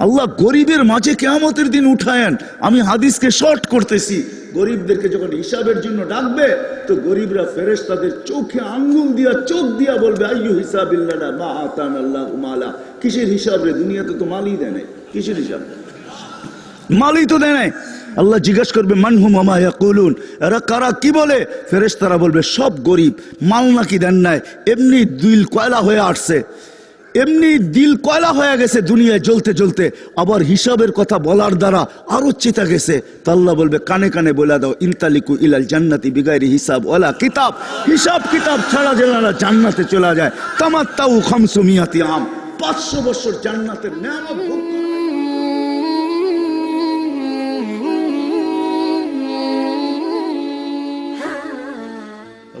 আল্লাহ গরিবের মাঝে কিয়ামতের দিন উঠায়েন। আমি হাদিসকে শর্ট করতেছি। গরিবদেরকে যখন হিসাবের জন্য ডাকবে তো গরিবরা ফেরেশতাদের চোখে আঙ্গুল দিয়া চোখ দিয়া বলবে আইয়ু হিসাবিল্লাহ মা আতানাল্লাহু মালা। কিসের হিসাব রে? দুনিয়াতে তো মালই দেয় নাই। কিসের হিসাব? মালই তো দেয় নাই। আল্লাহ জিজ্ঞাসা করবে মানহুম ওমা ইয়াকুলুন, এরা কারা, কি বলে? ফেরেশতারা বলবে সব গরিব, মাল নাকি দেন নাই, এমনি দিল কয়লা হয়ে আসছে, এমনি দিল কয়লা হয়ে গেছে দুনিয়ায় জ্বলতে জ্বলতে, আবার হিসাবের কথা বলার দ্বারা আরো চেতা গেছে। তা আল্লাহ বলবে কানে কানে বলে দাও ইনতালিকু ইলাল জান্নাতি বিগাইরি হিসাব ওয়ালা কিতাব। হিসাব কিতাব ছাড়া যেনারা জান্নাতে চলে যায়, তামাত্তাউ খামসুমিয়াতি আম, 500 বছর জান্নাতের নেয়ামত ভোগ করবে।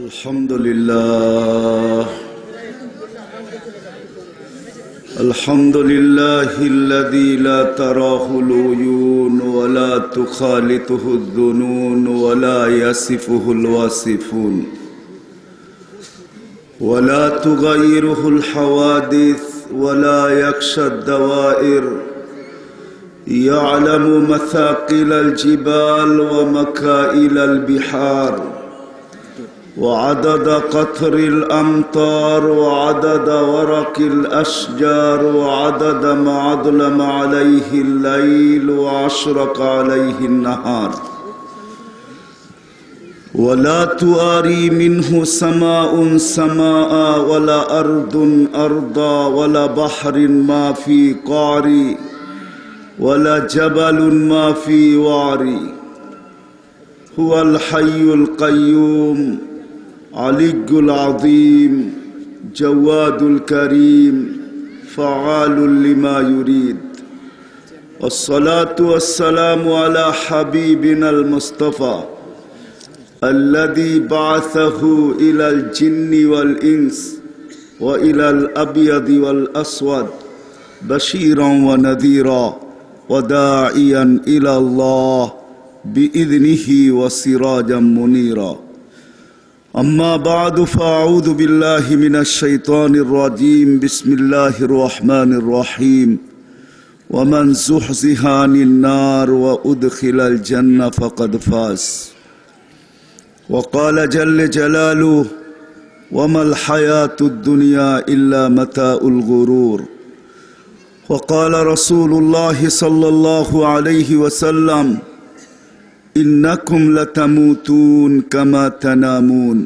আলহামদুলিল্লাহ আলহামদুলিল্লাহিল্লাযী লা তারাহুল উয়ুন ওয়া লা তুখালিতুহুদ দুনুন ওয়া লা ইয়াসিফুহুল ওয়াসিফুন ওয়া লা তুগায়্যিরুহুল হাওয়াদিস ওয়া লা ইয়াখশাদ দাওয়াইর ইয়ালামু মাসাকিলাল জিবাল ওয়া মাকাইলাল বিহার وعدد قطر الأمطار وعدد ورق الأشجار وعدد ما أظلم عليه الليل وأشرق عليه النهار ولا تواري منه سماء سماء ولا أرض أرضا ولا بحر ما في قعري ولا جبل ما في وعري هو الحي القيوم علي العظيم جواد الكريم فعال لما يريد والصلاة والسلام على حبيبنا المصطفى الذي بعثه إلى الجن والإنس وإلى الأبيض والأسود بشيرا ونذيرا وداعيا إلى الله بإذنه وسراجا منيرا أما بعد فأعوذ بالله من الشيطان الرجيم بسم الله الرحمن الرحيم ومن زحزح عن النار وأدخل الجنة فقد فاز وقال جل جلاله وما الحياة الدنيا إلا متاع الغرور وقال رسول الله صلى الله عليه وسلم إنكم لتموتون كما تنامون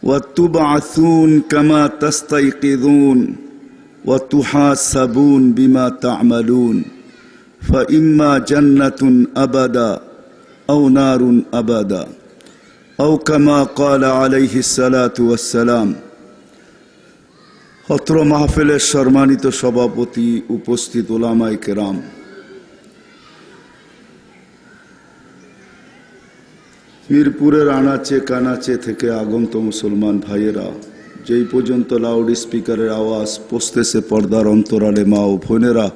وتبعثون كما تستيقظون وتحاسبون بما تعملون فإما جنة أبدا أو نار أبدا أو كما قال عليه الصلاة والسلام অত্র মাহফিলের সম্মানিত সভাপতি, উপস্থিত উলামায়ে কেরাম, মিরপুরের আনাচে কানাচে থেকে আগন্ত মুসলমান ভাইয়েরা, যেই পর্যন্ত লাউড স্পিকারের আওয়াজ পৌঁছতেছে পর্দার অন্তরালে মা ও বোনেরা,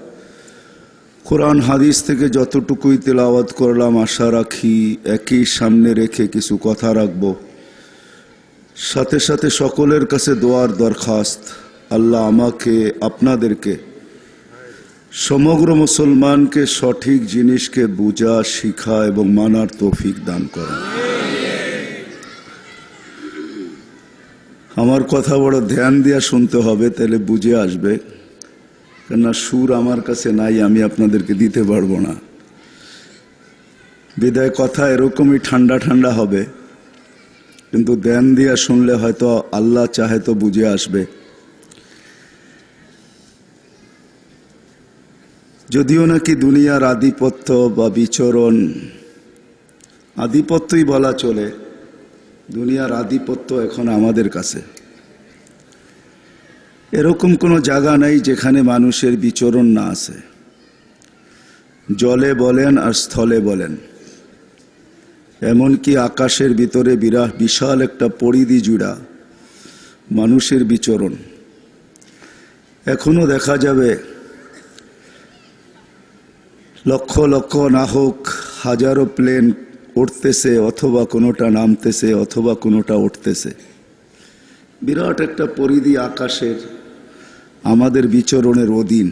কোরআন হাদিস থেকে যতটুকুই তেলাওয়াত করলাম আশা রাখি একই সামনে রেখে কিছু কথা রাখব। সাথে সাথে সকলের কাছে দোয়ার দরখাস্ত, আল্লাহ আমাকে আপনাদেরকে সমগ্র মুসলমানকে সঠিক জিনিসকে বুঝা, শিখা এবং মানার তৌফিক দান করেন। আমার কথা বড় ধ্যান দিয়া শুনতে হবে, তাহলে বুঝে আসবে, কেননা সুর আমার কাছে নাই, আমি আপনাদেরকে দিতে পারবো না। বিদায় কথা এরকমই ঠান্ডা ঠান্ডা হবে, কিন্তু ধ্যান দিয়া শুনলে হয়তো আল্লাহ চাহে তো বুঝে আসবে। যদিও নাকি দুনিয়ার আধিপত্য বা বিচরণ, আধিপত্যই বলা চলে, দুনিয়ার আধিপত্য এখন আমাদের কাছে। এরকম কোনো জায়গা নাই যেখানে মানুষের বিচরণ না আছে। জলে বলেন আর স্থলে বলেন, এমনকি আকাশের ভিতরে বিশাল একটা পরিধি জুড়া মানুষের বিচরণ। এখনো দেখা যাবে লক্ষ লক্ষ না হোক হাজারো প্লেন উঠতেছে, অথবা কোনোটা নামতেছে, অথবা কোনোটা উঠতেছে। বিরাট একটা পরিধি আকাশের, আমাদের বিচরণের অধীন।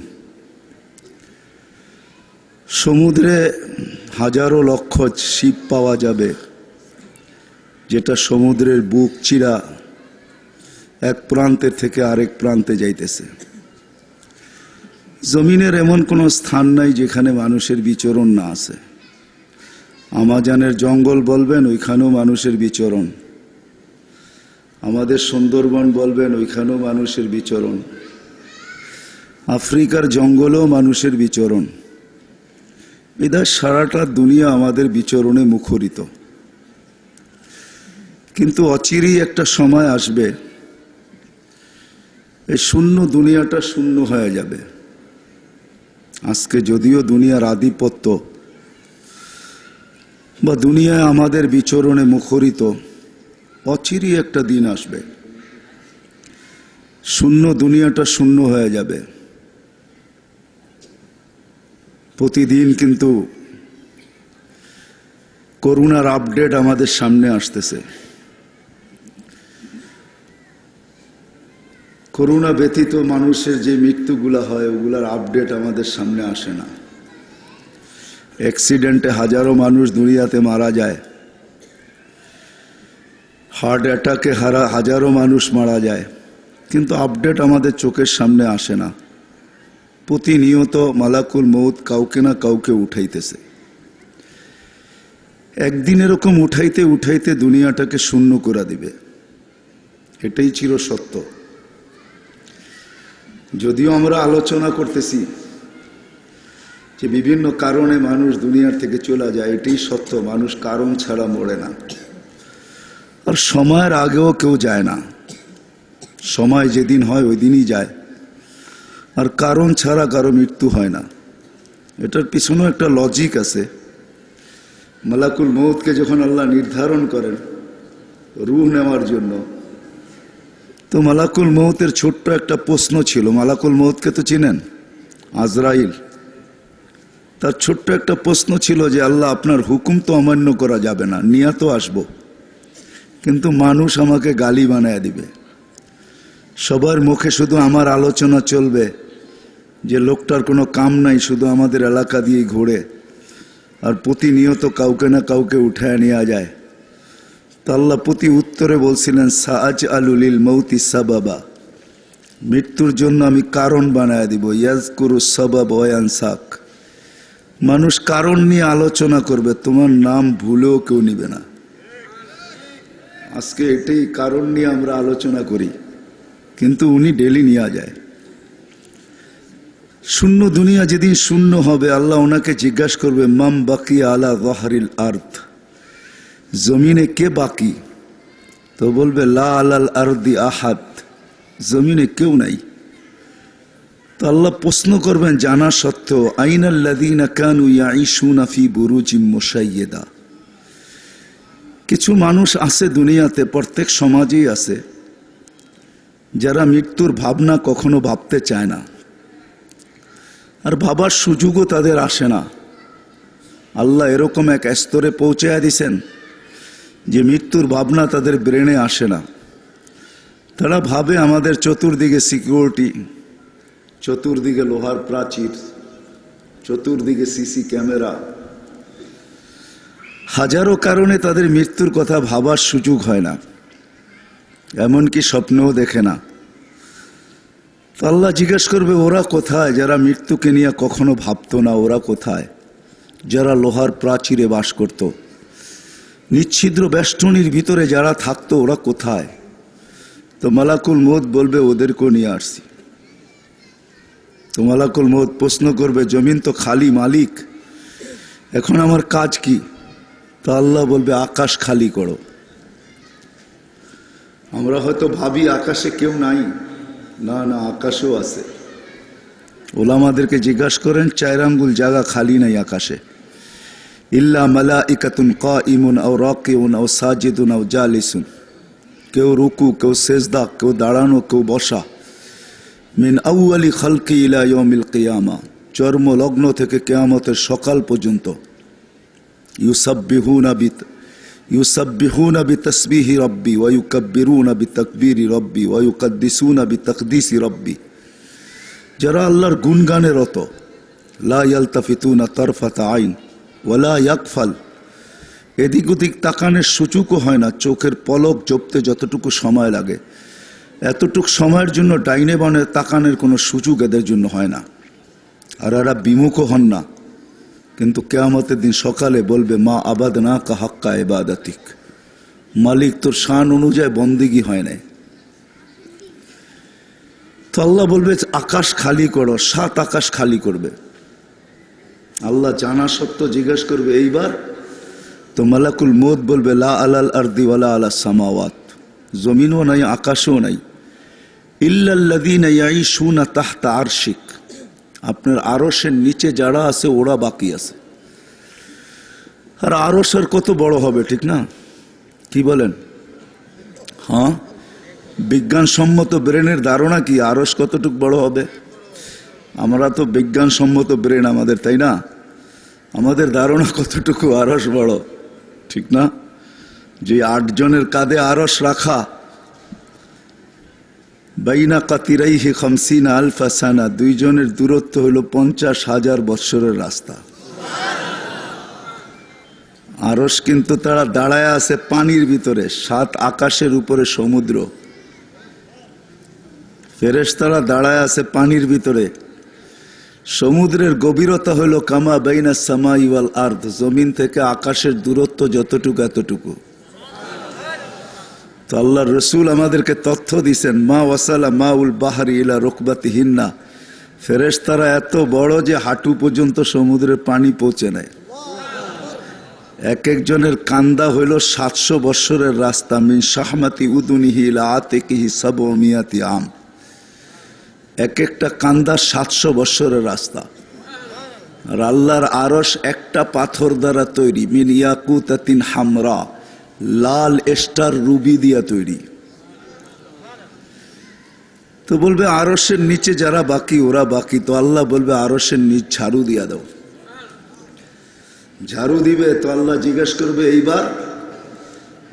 সমুদ্রে হাজারো লক্ষ শিপ পাওয়া যাবে, যেটা সমুদ্রের বুক চিরা এক প্রান্তের থেকে আরেক প্রান্তে যাইতেছে। জমিনের এমন কোনো স্থান নাই যেখানে মানুষের বিচরণ না আছে। আমাজনের জঙ্গল বলবেন, ওইখানেও মানুষের বিচরণ। আমাদের সুন্দরবন বলবেন, ওইখানেও মানুষের বিচরণ। আফ্রিকার জঙ্গলেও মানুষের বিচরণ। এদের সারাটা দুনিয়া আমাদের বিচরণে মুখরিত। কিন্তু অচিরেই একটা সময় আসবে, এই শূন্য দুনিয়াটা শূন্য হয়ে যাবে। আজকে যদিও দুনিয়ার আধিপত্য বা দুনিয়ায় আমাদের বিচরণে মুখরিত, অচিরেই একটা দিন আসবে শূন্য দুনিয়াটা শূন্য হয়ে যাবে। প্রতিদিন কিন্তু করোনার আপডেট আমাদের সামনে আসতেছে। করোনা ব্যতীত মানুষের যে মৃত্যুগুলা হয়, ওগুলার আপডেট আমাদের সামনে আসে না। অ্যাক্সিডেন্টে হাজারো মানুষ দুনিয়াতে মারা যায়, হার্ট অ্যাটাকে হাজারো মানুষ মারা যায়, কিন্তু আপডেট আমাদের চোখের সামনে আসে না। প্রতিনিয়ত মালাকুল মউত কাউকে না কাউকে উঠাইতেছে। একদিন এরকম উঠাইতে উঠাইতে দুনিয়াটাকে শূন্য করে দিবে। এটাই ছিল সত্য। যদিও আমরা আলোচনা করতেছি যে বিভিন্ন কারণে মানুষ দুনিয়ার থেকে চলে যায়, এটাই সত্য। মানুষ কারণ ছাড়া মরে না, আর সময়ের আগেও কেউ যায় না। সময় যেদিন হয় ওই দিনই যায়, আর কারণ ছাড়া কারো মৃত্যু হয় না। এটার পিছনেও একটা লজিক আছে। মালাকুল মউতকে যখন আল্লাহ নির্ধারণ করেন রূহ নেওয়ার জন্য, তো মালাকুল মউতের ছোট্ট একটা প্রশ্ন ছিল। মালাকুল মউতকে তো চিনেন, আজরাইল। তার ছোট্ট একটা প্রশ্ন ছিল যে আল্লাহ, আপনার হুকুম তো অমান্য করা যাবে না, নিয়ে তো আসবো, কিন্তু মানুষ আমাকে গালি বানায় দিবে। সবার মুখে শুধু আমার আলোচনা চলবে যে লোকটার কোনো কাম নাই, শুধু আমাদের এলাকা দিয়ে ঘোরে, আর প্রতিনিয়ত কাউকে না কাউকে উঠায় নেওয়া যায়। তা আল্লাহ প্রতি উত্তরে বলছিলেন, সাআজ আলুলিল মৌতি সাবাবা, মৃত্যুর জন্য আমি কারণ বানায় দিব। ইয়াজকুরু সাবাব ওয়ানসাক, মানুষ কারণ নিয়ে আলোচনা করবে, তোমার নাম ভুলেও কেউ নিবে না। আজকে এটাই কারণ নিয়ে আমরা আলোচনা করি, কিন্তু উনি ডেলি নিয়ে যায়। শূন্য দুনিয়া যেদিন শূন্য হবে, আল্লাহ ওনাকে জিজ্ঞাসা করবে, মাম বাকি আলা যাহরিল আরদ, জমিনে কে বাকি? তো বলবে, লা আলাল আরদি আহাদ, জমিনে কেউ নাই। তো আল্লাহ প্রশ্ন করবেন জানা সত্ত্বেও, আইনাল্লাযীনা কানু ইয়াঈশুনা ফি বুরুজিম মুশাইয়্যিদা, কিছু মানুষ আছে দুনিয়াতে, প্রত্যেক সমাজেই আছে, যারা মৃত্যুর ভাবনা কখনো ভাবতে চায় না, আর ভাবার সুযোগও তাদের আসে না। আল্লাহ এরকম এক স্তরে পৌঁছায়া দিছেন যে মৃত্যুর ভাবনা তাদের ব্রেনে আসে না। তারা ভাবে আমাদের চতুর্দিকে সিকিউরিটি, চতুর্দিকে লোহার প্রাচীর, চতুর্দিকে সিসি ক্যামেরা, হাজারো কারণে তাদের মৃত্যুর কথা ভাবার সুযোগ হয় না, এমনকি স্বপ্নেও দেখে না। তো আল্লাহ জিজ্ঞেস করবে, ওরা কোথায় যারা মৃত্যুকে নিয়ে কখনো ভাবতো না? ওরা কোথায় যারা লোহার প্রাচীরে বাস করত, নিচ্ছিদ্র বেষ্টনীর ভিতরে যারা থাকতো, ওরা কোথায়? তো মালাকুল মউত বলবে, ওদেরকেও নিয়ে আসছি। তো মালাকুল মউত প্রশ্ন করবে, জমিন তো খালি, মালিক, এখন আমার কাজ কি? তো আল্লাহ বলবে, আকাশ খালি করো। আমরা হয়তো ভাবি আকাশে কেউ নাই, না না, আকাশেও আছে। ওলামাদেরকে জিজ্ঞাসা করেন, 4 আঙ্গুল জায়গা খালি নাই আকাশে। ইল্লা মালাইকাতুন কাইমুন আও রাকিউন আও সাজিদুন আও জালিসুন, কেউ রুকু, কেউ সেজদা, কেউ দাঁড়ানো, কেউ বসা। মিন আউয়ালি খালকি ইলা ইয়াউমিল কিয়ামা, চর্ম লগ্ন থেকে কিয়ামতের সকাল পর্যন্ত। ইউসাব্বিহুনা বিতাসবিহি রব্বি ওয়া ইউকাব্বিরুনা বিতাকবীরি রব্বি ওয়া ইউকাদ্দিসুনা বিতাকদিসি রব্বি, যারা আল্লাহর গুণগানে রত, লা ইয়ালতাফিতুনা তারফাতা আইন ওয়ালা ইয়াকফাল, এদিক ওদিক তাকানের সূচকও হয় না, চোখের পলক জপতে যতটুকু সময় লাগে এতটুক সময়ের জন্য ডাইনে বানে তাকানের কোনো সুযোগ এদের জন্য হয় না। আর এরা বিমুখও হন না, কিন্তু কিয়ামতের দিন সকালে বলবে মা আবাদনা কা হাক্কা ইবাদাতিক, মালিক তোর শান অনুযায়ী বন্দিগি হয় নাই। তো আল্লাহ বলবে আকাশ খালি করো, 7 আকাশ খালি করবে। আল্লাহ জানা সত্ত্বেও জিজ্ঞেস করবে এইবার, তো মালাকুল মউত বলবে লা আলাল আরদি ওয়ালা আলাস সামাওয়াত, জমিনও নাই আকাশও নাই, ইল্লাল্লাযীনা ইয়াঈশুনা তাহতা আরশিক, আপনার আরশের নিচে যারা আছে ওরা বাকি আছে। আর আরশ আর কত বড় হবে, ঠিক না? কি বলেন? হ্যাঁ, বিজ্ঞানসম্মত ব্রেনের ধারণা কি আরশ কতটুকু বড় হবে? আমরা তো বিজ্ঞানসম্মত ব্রেন আমাদের, তাই না? আমাদের ধারণা কতটুকু আরশ বড়, ঠিক না? যে 8 জনের কাঁধে আরশ রাখা, বাইনা কাতিরাইহি 50 আলফা সানা, 2 জনের দূরত্ব হলো 50,000 বৎসরের রাস্তা। আরশ কিন্তু তারা দাঁড়ায় আছে পানির ভিতরে, 7 আকাশের উপরে সমুদ্র। ফেরেশতারা দাঁড়ায় আছে পানির ভিতরে, সমুদ্রের গভীরতা হলো কামা বাইনা সামাই ওয়াল আরদ, জমিন থেকে আকাশের দূরত্ব যতটুকু এতটুকু। তো আল্লাহর রসুল আমাদেরকে তথ্য দিছেন মা ওয়াসালা মাউল বাহরি ইলা রুকবাতিহিন্না, ফেরেশতারা এত বড় যে হাঁটু পর্যন্ত সমুদ্রের পানি পৌঁছে নেয়। এক একজনের কান্দা হইল 700 বৎসরের রাস্তা, মিন শাহমাতি উদুনিহি ইলা আতিকিহি 700 আম, এক একটা কান্দা 700 বৎসরের রাস্তা। আর আল্লাহর আরশ একটা পাথর দ্বারা তৈরি, মিন ইয়াকুতাতিন হামরা, লাল স্টার রুবি দিয়া তৈরি। তো বলবে আরশের নিচে যারা বাকি ওরা বাকি। তো আল্লাহ বলবে আরশের নিচ ঝাড়ু দিয়া দাও। ঝাড়ু দিবে, তো আল্লাহ জিজ্ঞেস করবে এইবার,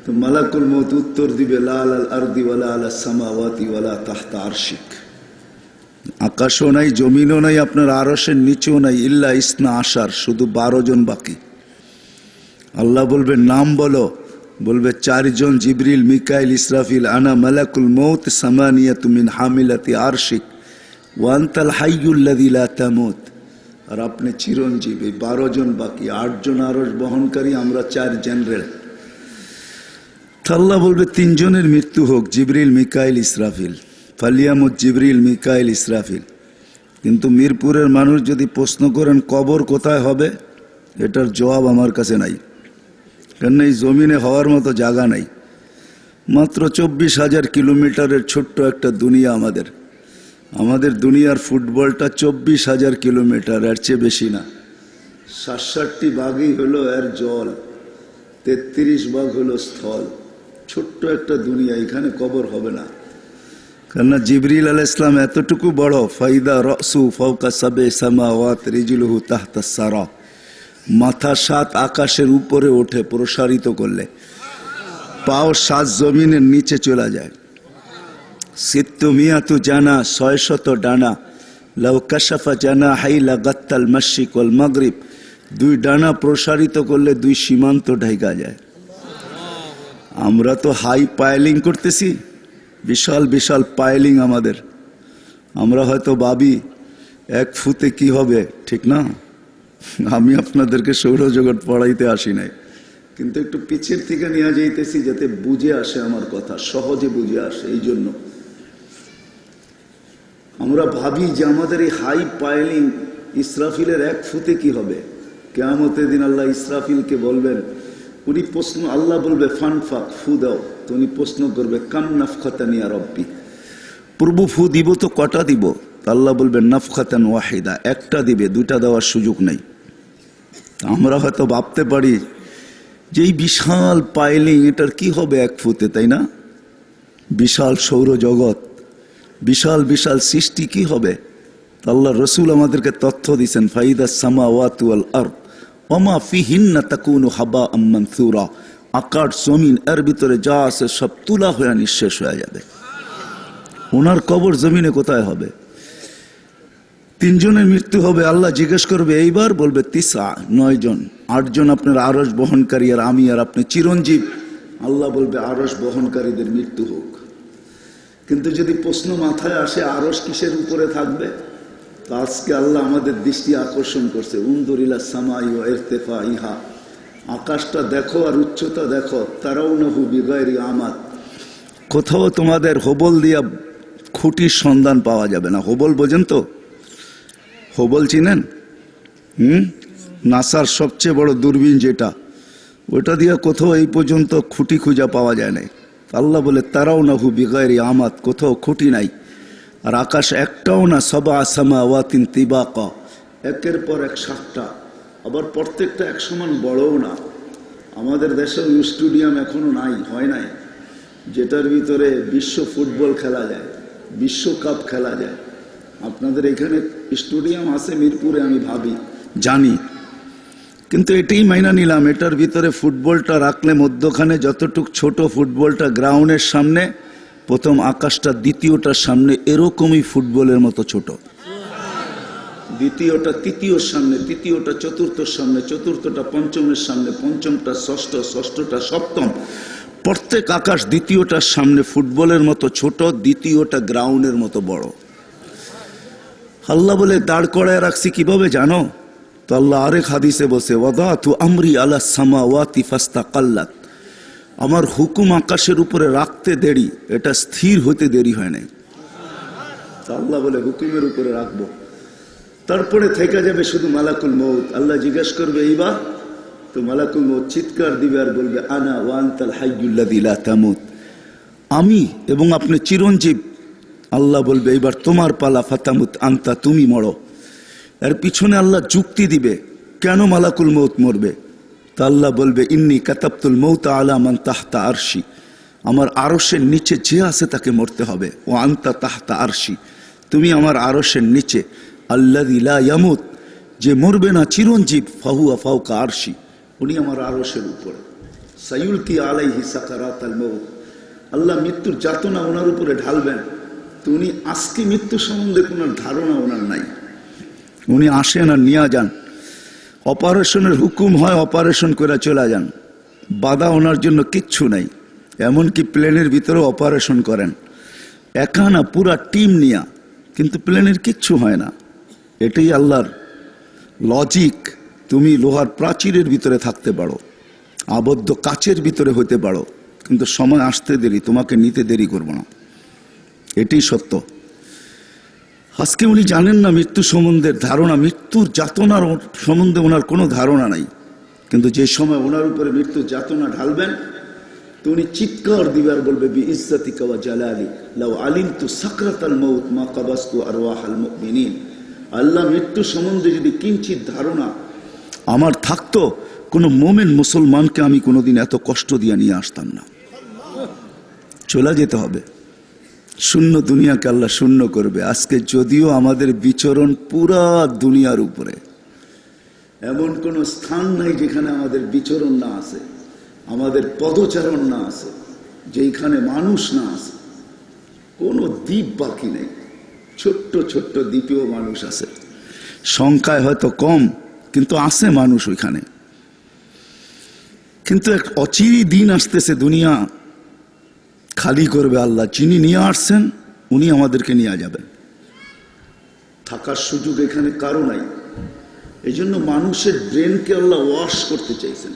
তো মালাকুল মউত উত্তর দিবে লা আলাল আরদি ওয়ালা আলাস সামাওয়াতি ওয়ালা তাহতা আরশিক, আকাশও নাই জমিনও নাই আপনার আরশের নিচেও নাই, ইল্লা ইসনা আশার, শুধু 12 জন বাকি। আল্লাহ বলবে নাম বলো, বলবে 4 জন, জিবরিল মিকাইল ইসরাফিল, আনা মালাকুল মউত সামানিয়াতু মিন হামিলাতি আরশিক ওয়া আনতাল হাইয়ুল্লাযী লা তামুত, আর আপনি চিরঞ্জীব। এই 12 জন বাকি, 8 জন আরশ বহনকারী, আমরা 4 জেনারেল। আল্লাহ বলবে 3 জনের মৃত্যু হোক, জিবরিল মিকাইল ইসরাফিল, ফালিয়ামুত জিবরিল মিকাইল ইসরাফিল। কিন্তু মিরপুরের মানুষ যদি প্রশ্ন করেন কবর কোথায় হবে, এটার জবাব আমার কাছে নাই, কেন এই জমিনে হওয়ার মতো জায়গা নাই। মাত্র 24,000 কিলোমিটারের ছোট্ট একটা দুনিয়া আমাদের। আমাদের দুনিয়ার ফুটবলটা 24,000 কিলোমিটার, এর চেয়ে বেশি না। 67টি ভাগই হলো এর জল, 33 ভাগ হলো স্থল। ছোট্ট একটা দুনিয়া, এখানে কবর হবে না। কেননা জিবরিল আলাইহিস সালাম এতটুকু বড়, ফাইদা রাসু ফাওকা সাবে সামাওয়াত রিজলুহু তাহতা সারা, মাথা 7 আকাশের উপরে ওঠে প্রসারিত করলে, পাও 7 জমিনের নিচে চলে যায়। সিত্তুমিয়াতু জানা, 600 ডানা, লাউ কাশাফা জানা হাইলা গাত্তাল মাশরিক ওয়াল মাগরিব, 2 ডানা প্রসারিত করলে 2 সীমান্ত ঢাকা যায়। আমরা তো হাই পাইলিং করতেছি, বিশাল বিশাল পাইলিং আমাদের। আমরা হয়তো ভাবি 1 ফুটে কি হবে, ঠিক না? আমি আপনাদেরকে সৌরজগৎ পড়াইতে আসি নাই, কিন্তু একটু পিছের থেকে নিয়ে যাইতেছি যাতে বুঝে আসে আমার কথা, সহজে বুঝে আসে। এই জন্য আমরা ভাবি যে আমাদের এই হাই পাইলিং ইসরাফিলের 1 ফুটে কি হবে। কিয়ামতের দিন আল্লাহ ইসরাফিলকে বলবেন, উনি প্রশ্ন, আল্লাহ বলবে ফানফাক, ফু দাও। তো উনি প্রশ্ন করবে কাম নাফখাতান ইয়া রব্বি, প্রভু ফু দিব তো কটা দিব? আল্লাহ বলবে নাফখাতান ওয়াহিদা, একটা দিবে, 2টা দেওয়ার সুযোগ নেই। আমরা হয়তো ভাবতে পারি যে এই বিশাল পাইলিং, এটার কি হবে 1 ফুটে, তাই না? বিশাল সৌরজগৎ, বিশাল বিশাল সৃষ্টি, কি হবে? আল্লাহ রসুল আমাদেরকে তথ্য দিচ্ছেন ফাইদা সামাওয়াতু ওয়াল আরদ ওমা ফিহিন্না তাকুনু হাবাআম মানসুরা, আকাশ জমিন এর ভিতরে যা আছে সব তুলা হয়ে নিঃশেষ হয়ে যাবে। ওনার কবর জমিনে কোথায় হবে? তিনজনের মৃত্যু হবে। আল্লাহ জিজ্ঞেস করবে এইবার, বলবে তিসা, 9 জন, 8 জন আপনার আরশ বহনকারী আর আমি আর আপনি চিরঞ্জীব। আল্লাহ বলবে আরশ বহনকারীদের মৃত্যু হোক। কিন্তু যদি প্রশ্ন মাথায় আসে আরশ কিসের উপরে থাকবে, তো আজকে আল্লাহ আমাদের দৃষ্টি আকর্ষণ করছে, উনদুরিলা সামাই ওয়া ইরতিফাইহা, আকাশটা দেখো আর উচ্চতা দেখো। তারাউনাহু বিগাইরি আমাদ, কোথাও তোমাদের হোবল দিয়া খুঁটির সন্ধান পাওয়া যাবে না। হোবল বোঝেন তো? হোবল চিনেন? নাসার সবচেয়ে বড় দূরবীন যেটা, ওটা দিয়ে কোথাও এই পর্যন্ত খুঁটি খুঁজা পাওয়া যায় না। আল্লাহ বলে তারাউনাহু বিগাইরি আমাদ, কোথাও খুঁটি নাই। আর আকাশ একটাও না, সাবা সামাওয়াতিন তিবাকা, একের পর এক 7টা, আবার প্রত্যেকটা এক সমান বড়ও না। আমাদের দেশেও স্টেডিয়াম এখনো নাই, হয় নাই, যেটার ভিতরে বিশ্ব ফুটবল খেলা যায়, বিশ্বকাপ খেলা যায়। আপনাদের এখানে স্টেডিয়াম আছে মিরপুরে, আমি ভাবি জানি, কিন্তু এটাই মাইনা নিলাম, এটার ভিতরে ফুটবলটা রাখলে মধ্যখানে যতটুক ছোট ফুটবলটা গ্রাউন্ডের সামনে, প্রথম আকাশটা দ্বিতীয়টার সামনে এরকমই ফুটবলের মতো ছোট, দ্বিতীয়টা তৃতীয়র সামনে, তৃতীয়টা চতুর্থর সামনে, চতুর্থটা পঞ্চমের সামনে, পঞ্চমটা ষষ্ঠ, ষষ্ঠটা সপ্তম। প্রত্যেক আকাশ দ্বিতীয়টার সামনে ফুটবলের মতো ছোট, দ্বিতীয়টা গ্রাউন্ডের মতো বড়। আল্লাহ বলে দাঁড় করায় রাখছি কিভাবে জানো? তো আল্লাহ আরেক হাদিসে বসে, ওয়াদাতু আমরি আলা সামাওয়াতি ফাস্তাকাল্লাত, আমার হুকুম আকাশের উপরে রাখতে দেরি, এটা স্থির হতে দেরি হয় নাই। আল্লাহ বলে হুকুমের উপরে রাখবো, তারপরে থেকে যাবে শুধু মালাকুল মউত। আল্লাহ জিজ্ঞেস করবে এইবার, তো মালাকুল মউত চিৎকার দিবে আর বলবে আনা ওয়া আনতাল হাইয়ুল্লাযী লা তামুত, আমি এবং আপনি চিরঞ্জীব। আল্লাহ বলবে এইবার তোমার পালা, ফাতামুত আনতা, তুমি মরো। এর পিছনে আল্লাহ যুক্তি দিবে কেন মালাকুল মউত মরবে। তা আল্লাহ বলবে ইন্নী কাতাবতুল মাউতা আলা মান তাহতা আরশি, আমার আরশের নিচে যে আছে তাকে মরতে হবে। ও আনতা তাহতা আরশি, তুমি আমার আরশের নিচে। আল্লাযী লা ইয়ামুত, যে মরবে না, চিরঞ্জীব। ফাহুয়া ফাওকা আরশি, উনি আমার আরশের উপরে। সায়ুলকি আলাইহি সাকারাতাল মাউত, আল্লাহ মৃত্যুর যাতনা ওনার উপরে ঢালবেন। তো উনি আজকে মৃত্যু সম্বন্ধে কোনো ধারণা ওনার নাই, উনি আসেন আর নিয়ে যান। অপারেশনের হুকুম হয়, অপারেশন করে চলে যান, বাধা ওনার জন্য কিচ্ছু নাই। এমনকি প্লেনের ভিতরে অপারেশন করেন, একা না, পুরা টিম নিয়া, কিন্তু প্লেনের কিচ্ছু হয় না। এটাই আল্লাহর লজিক। তুমি লোহার প্রাচীরের ভিতরে থাকতে পারো, আবদ্ধ কাচের ভিতরে হতে পারো, কিন্তু সময় আসতে দেরি, তোমাকে নিতে দেরি করবো না। এটাই সত্য। আজকে উনি জানেন না মৃত্যু সম্বন্ধের ধারণা, মৃত্যুর যাতনার সম্বন্ধে ওনার কোনো ধারণা নাই। কিন্তু যে সময় ওনার উপরে মৃত্যুর যাতনা ঢালবেন, তো উনি চিৎকার দিবে আর বলবে বি ইজ্জাতিকা ওয়া জালালি লাউ আলিমতু সাকরাতাল মাউত মা কাবাসতু আরওয়াহাল মুমিনিন। আল্লাহ মৃত্যু সম্বন্ধে যদি কিঞ্চিত ধারণা আমার থাকতো, কোনো মোমেন মুসলমানকে আমি কোনোদিন এত কষ্ট দিয়ে নিয়ে আসতাম না। চলে যেতে হবে, শূন্য দুনিয়াকে আল্লাহ শূন্য করবে। আজকে যদিও আমাদের বিচরণ পুরা দুনিয়ার উপরে, এমন কোনো স্থান নাই যেখানে আমাদের বিচরণ না আছে, আমাদের পদচারণ না আছে, যেখানে মানুষ না আছে। কোনো দ্বীপ বাকি নেই, ছোট্ট ছোট্ট দ্বীপেও মানুষ আছে, সংখ্যায় হয়তো কম, কিন্তু আছে মানুষ ওইখানে। কিন্তু এক অচিরি দিন আসতেছে, দুনিয়া খালি করবে আল্লাহ। যিনি নিয়ে আসছেন উনি আমাদেরকে নিয়ে যাবেন, থাকার সুযোগ এখানে কারো নাই। এই জন্য মানুষের ব্রেনকে আল্লাহ ওয়াশ করতে চাইছেন।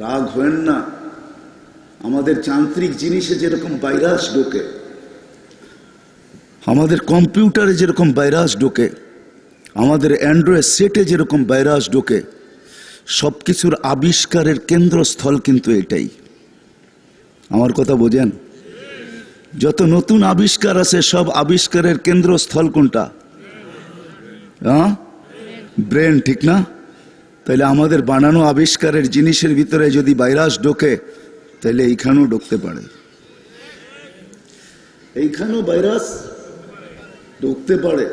রাগ হয়েন না, আমাদের যান্ত্রিক জিনিসে যেরকম ভাইরাস ঢোকে, আমাদের কম্পিউটারে যেরকম ভাইরাস ঢোকে, আমাদের অ্যান্ড্রয়েড সেটে যেরকম ভাইরাস ঢোকে, সব কিছুর আবিষ্কারের কেন্দ্রস্থল কিন্তু এটাই। আমার কথা বোঝেন? যত নতুন আবিষ্কার আছে, সব আবিষ্কারের কেন্দ্রস্থল কোনটা? হ্যাঁ, ব্রেন, ঠিক না? তাহলে আমাদের বানানো আবিষ্কারের জিনিসের ভিতরে যদি ভাইরাস ঢোকে, তাহলে এইখানেও ঢুকতে পারে, এইখানেও ভাইরাস ঢুকতে পারে।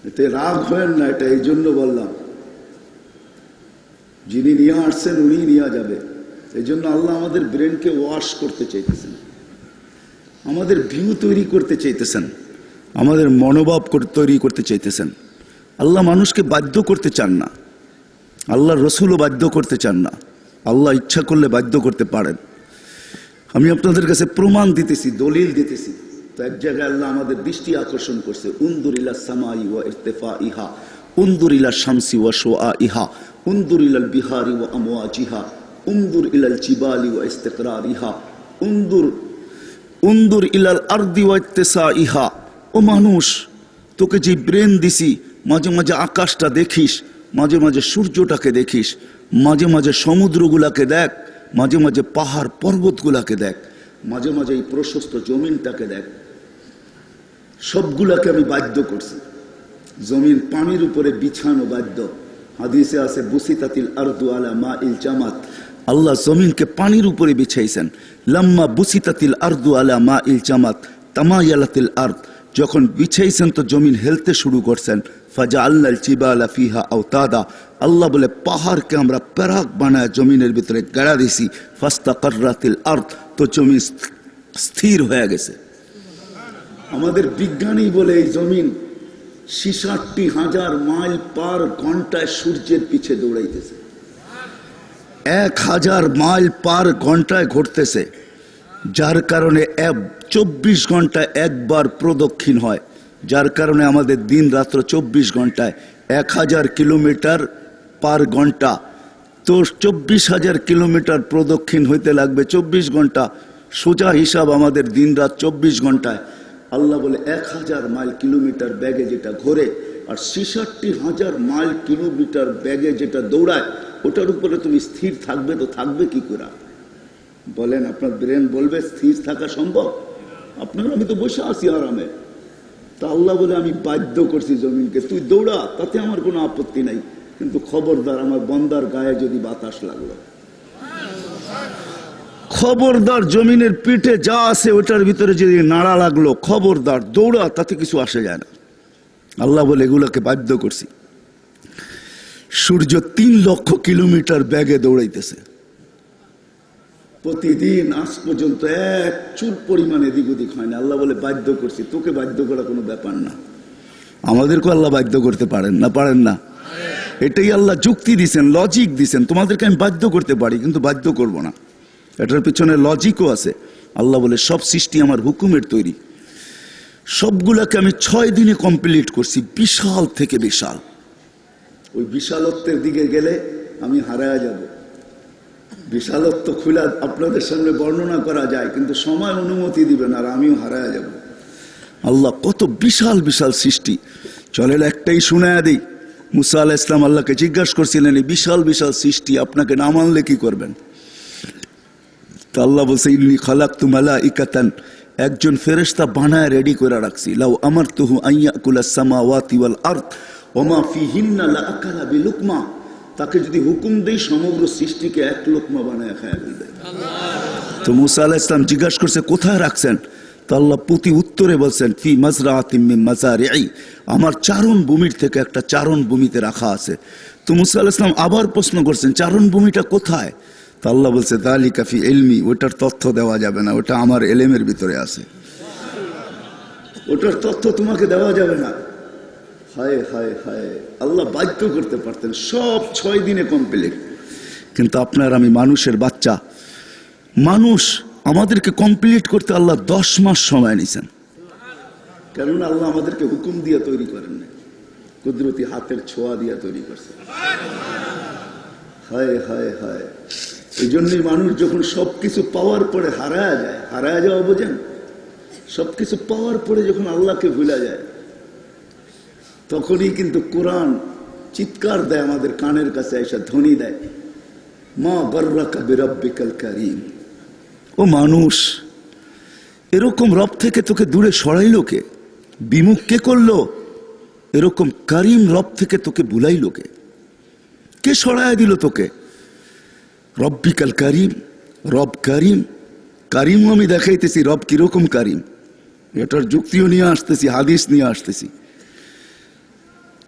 এতে রাগ হয় না, এটা এই জন্য বললাম, যিনি নিয়ে আসছেন উনি নিয়ে যাবে। এই জন্য আল্লাহ আমাদের ব্রেনকে ওয়াশ করতে চাইতেছেন, আমাদের ভিউ তৈরি করতে চাইতেছেন। আমাদের মনোভাব তৈরি করতে চাইতেছেন। আল্লাহ মানুষকে বাধ্য করতে চান না, আল্লাহ রসুলও বাধ্য করতে চান না। আল্লাহ ইচ্ছা করলে বাধ্য করতে পারেন। আমি আপনাদের কাছে প্রমাণ দিতেছি, দলিল দিতেছি। তো এক জায়গায় আল্লাহ আমাদের দৃষ্টি আকর্ষণ করছে, উনদুর ইলা সামাই ওয়া ইরতিফাইহা, উনদুর ইলা শামসি ওয়া শুআইহা, উনদুর ইলাল বিহারি ওয়া আমওয়াজিহা, উনদুর ইলাল জিবালি ওয়া ইস্তিকরারিহা, উনদুর ইলাল আরদি ওয়া ইত্তিসাইহা। ও মানুষ, তোকে যে ব্রেন দিছি, মাঝে মাঝে আকাশটা দেখিস, মাঝে মাঝে সূর্যটাকে দেখিস, মাঝে মাঝে সমুদ্রগুলাকে দেখ, মাঝে মাঝে পাহাড় পর্বতগুলাকে দেখ, মাঝে মাঝে এই প্রশস্ত জমিনটাকে দেখ। সবগুলাকে আমি বাধ্য করছি। জমিন পানির উপরে বিছানো বাধ্য। হাদিসে আছে বুসিতাতিল আরদু আলা মাইল জামাত। আল্লাহ জমিনকে পানির উপরে বিছাইছেন। লাম্মা বুসিতাতিল আরদু আলা মাইল জামাত তামায়ালাতিল আরদ। যখন বিছাইছেন তো জমিন হেলতে শুরু করছেন। ফাজআলনাল জিবালা ফিহা আওতাদা। আল্লাহ বলে পাহাড়কে আমরা প্যারাক বানায় জমিনের ভিতরে গাড়া দিছি। ফাস্তাকাররাতিল আরদ, তো জমিন স্থির হয়ে গেছে। আমাদের বিজ্ঞানী বলে এই জমিন ৬৬,০০০ মাইল পার ঘন্টায় সূর্যের পিছে দৌড়াইতেছে। ১,০০০ মাইল পার ঘন্টায় ঘুরতেছে, যার কারণে ২৪ ঘন্টায় একবার প্রদক্ষিণ হয়, যার কারণে আমাদের দিন রাত্র ২৪ ঘন্টায় ১,০০০ কিলোমিটার পার ঘন্টা। তো ২৪,০০০ কিলোমিটার প্রদক্ষিণ হইতে লাগবে ২৪ ঘন্টা। সোজা হিসাব আমাদের দিন রাত ২৪ ঘন্টায়। আল্লাহ বলে ১,০০০ মাইল কিলোমিটার ব্যাগে যেটা ঘোরে, আর ৬৬,০০০ মাইল কিলোমিটার ব্যাগে যেটা দৌড়ায়, ওটার উপরে তুমি স্থির থাকবে? তো থাকবে কি করে বলেন? আপনার ব্রেন বলবে স্থির থাকা সম্ভব? আপনার আমি তো বসে আছি আরামে। তা আল্লাহ বলে আমি বাধ্য করছি জমিনকে, তুই দৌড়া, তাতে আমার কোনো আপত্তি নাই, কিন্তু খবরদার আমার বন্দার গায়ে যদি বাতাস লাগলো, খবরদার জমিনের পিঠে যা আছে ওটার ভিতরে যদি নাড়া লাগলো, খবরদার দৌড়া, তাতে কিছু আসে যায় না। আল্লাহ বলে এগুলোকে বাধ্য করছি। সূর্য ৩ লক্ষ কিলোমিটার ব্যাগে দৌড়াইতেছে প্রতিদিন, আজ পর্যন্ত এক চুল পরিমাণ এদিক ওদিক হয় না। আল্লাহ বলে বাধ্য করছি, তোকে বাধ্য করা কোনো ব্যাপার না। আমাদেরকে আল্লাহ বাধ্য করতে পারেন না? পারেন না? এটাই আল্লাহ যুক্তি দিছেন, লজিক দিছেন। তোমাদেরকে আমি বাধ্য করতে পারি, কিন্তু বাধ্য করব না। এটার পিছনে লজিকও আছে। আল্লাহ বলে সব সৃষ্টি আমার হুকুমের তৈরি, সবগুলাকে আমি ৬ দিনে কমপ্লিট করছি, বিশাল থেকে বিশাল। ওই বিশালত্বের দিকে গেলে আমি হারায়া যাব। বিশালত্ব খুলে আপনাদের সামনে বর্ণনা করা যায়, কিন্তু সময় অনুমতি দিবেন, আর আমিও হারায়া যাব। আল্লাহ কত বিশাল বিশাল সৃষ্টি। চলেন একটাই শুনায়া দিই। মুসা আলাইহিস সালাম আল্লাহকে জিজ্ঞাসা করছিলেন, এই বিশাল বিশাল সৃষ্টি আপনাকে না মানলে কি করবেন? তো আল্লাহ বলছে, ইন্নী খালাকতু মালাইকাতান, একজন ফেরেশতা বানায় রেডি করে রাখছি। লাউ আমারতুহু আইয়াকুলাস সামাওয়াতি ওয়াল আরদ ওমা ফিহিন্না লাআকালা বিলুকমা। তাকে যদি হুকুম দেই সমগ্র সৃষ্টিকে এক লোকমা বানায় খায়া ফেলবে। তো মুসা আলাইহিস সালাম জিজ্ঞাসা করছে কোথায় রাখছেন? তো আল্লাহ প্রতি উত্তরে বলছেন, ফি মাজরাতিম মিন মাজারিই, আমার চারণ ভূমির থেকে একটা চারণ ভূমিতে রাখা আছে। তো মুসা আলাইহিস সালাম আবার প্রশ্ন করছেন, চারণ ভূমিটা কোথায়? তো আল্লাহ বলছে, যালিকা ফি ইলমি, ওটার তথ্য দেওয়া যাবে না, ওটা আমার এলেমের ভিতরে আছে, ওটার তথ্য তোমাকে দেওয়া যাবে না। হায় হায় হায়, আল্লাহ বাধ্য করতে পারতেন, সব ৬ দিনে কমপ্লিট। কিন্তু আপনার আমি মানুষের বাচ্চা, মানুষ, আমাদেরকে কমপ্লিট করতে আল্লাহ 10 মাস সময় নিয়েছেন। কেননা আল্লাহ আমাদেরকে হুকুম দিয়ে তৈরি করেন না, কুদরতি হাতের ছোঁয়া দিয়ে তৈরি করছে। হায় হায় হায়, এই জন্যই মানুষ যখন সবকিছু পাওয়ার পরে হারায়া যায়, হারায়া যাওয়া বোঝেন? সবকিছু পাওয়ার পরে যখন আল্লাহকে ভুলা যায়, তখনই কিন্তু কোরআন চিৎকার দেয় আমাদের কানের কাছে, এসে ধ্বনি দেয়, মা গর্রাকা বিরাব্বিকাল কারীম। ও মানুষ, এরকম রব থেকে তোকে দূরে সরাইলো কে? বিমুখ কে করলো? এরকম কারিম রব থেকে তোকে ভুলাইলো কে? কে সরাইয়া দিল তোকে? রব্বিকাল কারিম, রব কারিম। কারিমও আমি দেখাইতেছি, রব কিরকম কারিম, এটার যুক্তিও নিয়ে আসতেছি, হাদিস নিয়ে আসতেছি।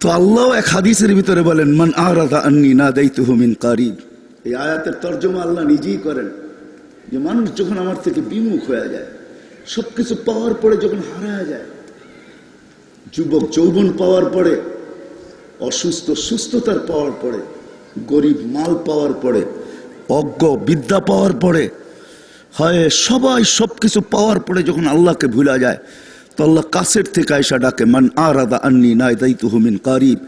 তো আল্লাহ এক হাদিসের ভিতরে বলেন, মান আরাদা আন্নী নাদাইতুহু মিন কারিব। এই আয়াতের তর্জমা আল্লাহ নিজেই করেন, যে মানুষ যখন আমার থেকে বিমুখ হয়ে যায়, সবকিছু পাওয়ার পরে যখন হারায় যায়, যুবক যৌবন পাওয়ার পরে, অসুস্থ সুস্থতার পাওয়ার পরে, গরিব মাল পাওয়ার পরে, অজ্ঞ বিদ্যা পাওয়ার পরে, হয় সবাই সবকিছু পাওয়ার পরে যখন আল্লাহকে ভুলা যায়, তো আল্লাহ কাছের থেকে আয়সা ডাকে, মান আরাদা আন্নি নাইদাইতুহু মিন কারিব।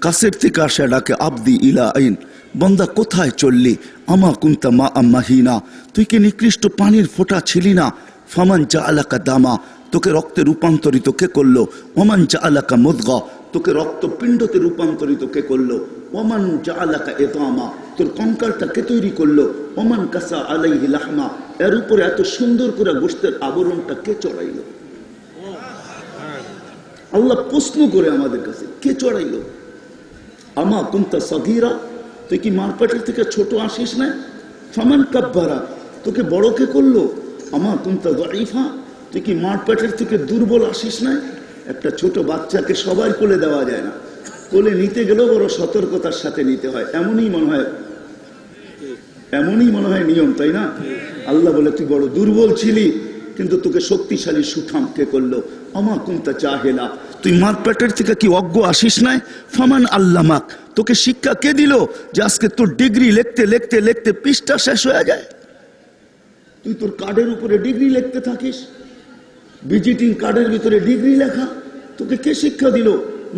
কাছের থেকে আসা ডাকে, আবদি ইলা আইন, বন্দা কোথায় চললি, আমা কুনতা মা মাহিনা, তুই কি নিকৃষ্ট পানির ফোঁটা ছিলি না? ফামান জাআলাকা দামা, তোকে রক্তে রূপান্তরিত কে করলো? ওমান জাআলাকা মুদগা, তোকে রক্তপিণ্ডতে রূপান্তরিত কে করলো? ওমান জাআলাকা ইদামা, তোর কঙ্কালটা কে তৈরি করলো? ওমান কাসা আলাইহি লাহমা, এর উপরে এত সুন্দর করে গোশতের আবরণটা কে চড়াইলো? আল্লাহ প্রশ্ন করে আমাদের কাছে, কে চড়াইলো? আমা কুনতা সগীরা, তুই কি মার পেটের থেকে ছোট আসিস না? ফামান কাব্বারা, তোকে বড় কে করলো? আমা কুনতা দাঈফা, তুই কি মার পেটের থেকে দুর্বল আসিস না? একটা ছোট বাচ্চাকে সবাই কোলে দেওয়া যায় না, কোলে নিতে গেলেও বড় সতর্কতার সাথে নিতে হয়, এমনই মনে হয় নিয়ম, তাই না? আল্লাহ বলে, তুই বড় দুর্বল ছিলি, কিন্তু তোকে শক্তিশালী সুঠাম কে করলো? আমা কুনতা জাহেলা, তুই মার পেটের থেকে কি অজ্ঞ আসিস নাই? ফামান আল্লামাক, তোকে শিক্ষা কে দিল যে আজকে তোর ডিগ্রি লিখতে লিখতে লিখতে পৃষ্ঠা শেষ হয়ে যায়? তুই তোর কার্ডের উপরে ডিগ্রি লিখতে থাকিস, ভিজিটিং কার্ডের ভিতরে ডিগ্রি লেখা, তোকে কে শিক্ষা দিল?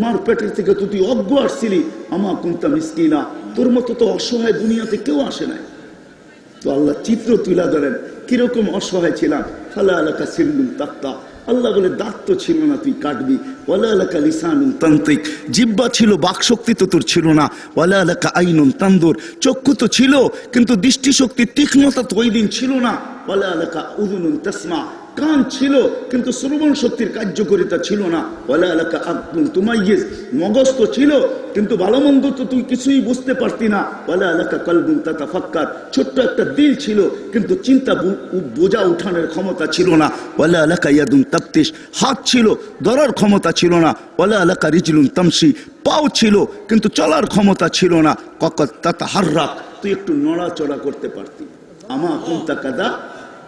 মার পেটের থেকে তুই অজ্ঞ আসছিলি। আমা কুনতা মিসকিনা, তোর মতো তো অসহায় দুনিয়াতে কেউ আসে নাই। তো আল্লাহ চিত্র তুলে ধরেন কিরকম অসহায় ছিলাম। ফালা আলাকা সিন্নুন তাক্তা, আল্লাহ বলে দাঁত তো ছিল না, তুই কাটবি। ওয়ালা আলাকা লিসানুন তান্তিক, জিহ্বা ছিল, বাকশক্তি তো তোর ছিল না। ওয়ালা আলাকা আইনুন তানদুর, চক্ষু তো ছিল কিন্তু দৃষ্টিশক্তি তীক্ষ্ণতা তো ওই দিন ছিল না। ওয়ালা আলাকা উযুনুন তাসমা, কান ছিল কিন্তু শ্রবণ শক্তির কার্যকারিতা ছিল না। ওয়ালা আলাকা আকলুন তুমাইয়িজ, মগজ তো ছিল কিন্তু ভালো মন্দ তো তুই কিছুই বুঝতে পারতি না। ওয়ালা আলাকা কলবুন তাতাফাক্কার, ছোট্ট একটা দিল ছিল কিন্তু চিন্তা বোঝা উঠানোর ক্ষমতা ছিল না। ওয়ালা আলাকা ইয়াদুন তাফতিশ, হাত ছিল ধরার ক্ষমতা ছিল না। ওয়ালা আলাকা রিজলুন তামশি, পাও ছিল কিন্তু চলার ক্ষমতা ছিল না। কাকাত তাতাহাররাক, তুই একটু নড়াচড়া করতে পারতি। আমা কুনতা কাদা,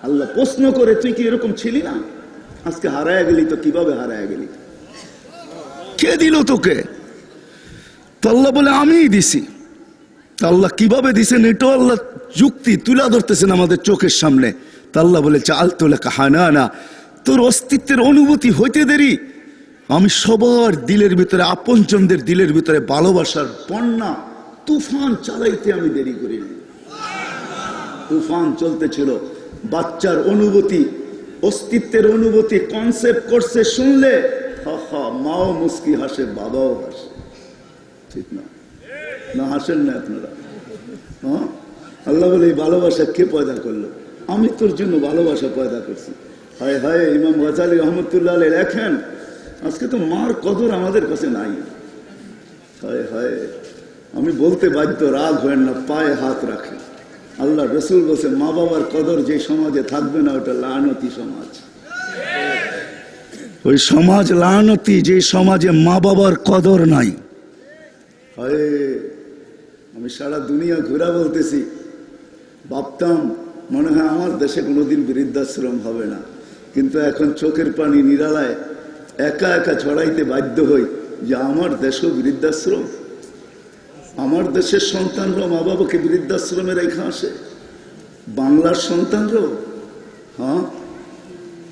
আল্লাহ প্রশ্ন করে, তুই কি এরকম ছিলি না? আজকে হারায় গেলি, তো কিভাবে হারায় গেলি? কে দিল তোকে? তো আল্লাহ বলে, আমিই দিছি। আল্লাহ কিভাবে দিছেন এটাও আল্লাহ যুক্তি তুলে ধরতেছেন আমাদের চোখের সামনে। তা আল্লাহ বলে, চাল তোলে কাহানা, তোর অস্তিত্বের অনুভূতি হইতে দেরি আমি সবার দিলের ভিতরে, আপনজনদের দিলের ভিতরে ভালোবাসার বন্যা তুফান চালাইতে আমি দেরি করিনি। তুফান চলতেছিল, বাচ্চার অনুভূতি, অস্তিত্বের অনুভূতি কনসেপ্ট করছে, শুনলে মাও মুস্কি হাসে, বাবাও হাসে, ঠিক না? না হাসেন না আপনারা? হ্যাঁ, আল্লাহ বলে, এই ভালোবাসা কে পয়দা করলো? আমি তোর জন্য ভালোবাসা পয়দা করছি। হায় হায়, ইমাম গাজালি রহমতুল্লাহ আলাইহি লেখেন, আজকে তো মার কদর আমাদের কাছে নাই। হায় হায়, আমি বলতে বাধ্য, রাগ হয় না, পায়ে হাত রাখে। আল্লাহ রসুল বলছে, মা বাবার কদর যে সমাজে থাকবে না, ওটা লানতি সমাজ। ওই সমাজ লানতি, যে সমাজে মা বাবার কদর নাই। হায়, আমি সারা দুনিয়া ঘুরা বলতেছি, ভাবতাম মনে হয় আমার দেশে কোনোদিন বৃদ্ধাশ্রম হবে না, কিন্তু এখন চোখের পানি নিরালায় একা একা ছড়াইতে বাধ্য হই যে আমার দেশও বৃদ্ধাশ্রম। আমার দেশের সন্তানরাও মা বাবাকে বৃদ্ধাশ্রমে রেখে আসে, বাংলার সন্তানরাও। হ্যাঁ,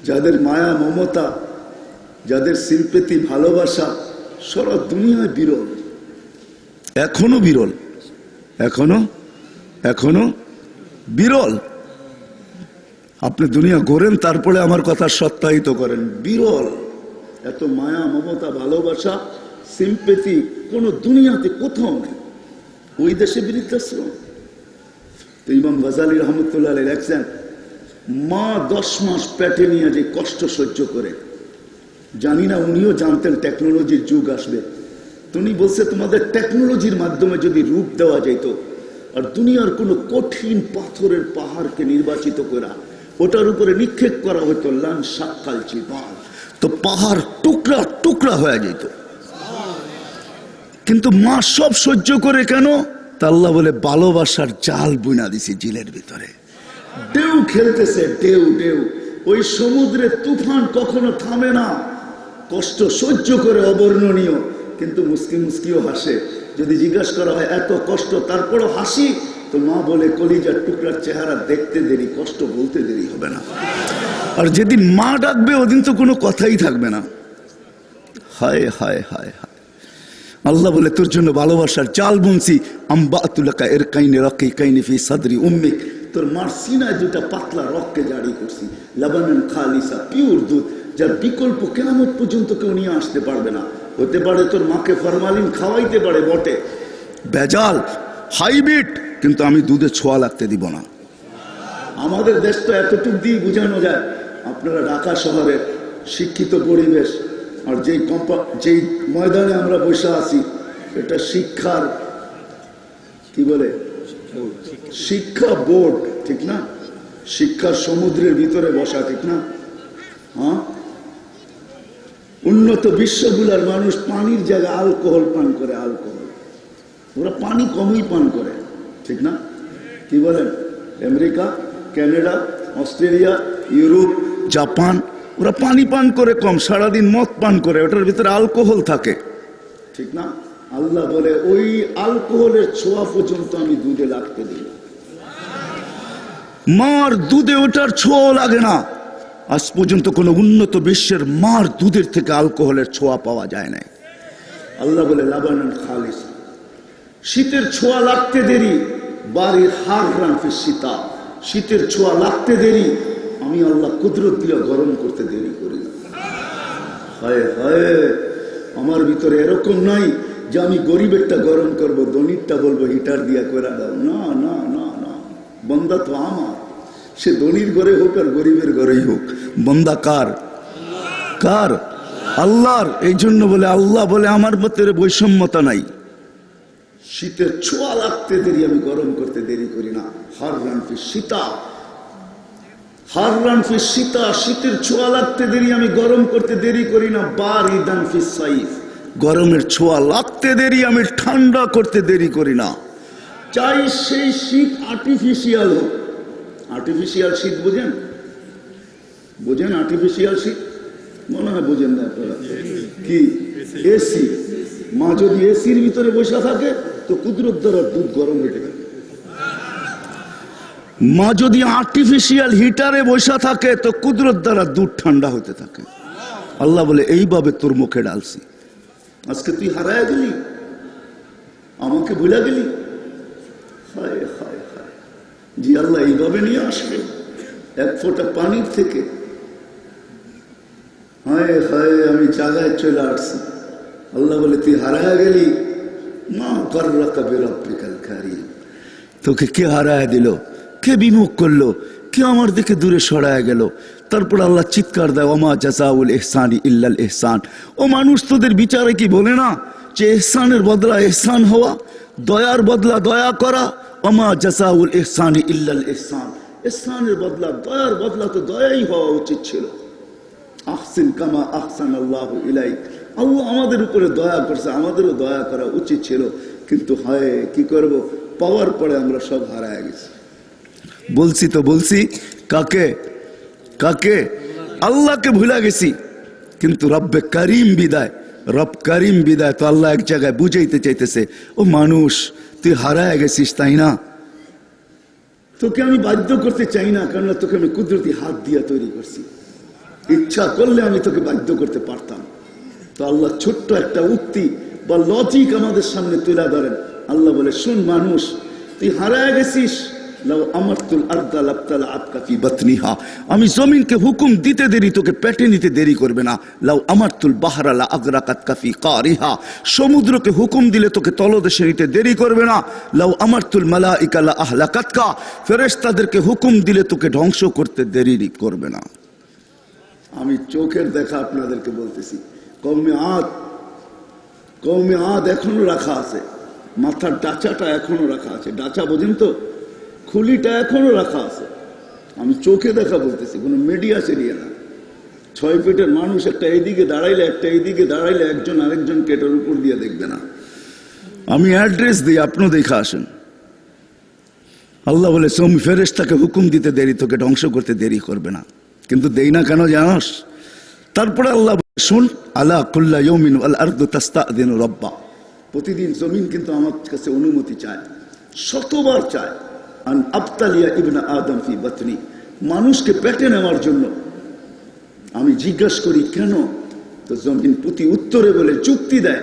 যাদের মায়া মমতা, যাদের সিম্পেথি ভালোবাসা সারা দুনিয়ায় বিরল, এখনো বিরল, এখনো বিরল। আপনি দুনিয়া ঘোরেন, তারপরে আমার কথা সত্যায়িত করেন, বিরল। এত মায়া মমতা ভালোবাসা সিম্পেথি কোন দুনিয়াতে কোথাও নেই। ওই দেশে বৃদ্ধাশ্রম। তো ইমাম গাজালি রহমতুল্লাহ আলাইহি লেখছেন, মা 10 মাস পেটে নিয়ে যে কষ্ট সহ্য করে, জানি না উনিও জানতেন টেকনোলজির যুগ আসবে। উনি বলছে, তোমাদের টেকনোলজির মাধ্যমে যদি রূপ দেওয়া যেত, আর দুনিয়ার কোনো কঠিন পাথরের পাহাড়কে নির্বাচিত করা, ওটার উপরে নিক্ষেপ করা হতো, লান সাক্কাল জিবাল, তো পাহাড় টুকরা টুকরা হয়ে যেত। কিন্তু মা সব সহ্য করে কেন? তা আল্লাহ বলে, ভালোবাসার জাল বুনা দিছে জিলের ভিতরে। ঢেউ খেলতেছে, ঢেউ ঢেউ, ওই সমুদ্রে তুফান কখনো থামে না, কষ্ট সহ্য করে অবর্ণনীয়, কিন্তু মুস্কি মুস্কিও হাসে। যদি জিজ্ঞাসা করা হয় এত কষ্ট তারপরও হাসি, তো মা বলে কলিজার টুকরার চেহারা দেখতে দেরি, কষ্ট বলতে দেরি হবে না। আর যেদিন মা ডাকবে ওদিন তো কোনো কথাই থাকবে না। হায় হায় হায় হায়। আল্লাহ বলে তোর জন্য ভালোবাসার চাল বুনছি, আম্বাতুলাকা এর কাইনে রকি কাইনে ফি সাদরি উম্মিক, তোর মার সিনায় দুটা পাতলা রককে জারি করছি, লাবানান খালিসা, পিওর দুধ, যার বিকল্প কিয়ামত পর্যন্ত কেউ নিয়ে আসতে পারবে না। হতে পারে তোর মাকে ফরমালিন খাওয়াইতে পারে বটে, ভেজাল হাইব্রিড, কিন্তু আমি দুধে ছোঁয়া লাগতে দিব না। আমাদের দেশ তো এতটুক দিয়ে বোঝানো যায়। আপনারা ঢাকা শহরের শিক্ষিত পরিবেশ, আর যেই ময়দানে আমরা বসে আছি, এটা শিক্ষার কি বলে, শিক্ষা বোর্ড, ঠিক না? শিক্ষার সমুদ্রের ভিতরে বসা, ঠিক না? হ্যাঁ, উন্নত বিশ্বগুলার মানুষ পানির জায়গায় অ্যালকোহল পান করে, অ্যালকোহল। ওরা পানি কমই পান করে, ঠিক না? কি বলেন? America, Canada, Australia, Europe, Japan, ওরা পানি পান করে কম, সারাদিন মদ পান করে, ওটার ভিতরে অ্যালকোহল থাকে, ঠিক না? আল্লাহ বলে ওই অ্যালকোহলের ছোঁয়া পর্যন্ত আমি দুধে লাগতে দিই। মার দুধে ওটার ছোঁয়া লাগে না। আজ পর্যন্ত কোন উন্নত বিশ্বের মার দুধের থেকে অ্যালকোহলের ছোঁয়া পাওয়া যায় না। আল্লাহ বলে লাবানান খালিস, শীতের ছোঁয়া লাগতে দেরি, বাড়ির হার রানফি শীতা, শীতের ছোঁয়া লাগতে দেরি, আমি আল্লাহ কুদরত দিয়ে গরম করতে দেরি করি না। হায় হায়, আমার ভিতরে এরকম নাই যে আমি গরিবেরটা গরম করব, ধনীরটা বলবো হিটার দিয়া করে দাও। না না না না, বন্দা তো আমার, সে ধনীর ঘরে হোক আর গরিবের ঘরেই হোক, বন্দা কার? কার? আল্লাহর। এই জন্য বলে আল্লাহ বলে আমার ভিতরে বৈষম্যতা নাই। শীতের ছোঁয়া লাগতে দেরি, আমি গরম করতে দেরি করি না। হার রানফি শীতা, হার রানফি শীতা, শীতের ছোঁয়া লাগতে দেরি, আমি গরম করতে দেরি করি না। বারিদান ফি সাইফ, গরমের ছোঁয়া লাগতে দেরি, আমি ঠান্ডা করতে দেরি করি না। চাই সেই শীত আর্টিফিশিয়াল হোক। আর্টিফিশিয়াল শীত বোঝেন? বোঝেন আর্টিফিশিয়াল শীত? মনে হয় বোঝেন না আপনারা। কি? এসি। মা যদি এসির ভিতরে বসে থাকে তো কুদরত দ্বারা দুধ গরম হয়ে থাকে। মা যদি আর্টিফিশিয়াল হিটারে বসে থাকে তো কুদরত দ্বারা দুধ ঠান্ডা হতে থাকে। আল্লাহ বলে এইভাবে তোর মুখে ডালছি। আজকে তুই হারায় গেলি, আমাকে ভুলা গেলি। হায় হায় হায়। জি আল্লাহ এইভাবে নিয়ে আসবে এক ফোঁটা পানির থেকে। হায় হায়, আমি জায়গায় চলে আসছি। আল্লাহ বলে তুই হারায় গেলি, মা গর্রাকা বিরাব্বিকাল কারীম, তোকে কে হারায় দিল, কে বিমুখ করলো, কে আমার দিকে দূরে সরায় গেল। তারপর আল্লাহ চিৎকার দেয়, ওমা জাযাউল ইহসানি ইল্লাল ইহসান। ও মানুষ, তোদের বিচারে কি বলে না যে ইহসানের বদলা ইহসান হওয়া, দয়ার বদলা দয়া করা? ওমা জাযাউল ইহসানি ইল্লাল ইহসান, ইহসানের বদলা, দয়ার বদলা তো দয়াই হওয়া উচিত ছিল। আহসিন কামা আহসানাল্লাহু ইলাইক, আল্লাহ আমাদের উপরে দয়া করছে, আমাদেরও দয়া করা উচিত ছিল। কিন্তু হায় কি করব, পাওয়ার পরে আমরা সব হারায় গেছি। বলছি তো বলছি, কাকে? কাকে? আল্লাহকে ভুলে গেছি। কিন্তু রব্বে করিম বিদায়, রব করিম বিদায়। তো আল্লাহ এক জায়গায় বুঝাইতে চাইতেছে, ও মানুষ তুই হারায় গেছিস তাই না? তোকে আমি বাধ্য করতে চাই না, কারণ তোকে আমি কুদরতি হাত দিয়ে তৈরি করছি। ইচ্ছা করলে আমি তোকে বাধ্য করতে পারতাম। তো আল্লাহ ছোট্ট একটা উক্তি বা লজিক আমাদের সামনে তুলে ধরেন। আল্লাহ বলে, শোন মানুষ, তুই হারায় গেছিস। আমি জমিনকে হুকুম দিতে দেরি, তোকে পেটে নিতে দেরি করবে না। লাউ আমারতুল বাহরা লা আগরাকাত কাফি কারিহা, সমুদ্রকে হুকুম দিলে তোকে তলদেশে নিতে দেরি করবে না। লাউ আমারতুল মালাইকা লা আহলাকাতকা, ফেরেশতাদেরকে হুকুম দিলে তোকে ধ্বংস করতে দেরি করবে না। আমি চোখের দেখা আপনাদেরকে বলতেছি, কওমে আদ এখনো রাখা আছে, মাথার ডাচাটা এখনো রাখা আছে। ডাচা বোঝেন তো? খুলিটা এখনো রাখা আছে। আমি চোখে দেখা বলতেছি, কোনো মিডিয়া সেরিয়া না। 6 ফিটের মানুষ একটা এইদিকে দাঁড়াইলে, একটা এইদিকে দাঁড়াইলে একজন আরেকজনকে এটার উপর দিয়ে দেখবে না। আমি অ্যাড্রেস দিই, আপনিও দেখা আসেন। আল্লাহ বলে, তুমি ফেরেশতাকে হুকুম দিতে দেরি, তোকে ধ্বংস করতে দেরি করবে না। কিন্তু দেই না কেন জানোস? তারপরে আল্লাহ শুন, আলা কুল্লা ইয়াউমিন ওয়াল আরদু তাস্তাযিনু রাব্বা, প্রতিদিন জমিন কিন্তু আমার কাছে অনুমতি চায়, শতবার চায়। আন আবতালিয়া ইবনা আদম ফি বাতনি, মানুষকে পেটে নেওয়ার জন্য। আমি জিজ্ঞাসা করি কেন, তো জমিন প্রতি উত্তরে বলে যুক্তি দেয়,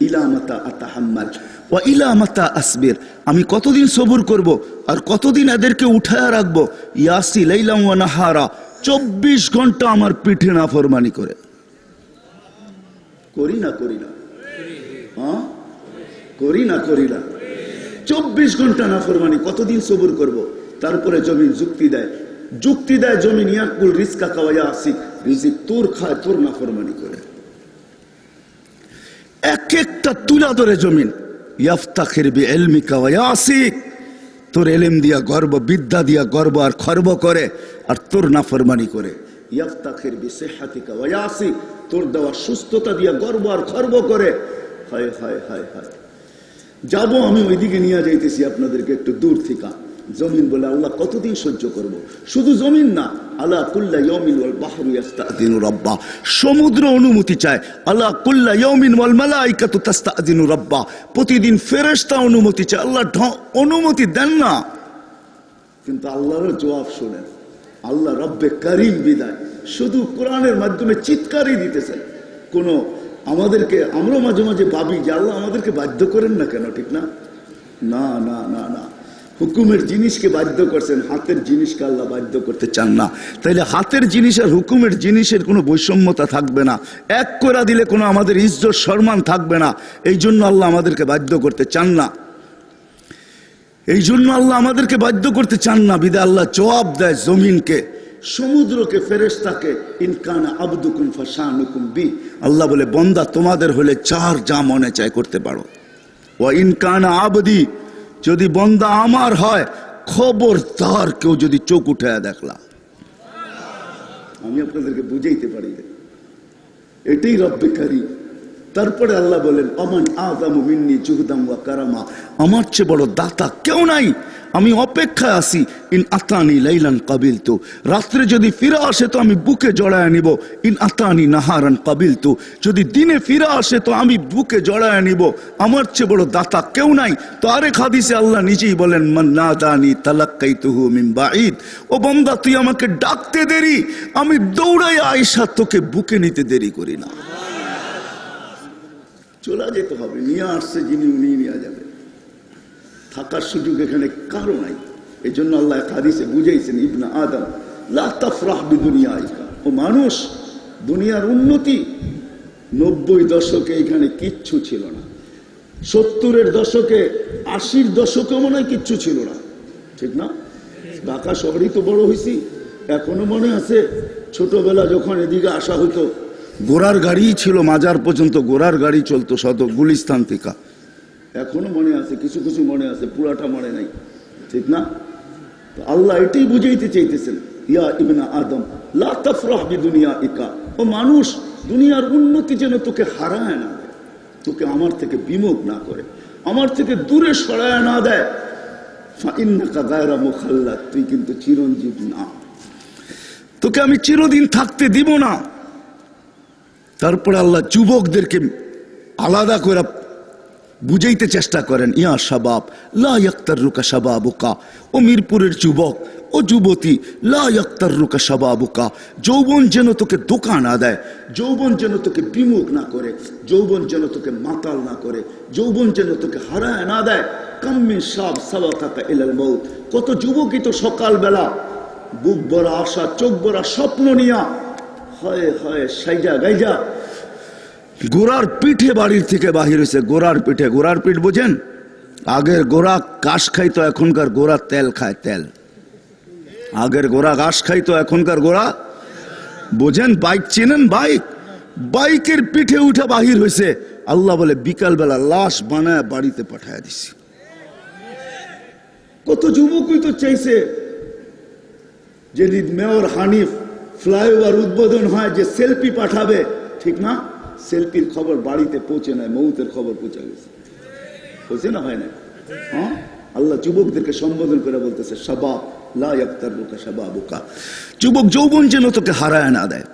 ইলা মাতা আতাহাম্মাল ওয়া ইলা মাতা আসবির, আমি কতদিন সবুর করব আর কতদিন এদেরকে উঠায়া রাখবো। ইয়াসি লাইলাম ওয়া নাহারা, 24 ঘন্টা আমার পিঠে নাফরমানি করে। করি না করি না, হ্যাঁ করি না করি না, 24 ঘন্টা নাফরমানি, কতদিন সবুর করব। তারপরে জমিন যুক্তি দেয়, যুক্তি দেয় জমিন, ইয়াকুল রিজকা কাওয়া আসিক, রিজিক তোর খায়, তোর নাফরমানি করে। এক একটা তুলা ধরে জমিন, ইয়াফতাখির বিইলমিকা ওয়া ইয়াসিক, তোর এলেম দিয়া গর্ব, বিদ্যা দিয়া গর্ব আর খর্ব করে, আর তোর নাফরমানি করে। ইয়াফতাখির বিসিহহাতিকা ওয়া ইয়াসিক, তোর দেওয়া সুস্থতা দিয়া গর্ব আর খর্ব করে। হায় হায় হায় হায়, যাবো আমি ওইদিকে নিয়ে যাইতেছি আপনাদেরকে একটু দূর থেকে। জমিন বলে আল্লাহ কতদিন সহ্য করব। শুধু জমিন না, আলা কুল্লা ইয়াউমিন ওয়াল বাহরু ইস্তাযিনু রাব্বা, সমুদ্র অনুমতি চায়। আলা কুল্লা ইয়াউমিন ওয়াল মালাইকাতু তাস্তাযিনু রাব্বা, প্রতিদিন ফেরেশতা অনুমতি চায়। আল্লাহ অনুমতি দেন না, কিন্তু আল্লাহর জবাব শুনেন। আল্লাহ রব্বে করিম বিদায়, শুধু কোরআনের মাধ্যমে চিৎকারই দিতেছেন। কোন আমাদেরকে, আমরা মাঝে মাঝে ভাবি যে আল্লাহ আমাদেরকে বাধ্য করেন না কেন, ঠিক না? না না না না, হুকুমের জিনিসকে বাধ্য করছেন, হাতের জিনিসকে আল্লাহ বাধ্য করতে চান না। তাইলে হাতের জিনিস আর হুকুমের জিনিসের কোনো বৈষম্যতা থাকবে না, এক করে দিলে কোনো আমাদের ইজ্জত সম্মান থাকবে না। এই জন্য আল্লাহ আমাদেরকে বাধ্য করতে চান না, এই জন্য আল্লাহ আমাদেরকে বাধ্য করতে চান না। বিদায় আল্লাহ জবাব দেয় জমিনকে, সমুদ্রকে, ফেরেশতাকে, ইনকানা আবদুকুম ফাশানুকুম বি, আল্লাহ বলে বন্দা তোমাদের হলে চার যা মনে চায় করতে পারো। ওয়া ইনকানা আবদি, যদি বন্দা আমার হয়, খবরদার কেউ যদি চোখ উঠায় দেখলা। আমি আপনাদেরকে বুঝাইতে পারি, এটাই রব্বে কারীম। তারপরে আল্লাহ বলেন, আমান আযামু মিন্নি জুহদাম ওয়া কারামা, আমার চেয়ে বড় দাতা কেউ নাই, আমি অপেক্ষায় আছি। ইন আতানি লাইলান কাবিলতু, রাত্রে যদি ফিরে আসে তো আমি বুকে জড়ায় নিব। ইন আতানি নাহারান কাবিলতু, যদি দিনে ফিরে আসে তো আমি বুকে জড়ায় নিব। আমার চেয়ে বড় দাতা কেউ নাই। তো আরেক হাদিসে আল্লাহ নিজেই বলেন, মান নাদানি তালাক্কাইতুহু মিন বাঈদ, ও বান্দা তুই আমাকে ডাকতে দেরি, আমি দৌড়াই আয়েশা তোকে বুকে নিতে দেরি করি না। চলে যেতে হবে, নিয়ে আসছে যিনি উনি নিয়ে যাবে, থাকার সুযোগ এখানে কারো নাই। এই জন্য আল্লাহ হাদিসে বুঝাইছেন, ইবনা আদম লা তাফরাহ বিদুনিয়াইকা, ও মানুষ, দুনিয়ার উন্নতি 90 দশকে এখানে কিচ্ছু ছিল না, 70-এর দশকে, 80-র দশকে মনে হয় কিচ্ছু ছিল না, ঠিক না? ঢাকা শহরেই তো বড় হয়েছি। এখনো মনে আছে ছোটবেলা যখন এদিকে আসা হতো, ঘোড়ার গাড়ি ছিল, মাজার পর্যন্ত ঘোড়ার গাড়ি চলতো, শত গুলিস্তান থেকে। এখনো মনে আছে, কিছু কিছু মনে আছে, পুরাটা মনে নাই, ঠিক না? তো আল্লাহ এটাই বুঝাইতে চাইতেছেন, ইয়া ইবনা আদম লা তাফরাহ বিদুনিয়াইকা, ও মানুষ, দুনিয়ার উন্নতি যেন তোকে হারায় না দেয়, তোকে আমার থেকে বিমুখ না করে, আমার থেকে দূরে সরায় না দেয়। ফাইন্নাকা গায়রা মুখাল্লাদ, তুই কিন্তু চিরঞ্জীব না, তোকে আমি চিরদিন থাকতে দিব না। তারপরে আল্লাহ যুবকদেরকে আলাদা করে বুঝাইতে চেষ্টা করেন, ইয়া শাবাব লা ইয়াক্তাররুকা শাবাবুকা, ও মিরপুরের যুবক, ও যুবতী, লা ইয়াক্তাররুকা শাবাবুকা, যৌবন যেন তোকে ধোঁকা না দেয়, যৌবন যেন তোকে বিমুখ না করে, যৌবন যেন তোকে মাতাল না করে, যৌবন যেন তোকে হারায় না দেয়। কাম মিন শাব সাবাকাকা ইলাল মউত, কত যুবকই তো সকালবেলা বুক ভরা আশা, চোখ ভরা স্বপ্ন নিয়া, হয় হয় সাইজা গাইজা গোড়ার পিঠে বাড়ির থেকে বাহির হয়েছে। গোড়ার পিঠে, গোড়ার পিঠ বোঝেন? আগের গোড়া ঘাস খাইতো, এখনকার গোড়া তেল খায়, তেল। আগের গোড়া ঘাস খাইতো, এখনকার গোড়া, বোঝেন? বাইক চেনেন? বাইক, বাইকের পিঠে উঠে বাহির হয়েছে। আল্লাহ বলে বিকালবেলা লাশ বানায় বাড়িতে পাঠায় দিছি। কত যুবকই তো চাইছে যেদিন মেয়র হানিফ ফ্লাইওভার উদ্বোধন হয় যে সেলফি পাঠাবে, ঠিক না? সেলফির খবর বাড়িতে পৌঁছে নাই, মৌতের খবর পৌঁছে গেছে, পৌঁছে না, হয় না? হ্যাঁ, আল্লাহ যুবকদেরকে সম্বোধন করে বলতেছে, শাবাব লা ইয়াক্তাররুকা শাবাবুকা, যুবক যৌবন যেন তোকে হারায় না দেয়।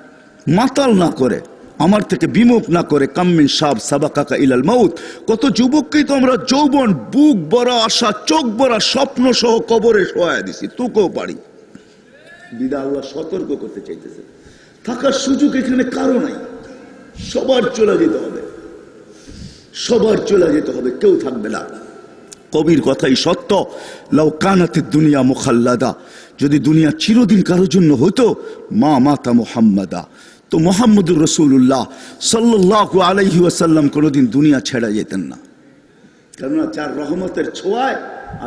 মাতাল না করে, আমার থেকে বিমুখ না করে। কাম্মিন সাব সাবাকাকা ইলাল মাউত, কত যুবককেই তো আমরা যৌবন, বুক ভরা আশা, চোখ ভরা স্বপ্ন সহ কবরে শোয়া দিছি, তোকেও পারি। বিদা আল্লাহ সতর্ক করতে চাইতেছে, থাকার সুযোগ এখানে কারো নাই, সবার চলে যেতে হবে, সবার চলে যেতে হবে, কেউ থাকবে না। কবির কথাই সত্য, লাউ কানাতিদ দুনিয়া মুখাল্লাদা, যদি দুনিয়া চিরদিন কারোর জন্য হতো, মা মাতা মুহাম্মাদা, তো মুহাম্মদুর রাসূলুল্লাহ সাল্লাল্লাহু আলাইহি ওয়াসাল্লাম কোনোদিন দুনিয়া ছেড়ে যেতেন না। কেননা চার রহমতের ছোঁয়ায়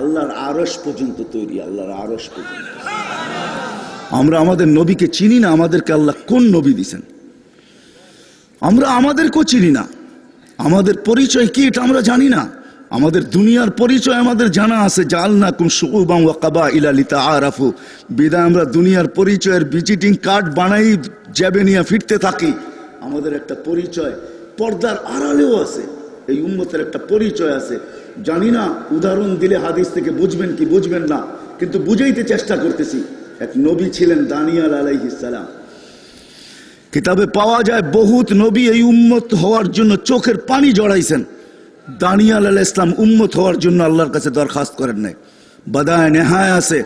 আল্লাহর আরশ পর্যন্ত তৈরি, আল্লাহর আরশ পর্যন্ত। আমরা আমাদের নবীকে চিনি না, আমাদেরকে আল্লাহ কোন নবী দিছেন আমরা আমাদেরকেও চিনি না, আমাদের পরিচয় কি এটা আমরা জানি না। আমাদের দুনিয়ার পরিচয় আমাদের জানা আছে, জাআলনাকুম শুউবান ওয়া কাবাইলা লিতাআরাফু, বিদায় আমরা দুনিয়ার পরিচয়ের ভিজিটিং কার্ড বানাই জ্যাবে নিয়ে ফিরতে থাকি। আমাদের একটা পরিচয় পর্দার আড়ালেও আছে, এই উম্মতের একটা পরিচয় আছে। জানি না উদাহরণ দিলে হাদিস থেকে বুঝবেন কি বুঝবেন না, কিন্তু বুঝাইতে চেষ্টা করতেছি। এক নবী ছিলেন দানিয়াল আলাইহিস সালাম, কিতাবে পাওয়া যায় বহুত নবী এই উম্মত হওয়ার জন্য চোখের পানি জড়াইছেন। দানিয়াল আলাইহিস সালাম উম্মত হওয়ার জন্য আল্লাহর কাছে দরখাস্ত করেন নাই। বাদায়ে নেহায় আছে,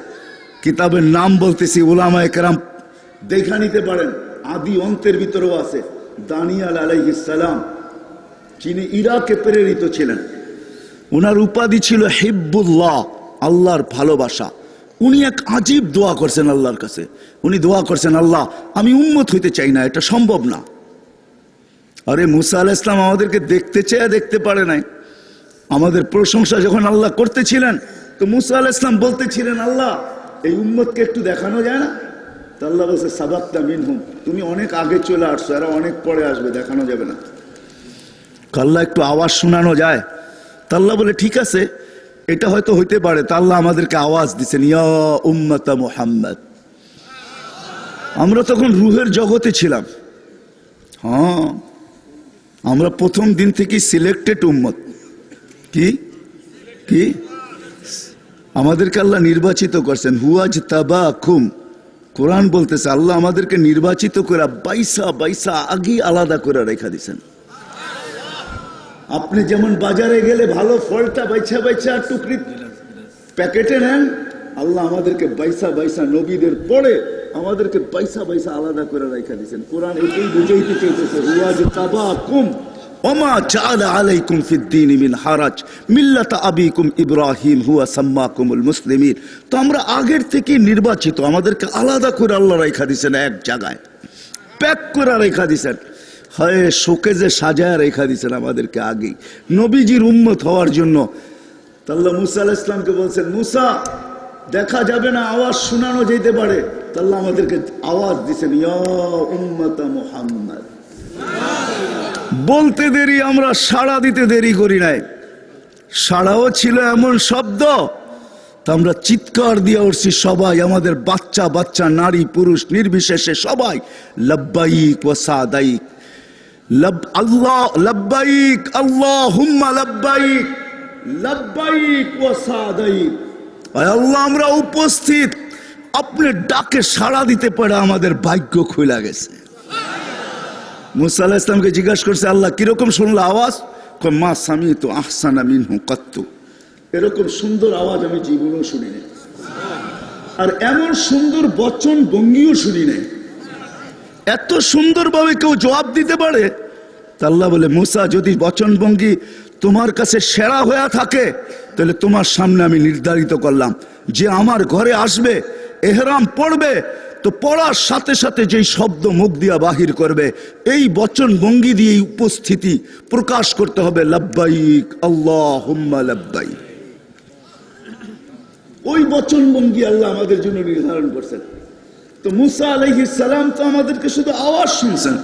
কিতাবের নাম বলতেছি, উলামায়ে কেরাম দেখা নিতে পারেন, আদি অন্তের ভিতরেও আছে। দানিয়াল আলাইহিস সালাম যিনি ইরাকে প্রেরিত ছিলেন, ওনার উপাধি ছিল হিব্বুল্লাহ, আল্লাহর ভালোবাসা। উনি এক আজীব দোয়া করছেন আল্লাহর কাছে। উনি দোয়া করছেন, আল্লাহ আমি উম্মত হইতে চাই না, এটা সম্ভব না। আরে মুসা আলাইহিস সালাম আমাদেরকে দেখতে চেয়ে দেখতে পারে নাই। আমাদের প্রশংসা যখন আল্লাহ করতেছিলেন, তো মুসা আলাইহিস সালাম বলতেছিলেন, আল্লাহ এই উম্মতকে একটু দেখানো যায় না? তো আল্লাহ বলছে, সাবাক্তা মিনহুম, তুমি অনেক আগে চলে আসছো, এরা অনেক পরে আসবে, দেখানো যাবে না। আল্লাহ একটু আওয়াজ শোনানো যায়? তা আল্লাহ বলে ঠিক আছে, এটা হয়তো হইতে পারে। তা আল্লাহ আমাদেরকে আওয়াজ দিচ্ছেন, ইয়া উম্মতা মুহাম্মদ। আমরা তখন রুহের জগতে ছিলাম। হ্যাঁ, আমরা প্রথম দিন থেকে সিলেক্টেড উম্মত। কি কি আমাদেরকে আল্লাহ নির্বাচিত করছেন, হুয়াজ তাবাকুম। কোরআন বলতেছে আল্লাহ আমাদেরকে নির্বাচিত করে বাইসা বাইসা আগে আলাদা করে রেখা দিছেন। আপনি যেমন বাজারে গেলে ভালো ফলটা বাইছা বাইছা টুকরি প্যাকেটে নেন, আল্লাহ আমাদেরকে বাইসা বাইসা নবীদের পড়ে আমাদেরকে বাইসা বাইসা আলাদা করে রেখা দিয়েছেন। কোরআন এটাই বুঝাইতে চাইতেছে, হুয়াজ তাবাকুম ওমা জাআলা আলাইকুম ফিদ-দীন মিন হারাজ মিল্লাতা আবিকুম ইব্রাহিম হুয়া সাম্মাকুমুল মুসলিমিন। তো আমরা আগের থেকে নির্বাচিত, আমাদেরকে আলাদা করে আল্লাহ রেখা দিয়েছেন, এক জায়গায় প্যাক করে রেখা দিয়েছেন। হয় শোকেজে সাজায় রেখা দিয়েছেন আমাদেরকে আগেই নবীজির উম্মত হওয়ার জন্য। আল্লাহ মুসা আলাইহিস সালামকে বলছেন, মুসা দেখা যাবে না, আওয়াজ শোনানো যেতে পারে। আল্লাহ আমাদেরকে আওয়াজ দিয়েছেন, ইয়া উম্মতা মুহাম্মদ। বলতে দেরি, আমরা সাড়া দিতে দেরি করি নাই। সাড়াও ছিল এমন শব্দ, তা আমরা চিৎকার দিয়ে উঠছি সবাই, আমাদের বাচ্চা বাচ্চা নারী পুরুষ নির্বিশেষে সবাই, লব্বাইক ওয়া সাদাইক, আল্লাহ লব্বাইক আল্লাহুম্মা লব্বাইক, লব্বাইক ওয়া সাদাইক। আল্লাহ আমরা উপস্থিত, আপনি ডাকে সাড়া দিতে পারে আমাদের ভাগ্য খুলে গেছে। মুসা আলাইহিস সালামকে জিজ্ঞাসা করছে, আল্লাহ কিরকম শুনলো আওয়াজ? মা সামিতু আহসানা মিনহু কাত্তু, এরকম সুন্দর আওয়াজ আমি জীবনেও শুনি নাই, আর এমন সুন্দর বচন ভঙ্গিও শুনি নাই। এত সুন্দরভাবে কেউ জবাব দিতে পারে? আল্লাহ বলে, মুসা যদি বচন ভঙ্গি তোমার কাছে সেরা হয়ে থাকে, তাহলে তোমার সামনে আমি নির্ধারিত করলাম যে আমার ঘরে আসবে, এহরাম পড়বে, তো পড়ার সাথে সাথে যেই শব্দ মুখ দিয়া বাহির করবে, এই বচন ভঙ্গি দিয়ে উপস্থিতি প্রকাশ করতে হবে, লব্বাইক আল্লাহুম্মা লব্বাইক। ওই বচন ভঙ্গি আল্লাহ আমাদের জন্য নির্ধারণ করছেন। তো মুসা আলাইহিস সালাম তো আমাদেরকে শুধু আওয়াজ শুনছেন।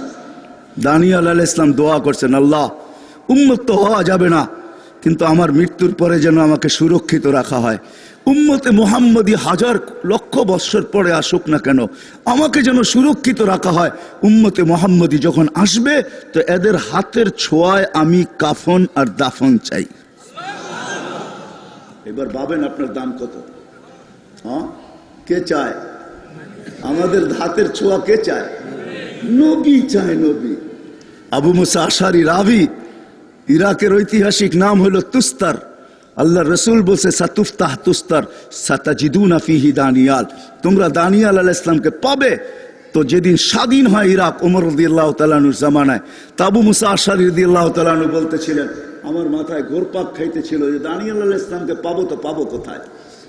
দানিয়াল আলাইহিস সালাম দোয়া করছেন, আল্লাহ উম্মত তো হওয়া যাবে না, কিন্তু আমার মৃত্যুর পরে যেন আমাকে সুরক্ষিত রাখা হয়। উম্মতে মুহাম্মদী হাজার লক্ষ বৎসর পরে আসুক না কেন, আমাকে যেন সুরক্ষিত রাখা হয়। উম্মতে মুহাম্মদী যখন আসবে, তো এদের হাতের ছোঁয়ায় আমি কাফন আর দাফন চাই। এবার ভাবেন আপনার দাম কত? হ্যাঁ, কে চায়? আমাদের হাতের ছোঁয়া কে চায়? নবী চায় নবী। আবু মুসা আশারি রাবি, ইরাকের ঐতিহাসিক নাম হলো তুস্তার। আল্লাহ রসুল বলছে সাতুফতাহ তুস্তার সাতাজিদুনা ফিহি দানিয়াল, তোমরা দানিয়াল আলাইহিস সালামকে পাবে। তো যেদিন স্বাধীন হয় ইরাক ওমর রাদিয়াল্লাহু তাআলা আনহুর জামানায়, তা আবু মুসা আশারি রাদিয়াল্লাহু তাআলা আনহু বলতেছিলেন, আমার মাথায় ঘোরপাক খাইতেছিল যে দানিয়াল আলাইহিস সালামকে পাবো তো পাবো কোথায়।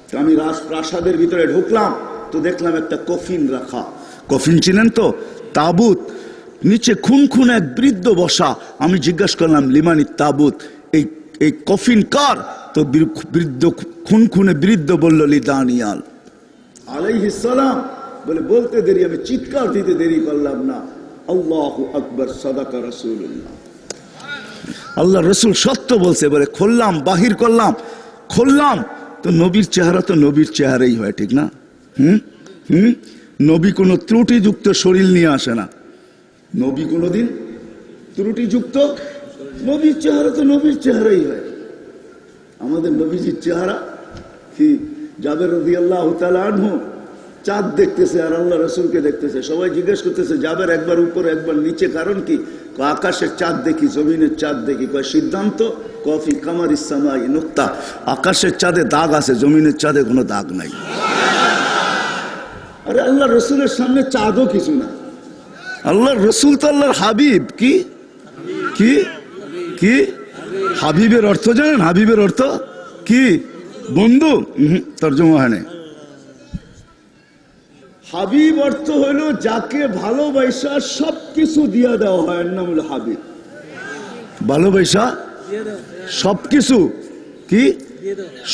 তো আমি রাজপ্রাসাদের ভিতরে ঢুকলাম, তো দেখলাম একটা কফিন রাখা। কফিন চিনেন তো, তাবুত, নিচে খুন এক বৃদ্ধ বসা। আমি জিজ্ঞাসা করলাম লিমানি তাবুত, এই কফিন কার? তো বৃদ্ধ খুনে বৃদ্ধ বলল লি দানিয়াল আলাইহিস সালাম। বলতে দেরি, আমি চিৎকার দিতে দেরি করলাম না, আল্লাহু আকবার, সাদাকা রাসূলুল্লাহ, আল্লাহ রসুল সত্য বলছে। বলে খুললাম, বাহির করলাম, খুললাম, তো নবীর চেহারা তো নবীর চেহারাই হয়, ঠিক না? নবী কোনো ত্রুটিযুক্ত শরীর নিয়ে আসে না। নবী কোনোদিন ত্রুটিযুক্ত, নবীর চেহারা তো নবীর চেহারাই হয়। আমাদের নবীজির চেহারা কি? জাবের রাদিয়াল্লাহু তাআলা আনহু চাঁদ দেখতেছে আর আল্লাহ রসুলকে দেখতেছে। সবাই জিজ্ঞেস করতেছে, জাবের একবার উপরে একবার নিচে, কারণ কি? আকাশের চাঁদ দেখি, জমিনের চাঁদ দেখি। কয় সিদ্ধান্ত, কফি কামারিস সামাই নুক্তা, আকাশের চাঁদে দাগ আছে, জমিনের চাঁদে কোনো দাগ নাই। আরে আল্লাহ রসুলের সামনে চাঁদও কিছু না। আল্লাহর রসুল তো আল্লাহর হাবিব। কি কি কি হাবিবের অর্থ জানেন? হাবিবের অর্থ কি? বন্ধু? তর্জমা হয় না। হাবিব অর্থ হলো যাকে ভালোবাসা সবকিছু দিয়া দেওয়া হয়, এর নাম হলো হাবিব। ভালোবাসা সবকিছু, কি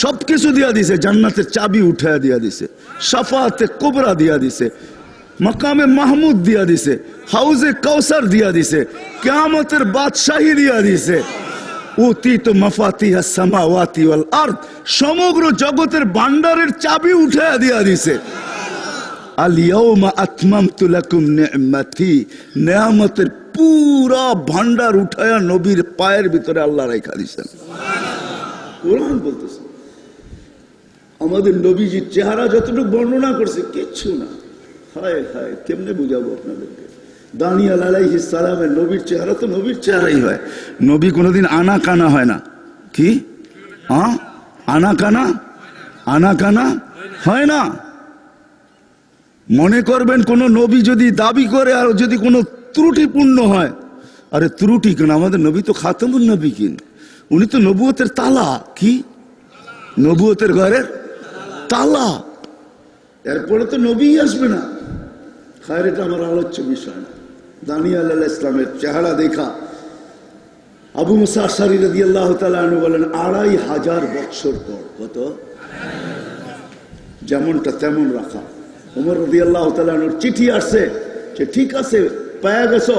সবকিছু দিয়া দিছে। জান্নাতের চাবি উঠায়া দিয়া দিছে, শাফাতে কুবরা দিয়া দিছে, মাকামে মাহমুদ দিয়া দিছে, হাউজে কাউসার দিয়া দিছে, কিয়ামতের বাদশাহী দিয়া দিছে। উতিত মাফাতিহাস সামাওয়াতি ওয়াল আরদ, সমগ্র জগতের ভান্ডারের চাবি উঠায়া দিয়া দিছে। আল ইয়াউমা আতমামতু লাকুম নি'মাতি, নিয়ামতের পুরা ভান্ডার উঠায়া নবীর পায়ের ভিতরে আল্লাহ রাখা দিয়েছেন। কোরআন বলতেছে। আমাদের নবীজির চেহারা যতটুকু বর্ণনা করছে কিচ্ছু না। হায় হায়, কেমনে বুঝাবো আপনাদেরকে? দানিয়াল আলাইহিস সালামের নবীর চেহারা তো নবীর চেহারাই হয়। নবী কোনোদিন আনা কানা হয় না। কি আনা কানা? আনা কানা হয় না। মনে করবেন কোন নবী যদি দাবি করে আর যদি কোনো ত্রুটিপূর্ণ হয়, আরে ত্রুটি কেন? আমাদের নবী তো খাতামুন নবীন, উনি তো নবুয়তের তালা। কি নবুয়তের ঘরের তালা, এরপরে তো নবী আসবে না। খায়ের, এটা আমার আলোচ্য বিষয় না। দানিয়াল আলাইহিস সালামের চেহারা দেখা আবু মুসা আশআরী রাদিয়াল্লাহু তাআলা আনহু বলেন ২৫০০ বছর পর, কত? যেমনটা তেমন রাখা। ওমর রাদিয়াল্লাহু তাআলা আনহুর চিঠি আসছে যে ঠিক আছে, পায়া গেছো,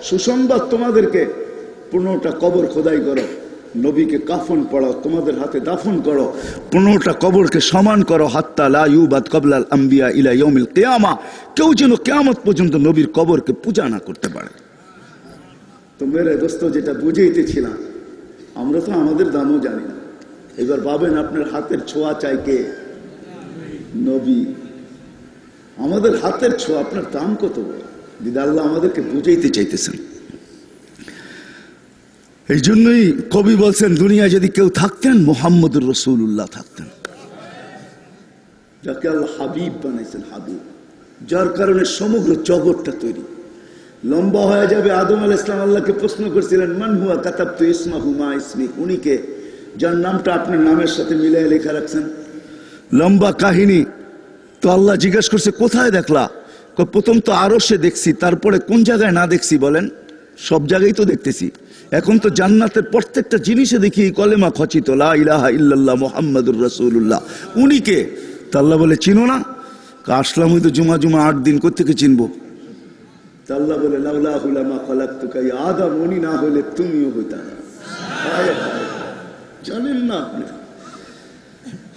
সুসংবাদ তোমাদেরকে, ১৫টা কবর খোদাই করো, নবীকে কাফন পড়াও, তোমাদের হাতে দাফন করো, 15টা কবরকে সমান করো, হাত্তা লা ইউবাদ ক্বাবলাল আম্বিয়া ইলা ইয়াউমিল কিয়ামা, কেউ যেন কিয়ামত পর্যন্ত নবীর কবরকে পূজা না করতে পারে। তো মেরে দোস্ত, যেটা বুঝাইতেছিলাম, আমরা তো আমাদের দামও জানি না। এবার ভাবেন, আপনার হাতের ছোঁয়া চাই কে? নবী। আমাদের হাতের ছোঁয়া, আপনার দাম কত বড়? দিদা আল্লাহ আমাদেরকে বুঝাইতে চাইতেছেন। এই জন্যই কবি বলছেন, দুনিয়ায় যদি কেউ থাকতেন, মুহাম্মদুর রাসূলুল্লাহ থাকতেন, যাকে আল্লাহ হাবিব বানাইছেন। হাবিব, যার কারণে সমগ্র জগৎটা তৈরি। লম্বা হয়ে যাবে। আদম আলাইহিস সালাম আল্লাহকে প্রশ্ন করেছিলেন, মান হুয়া কাতাবতু ইসমাহু মা ইসমি, উনি কে, যার নামটা আপনার নামের সাথে মিলিয়ে লেখা রাখছেন। লম্বা কাহিনী। তো আল্লাহ জিজ্ঞেস করছে, কোথায় দেখলা? প্রথম তো আরশে দেখছি, তারপরে কোন জায়গায় না দেখছি বলেন? সব জায়গায় তো দেখতেছি। এখন তো জান্নাতের প্রত্যেকটা জিনিসে দেখি কলেমা খচিত, লা ইলাহা ইল্লাল্লাহ মুহাম্মাদুর রাসূলুল্লাহ। উনি কে? তা আল্লাহ বলে, চিনো না? আসলাম হয়তো জুমা 8 দিন, কোত্থেকে চিনবো? তা আল্লাহ বলে, লাউলাহু লামা খালাকতুকা ইয়া আদম, উনি না হলে তুমিও হইতা না। জানেন না আপনি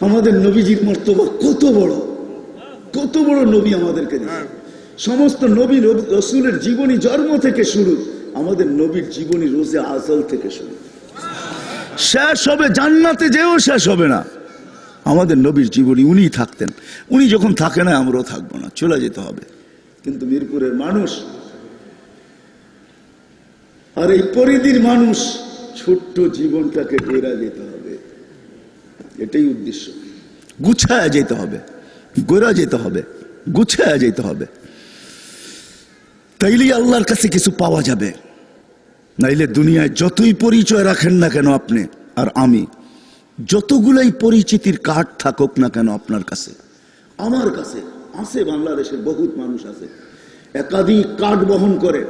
আমাদের নবীজির মর্তবা কত বড়? কত বড় নবী আমাদেরকে দিয়েছে। সমস্ত নবী রাসূলের জীবনী জন্ম থেকে শুরু, আমাদের নবীর জীবনী রোজে আজল থেকে শুরু। শেষ হবে জান্নাতে যেও শেষ হবে না। আমাদের নবীর জীবনী, উনি থাকতেন। উনি যখন থাকে না, আমরাও থাকবো না, চলে যেতে হবে। কিন্তু মিরপুরের মানুষ আর এই পরিধির মানুষ ছোট্ট জীবনটাকে গড়া যেতে হবে, এটাই উদ্দেশ্য। গুছায়া যেতে হবে, গড়া যেতে হবে, গুছায়া যেতে হবে, তাইলেই আল্লাহর কাছে কিছু পাওয়া যাবে। নাইলে দুনিয়ায় যতই পরিচয় রাখেন না কেন আপনি আর আমি, যতগুলাই পরিচিতির কার্ড থাকুক না কেন আপনার কাছে, আমার কাছে আছে, বাংলাদেশের বহুত মানুষ আছে একাধিক কার্ড বহন করে,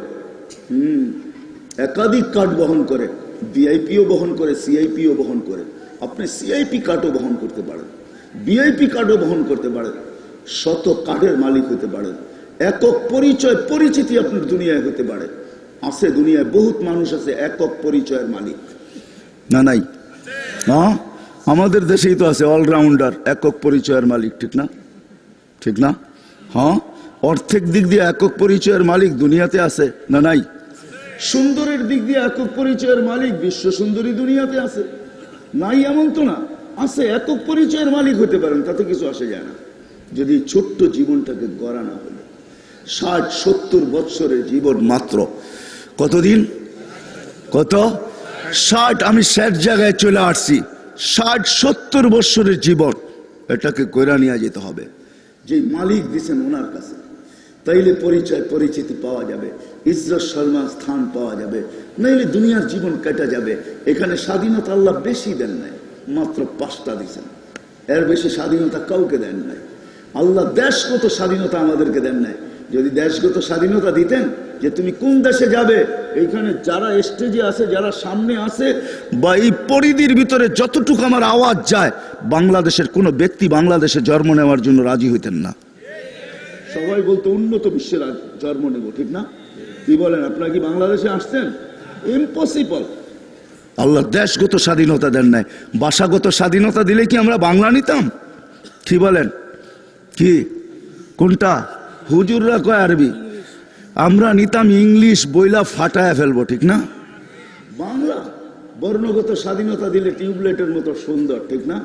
একাধিক কার্ড বহন করে, ভিআইপিও বহন করে, সিআইপিও বহন করে। আপনি সিআইপি কার্ডও বহন করতে পারেন, ভিআইপি কার্ডও বহন করতে পারেন, শত কার্ডের মালিক হতে পারেন, একক পরিচয় পরিচিতি আপনার দুনিয়ায় হতে পারে। আছে দুনিয়ায় বহুত মানুষ আছে একক পরিচয়ের মালিক, না নাই? হ্যাঁ, আমাদের দেশেই তো আছে অলরাউন্ডার একক পরিচয়ের মালিক, ঠিক না? ঠিক না? হ্যাঁ, অর্থের দিক দিয়ে একক পরিচয়ের মালিক দুনিয়াতে আছে, না নাই? সুন্দরের দিক দিয়ে একক পরিচয়ের মালিক বিশ্ব সুন্দরী দুনিয়াতে আছে, নাই এমন তো না, আছে। একক পরিচয়ের মালিক হতে পারেন, তাতে কিছু আসে যায় না, যদি ছোট্ট জীবনটাকে গড়া না হলে। 60-70 বৎসরের জীবন মাত্র। কতদিন? কত? 60। আমি 60 জায়গায় চলে আসছি। 60-70 বৎসরের জীবন, এটাকে গড়া নিয়ে যেতে হবে। যে মালিক দিচ্ছেন ওনার কাছে, তাইলে পরিচয় পরিচিতি পাওয়া যাবে, ইজ্জত সম্মান স্থান পাওয়া যাবে। নাইলে দুনিয়ার জীবন কেটে যাবে। এখানে স্বাধীনতা আল্লাহ বেশি দেন নাই, মাত্র 5টা দিচ্ছেন, এর বেশি স্বাধীনতা কাউকে দেন নাই। আল্লাহ দেশগত স্বাধীনতা আমাদেরকে দেন নাই। যদি দেশগত স্বাধীনতা দিতেন, যে তুমি কোন দেশে যাবে, এইখানে যারা স্টেজে আছে, যারা সামনে আছে, বা এই পরিধির ভিতরে যতটুকু আমার আওয়াজ যায়, বাংলাদেশের কোনো ব্যক্তি বাংলাদেশে জন্ম নেওয়ার জন্য রাজি হইতেন না। সবাই বলতো উন্নত বিশ্বের জন্ম নেব, ঠিক না? কি বলেন, আপনারা কি বাংলাদেশে আসছেন? ইম্পসিবল। আল্লাহ দেশগত স্বাধীনতা দেন নাই, ভাষাগত স্বাধীনতা দিলে কি আমরা বাংলা নিতাম? কি বলেন? কি কোনটা? হুজুররা কয় আরবি, আমরা নিতাম ইংলিশ, বইলা ফাটায় ফেলবো, ঠিক না? বাংলা বর্ণগত স্বাধীনতা দিলে টিউবলাইটের মতো সুন্দর, ঠিক না?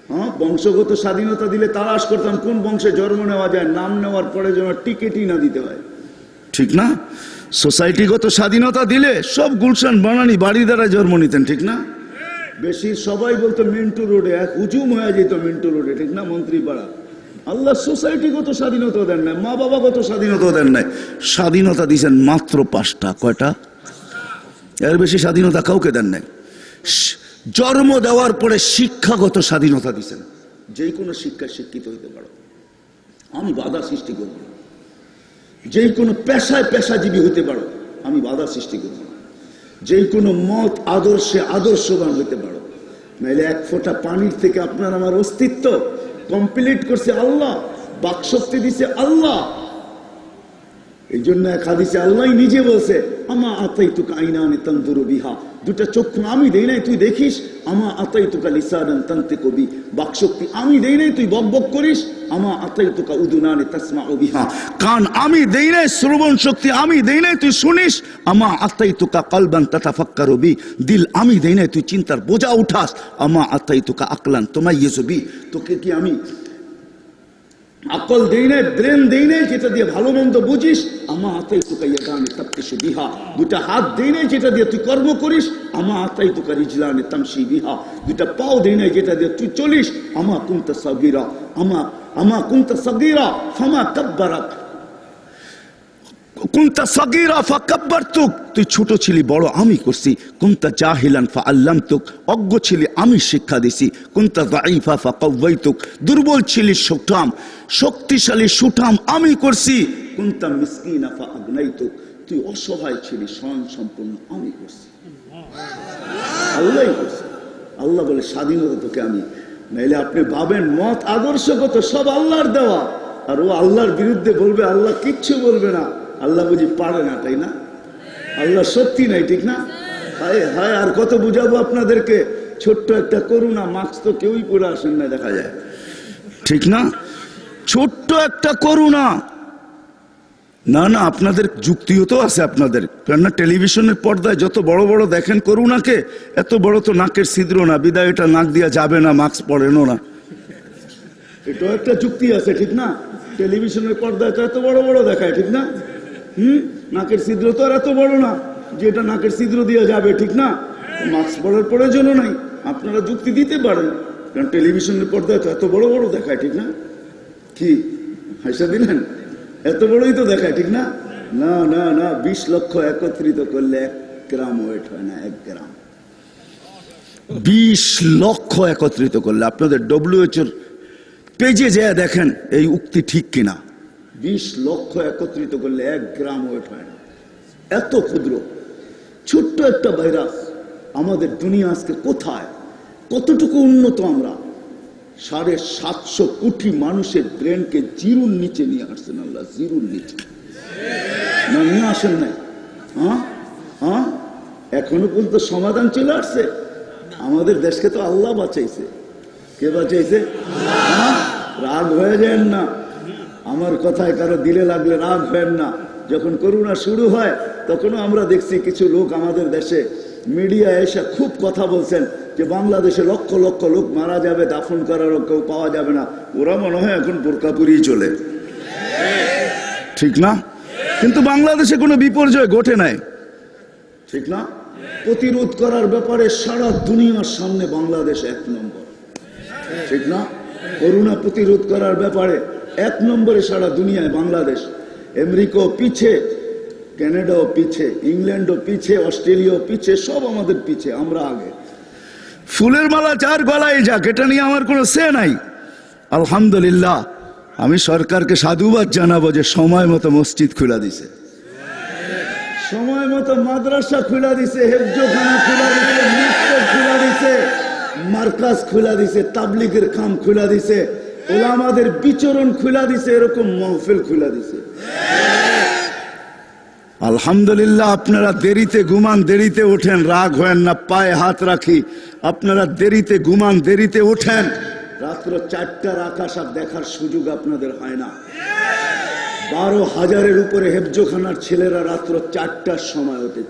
হ্যাঁ, বংশগত স্বাধীনতা দিলে তালাশ করতাম কোন বংশে জন্ম নেওয়া যায়, নাম নেওয়ার পরে যেন টিকেটই না দিতে হয়, ঠিক না? সোসাইটিগত স্বাধীনতা দিলে সব গুলশান বানানি বাড়ি দ্বারা জন্ম নিতেন, ঠিক না? বেশি সবাই বলতো মিন্টু রোডে, এক হুজুম হয়ে যেত মিন্টু রোডে, ঠিক না? মন্ত্রী পাড়া। আল্লাহ সোসাইটিগত স্বাধীনতা দেন নাই, মা বাবাগত স্বাধীনতা দেন নাই। স্বাধীনতা দিয়েছেন মাত্র 5টা। কয়টা? এর বেশি স্বাধীনতা কাউকে দেন নাই। জন্ম দেওয়ার পরে শিক্ষাগত স্বাধীনতা দিয়েছেন, যে কোনো শিক্ষায় শিক্ষিত হইতে পারো, আমি বাধা সৃষ্টি করব না। যে কোনো পেশায় পেশাজীবী হইতে পারো, আমি বাধা সৃষ্টি করব না। যে কোনো মত আদর্শে আদর্শবান হইতে পারো, নাইলে এক ফোঁটা পানির থেকে আপনার আমার অস্তিত্ব কমপ্লিট করছে আল্লাহ, বাকশক্তি দিছে আল্লাহ। এই জন্য এক হাদিসে আল্লাহ নিজে বলছে, আমা আতাইতুকা আইনানি তানজুরু বিহা, দুটা চক্ষু আমি দেই নাই তুই দেখিস। আমা আতাইতুকা লিসানান তানতিকু বি, বাকশক্তি আমি দেই নাই তুই বকবক করিস। আমা আতাইতুকা উযুনানি তাসমাউ বিহা, কান আমি দেই নাই, শ্রবণ শক্তি আমি দেই নাই তুই শুনিস। আমা আতাইতুকা কলবান তাতাফাক্কারু বি, দিল আমি দেই নাই তুই চিন্তার বোঝা উঠাস। আমা আতাইতুকা আকলান তুমাইয়িজু বি, তোকে কি আমি আকল দেই নাই, ব্রেন দেই নাই যেটা দিয়ে ভালো মন্দ বুঝিস। আমা আতাইতুকা ইয়াদানি তাবতিশু বিহা, দুটা হাত দেই নাই যেটা দিয়ে তুই কর্ম করিস। আমা আতাইতুকা রিজলানি তামশি বিহা, দুটা পাও দেই নাই যেটা দিয়ে তুই চলিস। আমা কুনতা সাগীরা, আমা কুনতা সাগীরা ফামা কাব্বারাক, কুনতা সাগীরা ফাকাব্বারতুক, তুই ছোট ছিলি বড় আমি করছি। কুনতা জাহিলান ফাআল্লামতুক, অজ্ঞ ছিলি আমি শিক্ষা দিছি। কুনতা যায়ীফা ফাকাওয়াইতুক, দুর্বল ছিলি সুঠাম, শক্তিশালী সুঠাম আমি করছি। কুনতা মিসকিনা ফাআগনাইতুক, তুই অসহায় ছিলি স্বয়ং সম্পূর্ণ আমি করছি। আল্লাহই করছে। আল্লাহ বলে স্বাধীনতা তোকে আমি। নাইলে আপনি ভাবেন মত আদর্শগত সব আল্লাহর দেওয়া, আর ও আল্লাহর বিরুদ্ধে বলবে, আল্লাহ কিচ্ছু বলবে না। আল্লাহ বুঝি পারে না, তাই না? আল্লাহ সত্যি নাই, ঠিক না? হায় হায়, আর কত বুঝাবো আপনাদেরকে? ছোট্ট একটা করুণা, মাস্ক তো কেউই পরে আসেন না দেখা যায়, ঠিক না? ছোট্ট একটা করুণা। না না, আপনাদের যুক্তিও তো আছে আপনাদের, কেননা টেলিভিশনের পর্দায় যত বড় বড় দেখেন করুণাকে, এত বড় তো নাকের ছিদ্র না, বিদায় এটা নাক দিয়া যাবে না, মাস্ক পরেনও না। এটাও একটা যুক্তি আছে, ঠিক না? টেলিভিশনের পর্দায় তো এত বড় বড় দেখায়, ঠিক না? নাকের ছিদ্র তো আর এত বড় না। যে এটা নাকের ছিদ্র দিয়ে যাবে, ঠিক না? মাস্ক পরার প্রয়োজনও নাই। আপনারা যুক্তি দিতে পারেন, কারণ টেলিভিশনের পর্দায় তো এত বড় বড় দেখায়, ঠিক না? কি হাসা দিলেন? এত বড়ই তো দেখায়, ঠিক না? না না না, 20 লক্ষ একত্রিত করলে 1 গ্রাম ওয়েট হয় না, 1 গ্রাম। 20 লক্ষ একত্রিত করলে, আপনাদের WHO পেজে যা দেখেন এই উক্তি ঠিক কিনা। 20 লক্ষ একত্রিত করলে 1 গ্রাম ওয়েট হয় না। এত ক্ষুদ্র ছোট্ট একটা ভাইরাস আমাদের দুনিয়া আজকে কোথায়, কতটুকু উন্নত আমরা। 750 কোটি মানুষের ব্রেনকে জিরুর নিচে নিয়ে আসছেন আল্লাহ, জিরুর নিচে। না নিয়ে আসেন নাই? হ্যাঁ, এখনো পর্যন্ত সমাধান চলে আসছে? আমাদের দেশকে তো আল্লাহ বাঁচাইছে। কে বাঁচাইছে? রাগ হয়ে যান না, আমার কথায় কারো দিলে লাগলে রাগ হবেন না। যখন করোনা শুরু হয় তখনও আমরা দেখছি কিছু লোক আমাদের দেশে মিডিয়া এসে খুব কথা বলছেন যে বাংলাদেশে লক্ষ লক্ষ লোক মারা যাবে, দাফন করারও কেউ পাওয়া যাবে না। ওরা মনে হয় এখন বোরকা পরেই চলে, ঠিক না? কিন্তু বাংলাদেশে কোনো বিপর্যয় ঘটে নাই, ঠিক না? প্রতিরোধ করার ব্যাপারে সারা দুনিয়ার সামনে বাংলাদেশ 1 নম্বর, ঠিক না? করোনা প্রতিরোধ করার ব্যাপারে 1 নম্বরে সারা দুনিয়ায় বাংলাদেশ। আমেরিকাও পিছে, কানাডাও পিছে, ইংল্যান্ডও পিছে, অস্ট্রেলিয়াও পিছে, সব আমাদের পিছে, আমরা আগে। ফুলের মালা 4 গলায় যাক, এটা নিয়ে আমার কোনো সে নাই। আলহামদুলিল্লাহ, আমি সরকারকে সাধুবাদ জানাবো যে সময় মতো মসজিদ খুলে দিছে, সময় মতো মাদ্রাসা খুলে দিছে, হেফজখানা খুলে দিছে, মসজিদ খুলে দিছে, মার্কাজ খুলে দিছে, তাবলিগের কাম খুলে দিছে, ওলামাদের বিচরণ খুলে দিছে, এরকম মাহফিল খুলে দিছে। আলহামদুলিল্লাহ। আপনারা দেরিতে ঘুমান, দেরিতে ওঠেন, রাগ হয়েন না, পায়ে হাত রাখি। আপনারা দেরিতে ঘুমান, দেরিতে ওঠেন, রাত্র 4টার আকাশ আর দেখার সুযোগ আপনাদের হয় না। 12,000-এর উপরে হেফজখানার ছেলেরা রাত্র 4টার সময় ওঠে,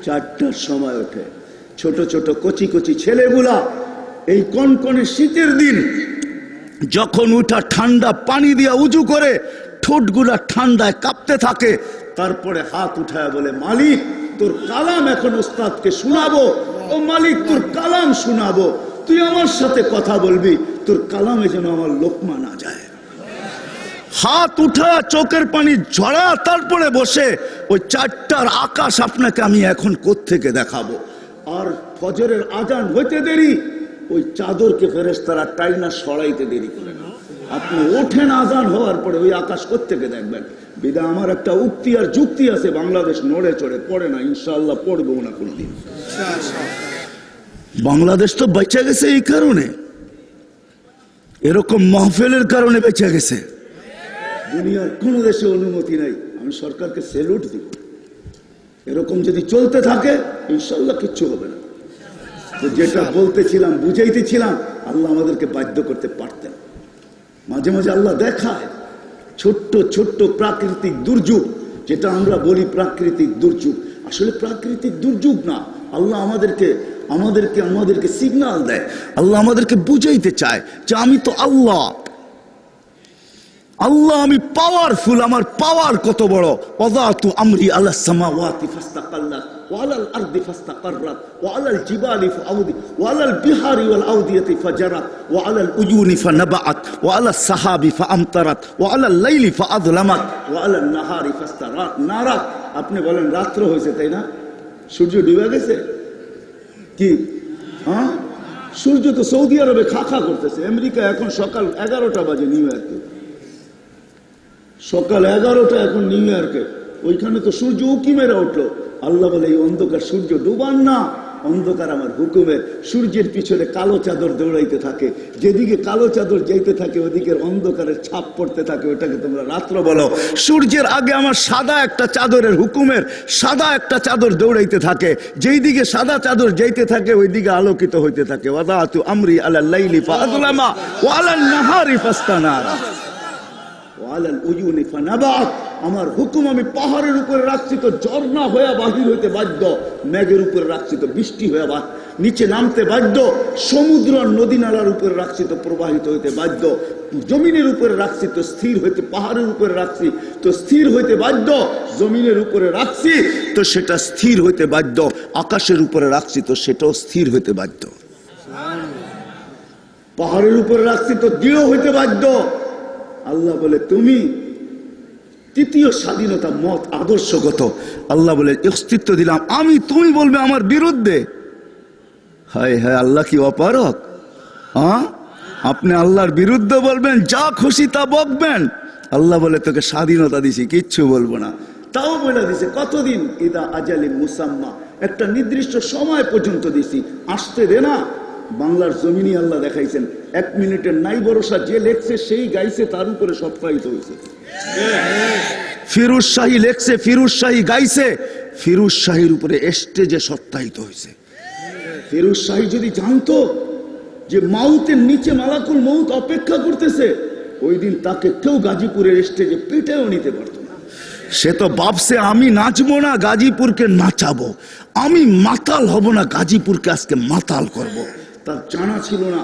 4টার সময় ওঠে। ছোট ছোট কচি কচি ছেলেগুলা এই কনকনে শীতের দিন যখন উঠা ঠান্ডা পানি দিয়া উজু করে ঠোঁটগুলা ঠান্ডায় কাঁপতে থাকে, তারপরে হাত উঠায় বলে, মালিক তোর কালাম এখন ওস্তাদকে শোনাবো। ও মালিক, তোর কালাম শোনাবো, তুই আমার সাথে কথা বলবি, তোর কালামে যেন আমার লোকমা না যায়। হাত উঠা, চোখের পানি ঝরা, তারপরে বসে ওই 4টার আকাশ আপনাকে আমি এখন কোত্থেকে দেখাবো। আর ফজরের আজান হইতে দেরি, ওই চাদরকে ফেরেশতারা টাইনা সরাইতে দেরি করে না। আপনি ওঠেন আজান হওয়ার পরে, ওই আকাশ কোত্থেকে দেখবেন? বিদা আমার একটা উক্তি আর যুক্তি আছে, বাংলাদেশ নড়ে চড়ে পড়ে না, ইনশাআল্লাহ পড়বো না কোনোদিন। বাংলাদেশ তো বেঁচে গেছে এই কারণে, এরকম মাহফিলের কারণে বেঁচে গেছে। দুনিয়ার কোন দেশে অনুমতি নাই। আমি সরকারকে স্যালুট দিব। এরকম যদি চলতে থাকে ইনশাআল্লাহ কিচ্ছু হবে না। তো যেটা বলতেছিলাম, বুঝাইতেছিলাম, আল্লাহ আমাদেরকে বাধ্য করতে পারতেন। মাঝে মাঝে আল্লাহ দেখায় ছোট্ট ছোট্ট প্রাকৃতিক দুর্যোগ, যেটা আমরা বলি প্রাকৃতিক দুর্যোগ, আসলে প্রাকৃতিক দুর্যোগ না। আল্লাহ আমাদেরকে সিগন্যাল দেয়, আল্লাহ আমাদেরকে বুঝাইতে চায় যে আমি তো আল্লাহ, আমি পাওয়ারফুল, আমার পাওয়ার কত বড়। ওয়াদাতু আমরি আলাস সামাওয়াতি ফাস্তাকাল্লাত ওয়া আলাল আরদি ফাস্তাকাররাত ওয়া আলাল জিবালি ফাআউদি ওয়া আলাল বিহারি ওয়াল আউদিয়াতি ফাজারাত ওয়া আলাল উজুনি ফানাবাআত ওয়া আলাস সাহাবি ফাআমতারাত ওয়া আলাল লাইলি ফাআযলামাত ওয়া আলান নাহারি ফাস্তারাত নারাত। আপনি বলেন রাত্র হয়েছে, তাই না? সূর্য ডুবে গেছে কি? সূর্য তো সৌদি আরবে খাখা করতেছে। আমেরিকা এখন সকাল 11টা বাজে, নিউ ইয়র্কে সকাল 11টা এখন নিউ ইয়র্কে। ওইখানে তো সূর্য উকি মেরে উঠলো। আল্লাহ বলে, এই অন্ধকার সূর্য ডুবান না, অন্ধকার আমার হুকুমের। সূর্যের পিছনে কালো চাদর দৌড়াইতে থাকে, যেদিকে কালো চাদর যাইতে থাকে ওদিকে অন্ধকারের ছাপ পড়তে থাকে, ওটাকে তোমরা রাত্র বলো। সূর্যের আগে আমার সাদা একটা চাদরের হুকুমের সাদা একটা চাদর দৌড়াইতে থাকে, যেই দিকে সাদা চাদর যাইতে থাকে ওই দিকে আলোকিত হইতে থাকে। ওয়াদাতু আমরি আলাল লাইলি ফাআযলামা ওয়া আলান নাহারি ফাস্তানারা। আলাল উয়ুনি ফানাবাত, আমার হুকুম আমি পাহাড়ের উপরে রাখছি তো ঝর্ণা হয়ে বাহির হইতে বাধ্য, মেঘের উপরে রাখছি তো বৃষ্টি হয়ে নিচে নামতে বাধ্য, সমুদ্র নদী নালার উপরে রাখছি তো প্রবাহিত হইতে বাধ্য, জমিনের উপরে রাখছি তো স্থির হইতে, পাহাড়ের উপরে রাখছি তো স্থির হইতে বাধ্য, জমিনের উপরে রাখছি তো সেটা স্থির হইতে বাধ্য, আকাশের উপরে রাখছি তো সেটাও স্থির হইতে বাধ্য, পাহাড়ের উপরে রাখছি তো দৃঢ় হইতে বাধ্য। আল্লাহ বলে তুমি তৃতীয় স্বাধীনতা মত আদর্শগত। আল্লাহ বলে অস্তিত্ব দিলাম আমি, তুমি বলবে আমার বিরুদ্ধে। হায় হায়, আল্লাহ কি অপারক? আপনি আল্লাহর বিরুদ্ধে বলবেন, যা খুশি তা বকবেন। আল্লাহ বলে তোকে স্বাধীনতা দিছি, কিচ্ছু বলবো না। তাও বলে দিছে কতদিন, ইদা আজালি মুসাম্মা, একটা নির্দিষ্ট সময় পর্যন্ত দিছি, আসতে দে না। বাংলার জমিনি আল্লাহ দেখাইছেন, 1 মিনিটের নাই ভরসা, যে লেখছে সেই গাইছে, তার উপরে সত্যায়িত হয়েছে। ফিরোজ শাহী লেখছে, ফিরোজ শাহী গাইছে, ফিরোজ শাহীর উপরে স্টেজে সত্যায়িত হয়েছে। ফিরোজ শাহী যদি জানতো যে মাউতের নিচে মালাকুল মউত অপেক্ষা করতেছে, ওই দিন তাকে কেউ গাজীপুরের স্টেজে পিটেও নিতে পারতো না। সে তো ভাবছে আমি নাচবো না, গাজীপুরকে নাচাবো, আমি মাতাল হব না, গাজীপুরকে আজকে মাতাল করব। তার জানা ছিল না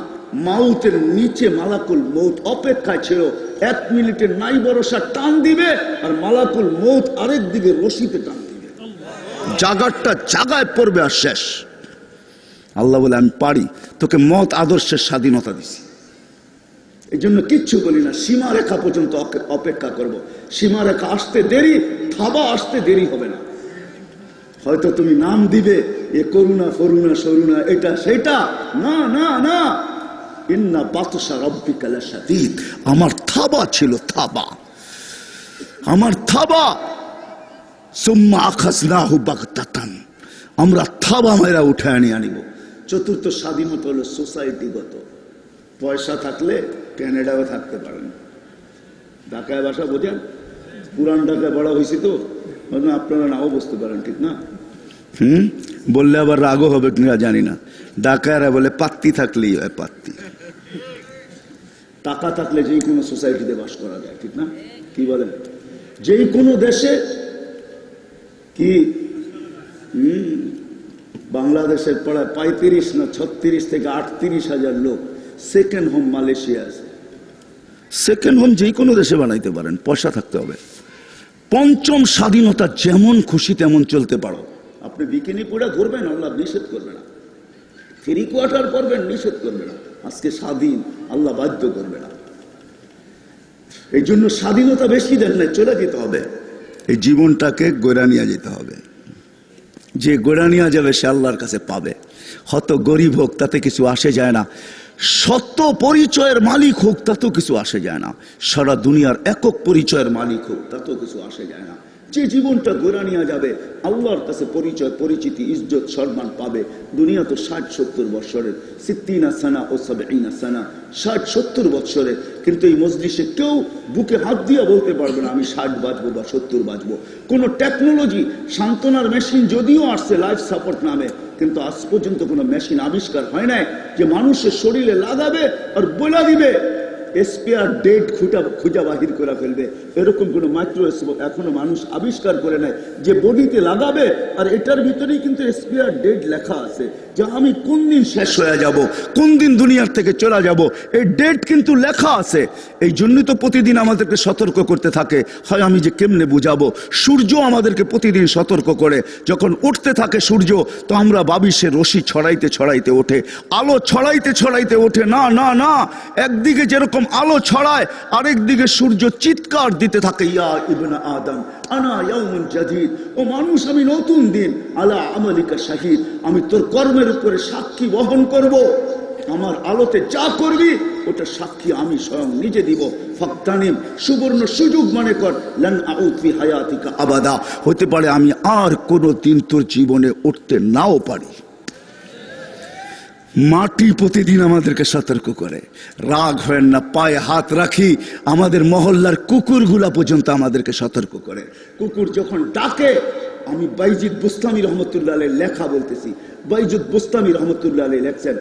মাউতের নিচে মালাকুল মউত অপেক্ষায় ছিল, 1 মিনিটের নাই ভরসা টান দিবে, আর মালাকুল মউত আরেক দিকে রশিতে টান দিবে, জাগারটা জাগায় পড়বে আর শেষ। আল্লাহ বলে আমি পারি, তোকে মত আদর্শের স্বাধীনতা দিছি, এই জন্য কিচ্ছু বলি না, সীমারেখা পর্যন্ত অপেক্ষা করব। সীমারেখা আসতে দেরি, থাবা আসতে দেরি হবে না। হয়তো তুমি নাম দিবে এ করুণা ফরুণা সরুণা এটা সেটা, না না না, ইন্না বাতশা রাব্বিকা লাশাদীদ, আমার থাবা ছিল, থাবা, আমার থাবা। সুম্মা আখাযনাহু বাগতাতান, আমরা থাবা মেরা উঠে আনিব। চতুর্থ স্বাধীনতা হলো সোসাইটিগত। পয়সা থাকলে ক্যানাডাও থাকতে পারেন, ঢাকায় বাসা বোঝেন, পুরান ঢাকায় বড় হয়েছি তো আপনারা নাও বুঝতে পারেন, ঠিক না? বললে আবার রাগও হবে কিনা জানি না। ঢাকায়রা বলে পাত্তি থাকলেই হয়, পাত্তি। টাকা থাকলে যে কোনো সোসাইটিতে বাস করা যায়, ঠিক না? কি বলেন? যে কোনো দেশে কি বাংলাদেশের প্রায় 35 না 36 থেকে 38 হাজার লোক সেকেন্ড হোম মালয়েশিয়া আছে। সেকেন্ড হোম যে কোনো দেশে বানাইতে পারেন, পয়সা থাকতে হবে। পঞ্চম স্বাধীনতা, যেমন খুশি তেমন চলতে পারো। আপনি বিকিনি পরে ঘুরবেন, আল্লাহ নিষেধ করবে না। 3 কোয়ার্টার পরবেন, নিষেধ করবে না। আজকে স্বাধীন, আল্লাহ বাধ্য করবে না। এই জন্য স্বাধীনতা বেশি দেন না, চলে যেতে হবে। এই জীবনটাকে গড়া নিয়ে যেতে হবে। যে গড়া নিয়ে যাবে সে আল্লাহর কাছে পাবে। হত গরিব হোক তাতে কিছু আসে যায় না, সত্য পরিচয়ের মালিক হোক তাতেও কিছু আসে যায় না, সারা দুনিয়ার একক পরিচয়ের মালিক হোক তাতেও কিছু আসে যায় না। যে জীবনটা গড়া নিয়ে যাবে, আল্লাহর কাছে পরিচয় পরিচিতি ইজ্জত সম্মান পাবে। দুনিয়া তো 60-70 বৎসরের, 60 সানা ও 70 সানা, 60-70 বৎসরের। কিন্তু এই মজলিসে কেউ বুকে হাত দিয়ে বলতে পারবে না আমি 60 বাঁচবো বা 70 বাঁচবো। কোনো টেকনোলজি, সান্ত্বনার মেশিন যদিও আসছে লাইফ সাপোর্ট নামে, কিন্তু আজ পর্যন্ত কোনো মেশিন আবিষ্কার হয় নাই যে মানুষের শরীরে লাগাবে আর বলে দিবে এক্সপায়ার ডেট খুঁজা বাহির করে ফেলবে। এরকম কোনো মাইক্রোস্কোপ এখনো মানুষ আবিষ্কার করে নেয় যে বডিতে লাগাবে, আর এটার ভিতরেই কিন্তু এক্সপায়ার ডেট লেখা আছে যে আমি কোন দিন শেষ হয়ে যাব, কোন দিন দুনিয়ার থেকে চলে যাব, এই ডেট কিন্তু লেখা আছে। এই জন্যই তো প্রতিদিন আমাদেরকে সতর্ক করতে থাকে। হয় আমি যে কেমনে বুঝাবো, সূর্য আমাদেরকে প্রতিদিন সতর্ক করে। যখন উঠতে থাকে সূর্য, তো আমরা ভাবি সে রশি ছড়াইতে ছড়াইতে ওঠে, আলো ছড়াইতে ছড়াইতে ওঠে। না না না, একদিকে যেরকম আলো ছড়ায়, আরেক দিকে সূর্য চিৎকার দিতে থাকে, ইয়া ইবনা আদম আনা ইয়াউমুন জাদীদ, ও মানুষ আমি নতুন দিন, আলা আমালিকা শাহিদ, আমি তোর কর্মের উপরে সাক্ষী বহন করব। আমার আলোতে যা করবি ওটা সাক্ষী আমি স্বয়ং নিজে দিব। ফাক্তানিম, সুবর্ণ সুযোগ মনে কর, লান আউদ ফি হায়াতিকা আবাদা, হতে পারে আমি আর কোনো দিন তোর জীবনে উঠতে নাও পারি। মাটি প্রতিদিন আমাদেরকে সতর্ক করে। রাগ হয় না, পায়ে হাত রাখি। আমাদের মহল্লার কুকুরগুলা পর্যন্ত আমাদেরকে সতর্ক করে। কুকুর যখন ডাকে, আমি বাইজিদ বুস্তামি রহমতুল্লাহ আলাইহির লেখা বলতেছি, বাইজিদ বুস্তামি রহমতুল্লাহ আলাইহি লেখছেন,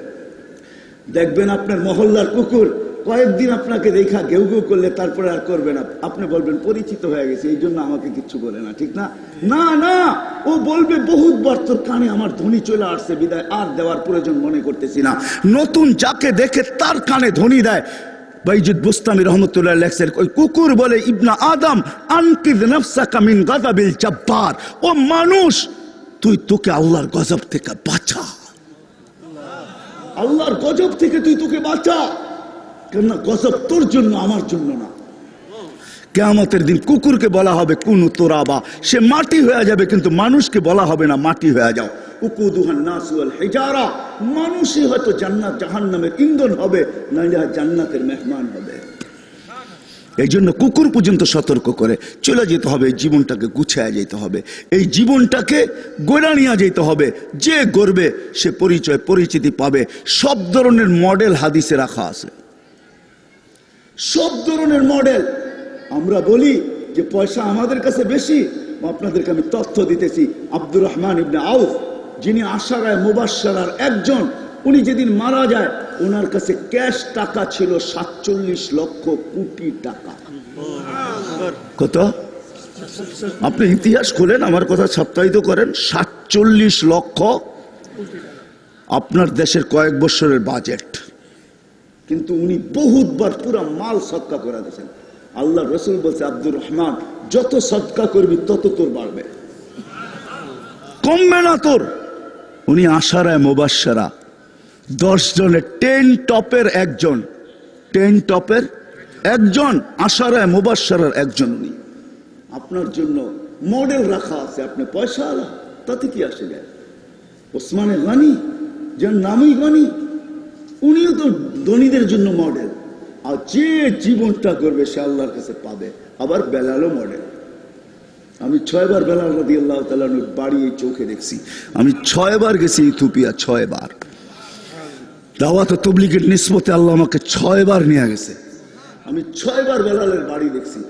দেখবেন আপনার মহল্লার কুকুর কয়েকদিন আপনাকে দেখা ঘেউ ঘেউ করলে তারপরে আর করবে না, আপনি বলবেন পরিচিত হয়ে গেছে এই জন্য আমাকে কিচ্ছু বলে না, ঠিক না? না না, ও বলবে বহুতবার তোর কানে আমার ধ্বনি চলে আসছে বিদায় আর দেওয়ার প্রয়োজন মনে করতেছি না। নতুন যাকে দেখে তার কানে ধ্বনি দেয়। বাইজিদ বুস্তামি রহমতুল্লাহ লেখছেন, ওই কুকুর বলে ইবনা আদম আনকিদ নাফসাকা মিন গাযাবিল জাব্বার, ও মানুষ তুই তোকে আল্লাহর গজব থেকে বাঁচা, আল্লাহর গজব থেকে তুই তোকে বাঁচা, কেননা গজব তোর জন্য আমার জন্য না। কিয়ামতের দিন কুকুরকে বলা হবে কুনু তুরাবা, সে মাটি হয়ে যাবে, কিন্তু মানুষকে বলা হবে না মাটি হয়ে যাও। উকুদুহান নাস ওয়াল হিজারা, মানুষই হয়তো জান্নাত জাহান্নামের ইন্ধন হবে, নাইলে জান্নাতের মেহমান হবে। এই জন্য কুকুর পর্যন্ত সতর্ক করে চলে যেতে হবে, এই জীবনটাকে গুছিয়ে যেতে হবে, এই জীবনটাকে গোড়া নিয়ে যেতে হবে। যে গড়বে সে পরিচয় পরিচিতি পাবে। সব ধরনের মডেল হাদিসে রাখা আছে, সব ধরনের মডেল। আমরা বলি যে পয়সা আমাদের কাছে বেশি, আপনাদেরকে আমি তথ্য দিতেছি। আব্দুর রহমান ইবনে আউফ, যিনি আশারায়ে মুবাশশারার একজন, উনি যেদিন মারা যায় ওনার কাছে ক্যাশ টাকা ছিল 47 লক্ষ কোটি টাকা। কত? আপনি ইতিহাস খোলেন, আমার কথা সপ্তাহিত করেন। 47 লক্ষ আপনার দেশের কয়েক বছরের বাজেট, কিন্তু উনি বহুতবার পুরা মাল সদকা করে দিয়েছেন। আল্লাহ রসুল বলছে, আব্দুর রহমান যত সদকা করবি তত তোর বাড়বে, কমবে না তোর। উনি আশারায়ে মুবাশশারা 10 জনের 10 টপের একজন, 10 টপের একজন, আশারায়ে মুবাশশারার একজন। উনি আপনার জন্য মডেল রাখা আছে। আপনি পয়সা আলা, তাতে কি আসে যায়? ওসমানে গনি, যার নামই গনি, উনিও তো ধনীদের জন্য মডেল। আর যে জীবনটা করবে সে আল্লাহর কাছে পাবে। আবার বেলালও মডেল। আমি 6 বার বেলাল রাদিয়াল্লাহু তাআলা আনহুর বাড়ি এই চোখে দেখছি। আমি 6 বার গেছি ইথিওপিয়া, 6 বার। দাওয়াত ও তাবলীগের নিসবতে আল্লাহ আমাকে 6 বার নিয়ে গেছে। আমি 6 বার বেলালের বাড়ি দেখছি।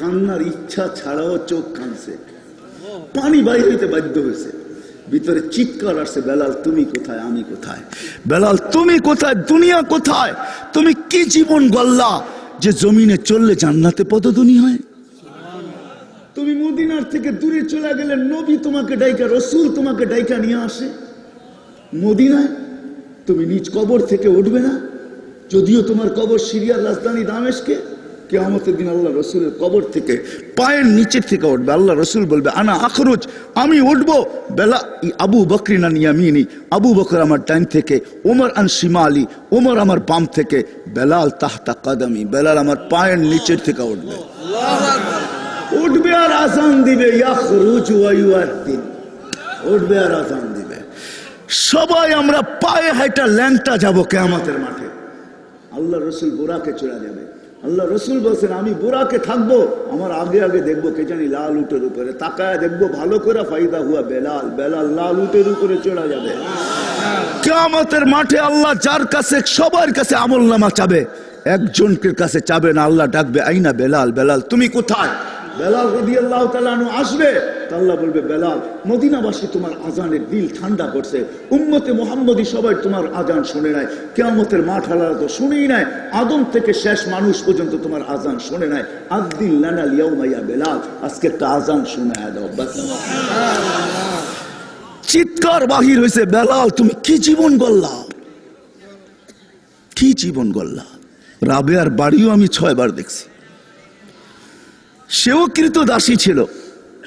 কান্নার ইচ্ছা ছাড়াও চোখ কাঁদছে, পানি বাইরে হইতে বাধ্য হয়েছে, ভিতরে চিৎকার আসছে, বেলাল তুমি কোথায়, আমি কোথায়? বেলাল তুমি কোথায়, দুনিয়া কোথায়? তুমি কি জীবন গল্লা যে জমিনে চললে জান্নাতে পদধ্বনি হয়? তুমি মদিনার থেকে দূরে চলে গেলে নবী তোমাকে ডাইকা, রসুল তোমাকে ডাইকা নিয়ে আসে মদিনায়। তুমি নিজ কবর থেকে উঠবে না, যদিও তোমার কবর সিরিয়ার রাজধানী দামেস্কে। কিয়ামতের দিন আল্লাহ রসুলের কবর থেকে পায়ের নিচের থেকে উঠবে। আল্লাহ রসুল বলবে আনা আখরুজ, আমি উঠবো। বেলা আবু বকরিন আন ইয়ামিনি, আবু বকর আমার ডান থেকে, ওমর আন শিমালি, ওমর আমার বাম থেকে, বেলাল তাহতা কাদামি, বেলাল আমার পায়ের নিচের থেকে উঠবে। উঠবে আর আজান দিবে, ইয়াখরুজ ওয়া ইউআদ্দিন, উঠবে আর আজান দিবে। সবাই আমরা পায়ে হাঁটা ল্যাংটা যাব কিয়ামতের মাঠে। আল্লাহ রসুল বুরাকে চলে যাবে। আল্লাহ রসুল বলছেন আমি বুরাকে থাকবো, আমার আগে আগে দেখবো কে জানি লাল উটের উপরে, তাকায় দেখবো ভালো করে, ফাইদা হুয়া বেলাল, বেলাল লাল উটের উপরে চলে যাবে কিয়ামতের মাঠে। আল্লাহ যার কাছে, সবার কাছে আমলনামা চাবে, একজনকে কাছে চাবে না। আল্লাহ ডাকবে আইনা বেলাল, বেলাল তুমি কোথায়? বেলাল রাদিয়াল্লাহু তাআলা আনহু আসবে, আল্লাহ বলবে বেলাল মদিনাবাসী তোমার আজানের দিল ঠান্ডা করছে, উম্মতে মুহাম্মদী সবাই তোমার আজান শুনে নাই, কিয়ামতের মাঠ আল্লাহ তো শুনেই নাই, আদম থেকে শেষ মানুষ পর্যন্ত তোমার আজান শুনে নাই। আযদিন লানা ইয়াউমা ইয়া বেলাল, আজকে একটা আজান শোনায়া দাও বাস। চিৎকার বাহির হয়েছে, বেলাল তুমি কি জীবন গল্লা, কি জীবন গল্লা। রাবেয়ার বাড়িও আমি 6 বার দেখছি। সেও কৃতদাসী ছিল।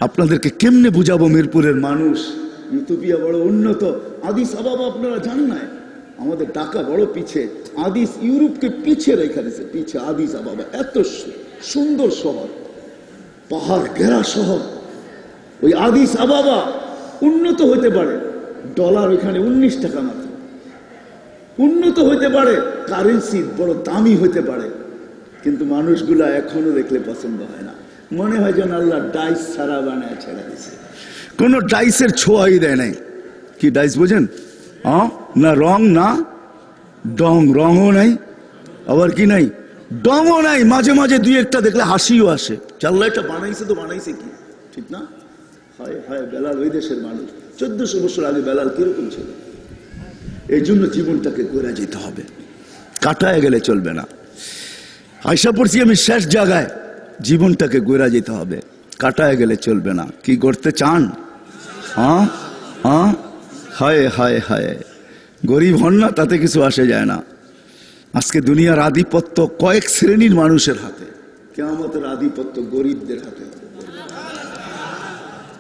আপনাদেরকে কেমনে বুঝাবো, মিরপুরের মানুষ, ইথিওপিয়া বড় উন্নত, আদিস আবাবা আপনারা জান না, আমাদের ঢাকা বড় পিছে, আদিস ইউরোপকে পিছে রেখে দিয়েছে, পিছে আদিস আবাবা। এত সুন্দর শহর, পাহাড় ঘেরা শহর। ওই আদিস আবাবা উন্নত হতে পারে, ডলার ওইখানে 19 টাকা মাত্র, উন্নত হতে পারে, কারেন্সি বড় দামি হতে পারে, কিন্তু মানুষগুলা এখনো দেখলে পছন্দ হয় না। মনে হয় যেন আল্লাহ ডাইস ছাড়া বানায় ছেড়ে দিয়েছে, কোন ডাইসের ছোঁয়াই দেয় নাই। কি ডাইস বোঝেন? না রং, না ডং, রঙও নাই, আবার কি নাই, ডংও নাই। মাঝে মাঝে 2-1টা দেখলে হাসিও আসে, চাল্লা এটা বানাইছে তো বানাইছে কি, ঠিক না? হায় হায়, বেলাল ওই দেশের মানুষ। 1400 বছর আগে বেলাল কিরকম ছিল? এই জন্য জীবনটাকে গড়ে যেতে হবে। কাটায় গেলে চলবে না। আশা পড়ছি আমি শেষ জায়গায়, জীবনটাকে গড়া যেতে হবে, কাটায় গেলে চলবে না। কি করতে চান? হ্যাঁ হ্যাঁ, হায় হায় হায়, গরিব হন না তাতে কিছু আসে যায় না। আজকে দুনিয়ার আধিপত্য কয়েক শ্রেণীর মানুষের হাতে, কিয়ামতের আধিপত্য গরিবদের হাতে।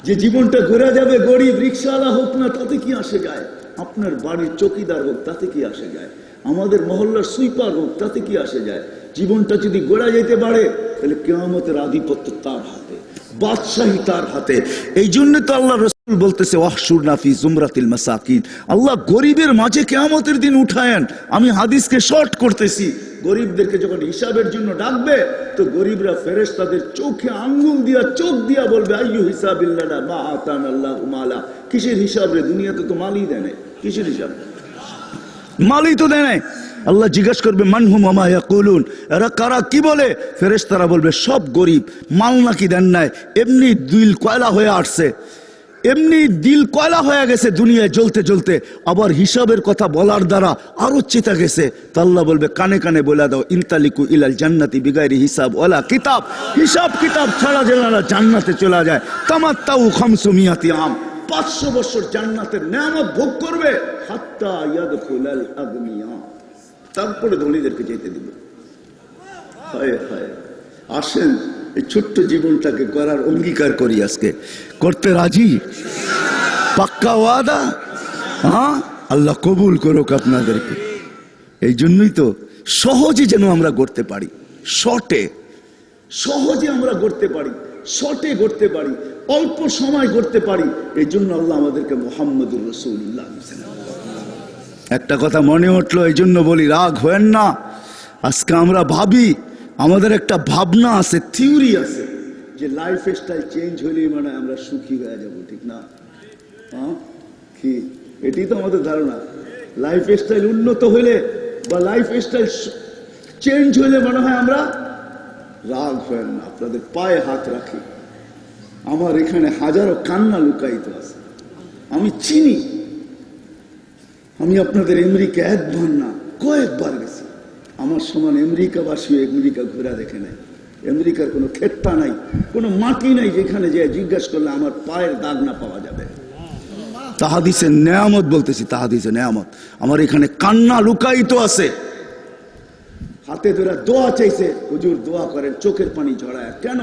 যে জীবনটা ঘুরে যাবে, গরিব রিক্সাওয়ালা হোক না তাতে কি আসে যায়, আপনার বাড়ির চৌকিদার হোক তাতে কি আসে যায়, আমাদের মহল্লার সুইপার হোক তাতে কি আসে যায়। জীবনটা যদি গোড়া যেতে পারে তাহলে কিয়ামতের আধিপত্য তার হাতে, বাদশাহী তার হাতে। এই জন্য তো আল্লাহ রাসূল বলতেছে ওয়াহশুরনা ফি জুমরাতিল মাসাকিন, আল্লাহ গরিবের মাঝে কিয়ামতের দিন উঠায়েন। আমি হাদিসকে শর্ট করতেছি, গরিবদেরকে যখন হিসাবের জন্য ডাকবে তো গরিবরা ফেরেশতাদের চোখে আঙ্গুল দিয়া চোখ দিয়া বলবে আইয়ু হিসাবিল্লানা মা আতানাল্লাহু মালা। কিসের হিসাব রে? দুনিয়াতে তো মালই দেয় না, কিসের হিসাব? মালই তো দেয় নাই। আল্লাহ জিজ্ঞাসা করবে মানহুম ওয়া মা ইয়াকুলুন, এরা কারা, কি বলে? ফেরেশতারা বলবে সব গরিব, মাল নাকি দেন নাই, এমনি দিল কয়লা হয়ে আসছে, এমনি দিল কয়লা হয়ে গেছে দুনিয়ায় জ্বলতে জ্বলতে, আবার হিসাবের কথা বলার দ্বারা আরো চেতা গেছে। তো আল্লাহ বলবে কানে কানে বলে দাও ইনতালিকু ইলাল জান্নাতি বিগাইরি হিসাব ওয়ালা কিতাব, হিসাব কিতাব ছাড়া যারা জান্নাতে চলে যায়। তামাত্তাউ খামসু মিয়াতি আম, 500 বছর জান্নাতের নেয়ামত ভোগ করবে, হাত্তা ইয়াদখুলাল আগনিয়া, তারপরে ধনীদেরকে যেতে দিবে। হায় হায়, আসেন এই ছোট্ট জীবনটাকে করার অঙ্গীকার করি, আজকে করতে রাজি? পাক্কা ওয়াদা? হ্যাঁ, আল্লাহ কবুল করুক আপনাদেরকে। এই জন্যই তো সহজে যেন আমরা করতে পারি, শর্টে, সহজে আমরা করতে পারি, শর্টে করতে পারি, অল্প সময় করতে পারি। এই জন্য আল্লাহ আমাদেরকে মুহাম্মদুর রাসূলুল্লাহ। একটা কথা মনে উঠলো, এই জন্য বলি রাগ হয়েন না। আজকে আমরা ভাবি, আমাদের একটা ভাবনা আছে, থিওরি আছে যে লাইফ স্টাইল চেঞ্জ হলেই মানে আমরা সুখী হয়ে যাব, ঠিক না? হ্যাঁ, কি এটি তো আমাদের ধারণা। লাইফ স্টাইল উন্নত হইলে বা লাইফ স্টাইল চেঞ্জ হইলে মনে হয় আমরা, রাগ হয়েন না, আপনাদের পায়ে হাত রাখি, আমার এখানে হাজারো কান্না লুকায়িত আছে, আমি চিনি। আমি আপনাদের আমেরিকা একবার না কয়েকবার গেছি, আমার সমান আমেরিকাবাসী আমেরিকা ঘোরা দেখে নাই। আমেরিকার কোনো ক্ষেতটা নাই, কোনো মাটি নাই যেখানে যে জিজ্ঞাসা করলে আমার পায়ের দাগ না পাওয়া যাবে। তাহাদিসের নেয়ামত বলতেছি, তাহাদিসের নেয়ামত, আমার এখানে কান্না লুকায়িত আছে। হাতে ধরে দোয়া চাইছে, হুজুর দোয়া করেন, চোখের পানি ঝরায়। কেন?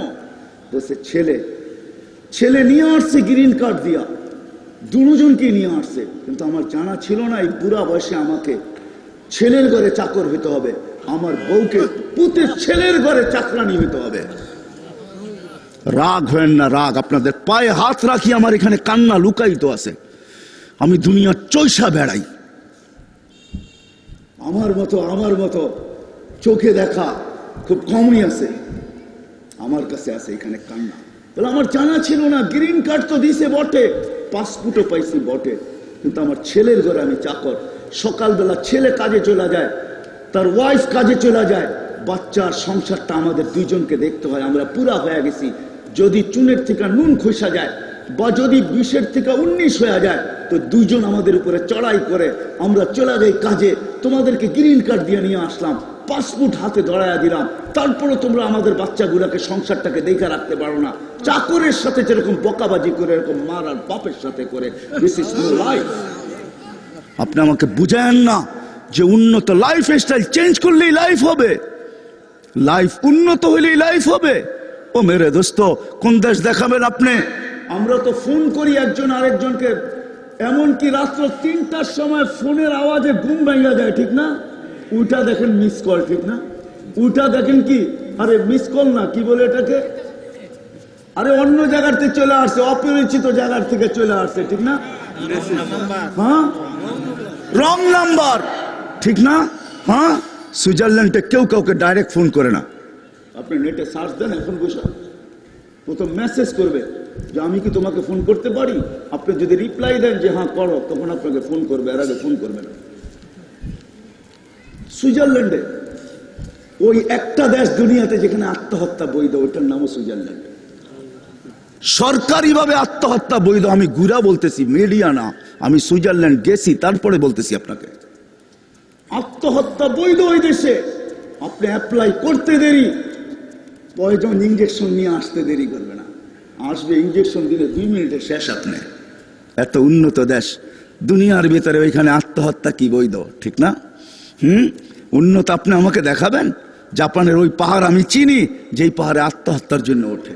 বলছে ছেলে নিয়ে আসছে গ্রিন কার্ড দিয়া, দুজনকে নিয়ে আসছে, কিন্তু আমার জানা ছিল না এই বুড়া বয়সে আমাকে ছেলের ঘরে চাকর হইতে হবে, আমার বউকে পুতের ছেলের ঘরে চাকরানি হইতে হবে। রাগ হয়েন না, রাগ, আপনাদের পায়ে হাত রাখি, আমার এখানে কান্না লুকায়িত আছে। আমি দুনিয়ার চৈষা বেড়াই, আমার মতো চোখে দেখা খুব কমই আছে, আমার কাছে আছে এখানে কান্না। বলে আমার জানা ছিল না, গ্রিন কার্ড তো দিছে বটে, পাসপোর্টও পাইছি বটে, কিন্তু আমার ছেলের ঘরে আমি চাকর। সকালবেলা ছেলে কাজে চলে যায়, তার ওয়াইফ কাজে চলে যায়, বাচ্চার সংসারটা আমাদের দুইজনকে দেখতে হয়। আমরা পুরা হয়ে গেছি, যদি চুনের থেকে নুন খসা যায় বা যদি 20 থেকে 19 হয়ে যায় তো দুইজন আমাদের উপরে চড়াই করে, আমরা চলে যাই কাজে। তোমাদেরকে গ্রিন কার্ড দিয়ে নিয়ে আসলাম, পাসপোর্ট হাতে ধরাইয়া দিলাম, তারপরে তোমরা আমাদের বাচ্চাগুলোকে সংসারটাকে দেখে রাখতে পারো না। চাকরের সাথে যেরকম বকাবাজি করে, এরকম মার আর বাপের সাথে করে। This is no life. আপনি আমাকে বুঝায়েন না যে উন্নত লাইফ স্টাইল চেঞ্জ করলেই লাইফ হবে, লাইফ উন্নত হইলেই লাইফ হবে। ও মেরে দোস্ত, কোন দেশ দেখাবেন আপনি? আমরা তো ফোন করি একজন আরেকজনকে, এমনকি রাত্র 3টার সময় ফোনের আওয়াজে ঘুম ভেঙে যায়, ঠিক না? উঠা দেখেন মিস কল, ঠিক না? উঠা দেখেন কি, আরে মিস কল না, কি বলে এটাকে, আরে অন্য জায়গার থেকে চলে আসছে, অপরিচিত জায়গার থেকে চলে আসছে, ঠিক না? হ্যাঁ, রং নাম্বার, ঠিক না? হ্যাঁ, সুইজারল্যান্ডে কেউ কাউকে ডাইরেক্ট ফোন করে না। আপনি নেটে সার্চ দেন, এখন বসে প্রথম মেসেজ করবে যে আমি কি তোমাকে ফোন করতে পারি। আপনি যদি রিপ্লাই দেন যে হ্যাঁ করো, তখন আপনাকে ফোন করবে, এর আগে ফোন করবে না। সুইজারল্যান্ডে ওই একটা দেশ দুনিয়াতে যেখানে আত্মহত্যা বৈধ, ওইটার নামও সুইজারল্যান্ড। সরকারিভাবে আত্মহত্যা বৈধ। আমি ঘুরা বলতেছি, মিডিয়া না, আমি সুইজারল্যান্ড গেছি, তারপরে বলতেছি আপনাকে। আত্মহত্যা বৈধ ওই দেশে, আপনি অ্যাপ্লাই করতে দেরি, প্রয়োজন ইঞ্জেকশন নিয়ে আসতে দেরি করবে না, আসবে ইঞ্জেকশন দিলে 2 মিনিটে শেষ। আপনি এত উন্নত দেশ, দুনিয়ার ভিতরে ওইখানে আত্মহত্যা কি বৈধ? ঠিক না? উন্নত আপনি আমাকে দেখাবেন? জাপানের ওই পাহাড় আমি চিনি, যেই পাহাড়ে আত্মহত্যার জন্য ওঠে।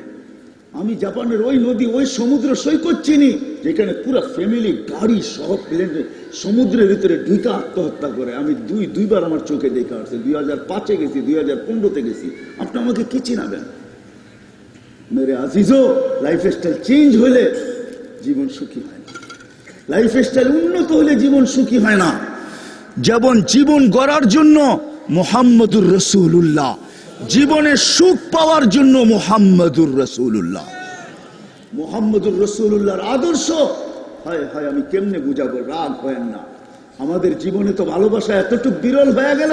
আমি জাপানের ওই নদী, ওই সমুদ্র সৈকত চিনি, যেখানে পুরো ফ্যামিলি গাড়ি সহ প্লেনে সমুদ্রের ভিতরে ঢুকে আত্মহত্যা করে। আমি দুইবার আমার চোখে দেখা আসছে, 2005-এ গেছি, 2015-তে গেছি। আপনি আমাকে কি চিনাবেন? মেরে আজিজো, লাইফ স্টাইল চেঞ্জ হলে জীবন সুখী হয় না, লাইফ স্টাইল উন্নত হলে জীবন সুখী হয় না। যেমন জীবন গড়ার জন্য মুহাম্মদুর রাসূলুল্লাহ, জীবনে সুখ পাওয়ার জন্য মুহাম্মদুর রাসূলুল্লাহ, মুহাম্মদুর রাসূলুল্লাহর আদর্শ। হায় হায়, আমি কেমনে বুঝাবো? রাগ হয় না। আমাদের জীবনে তো ভালোবাসা এতটুকু বিরল হয়ে গেল,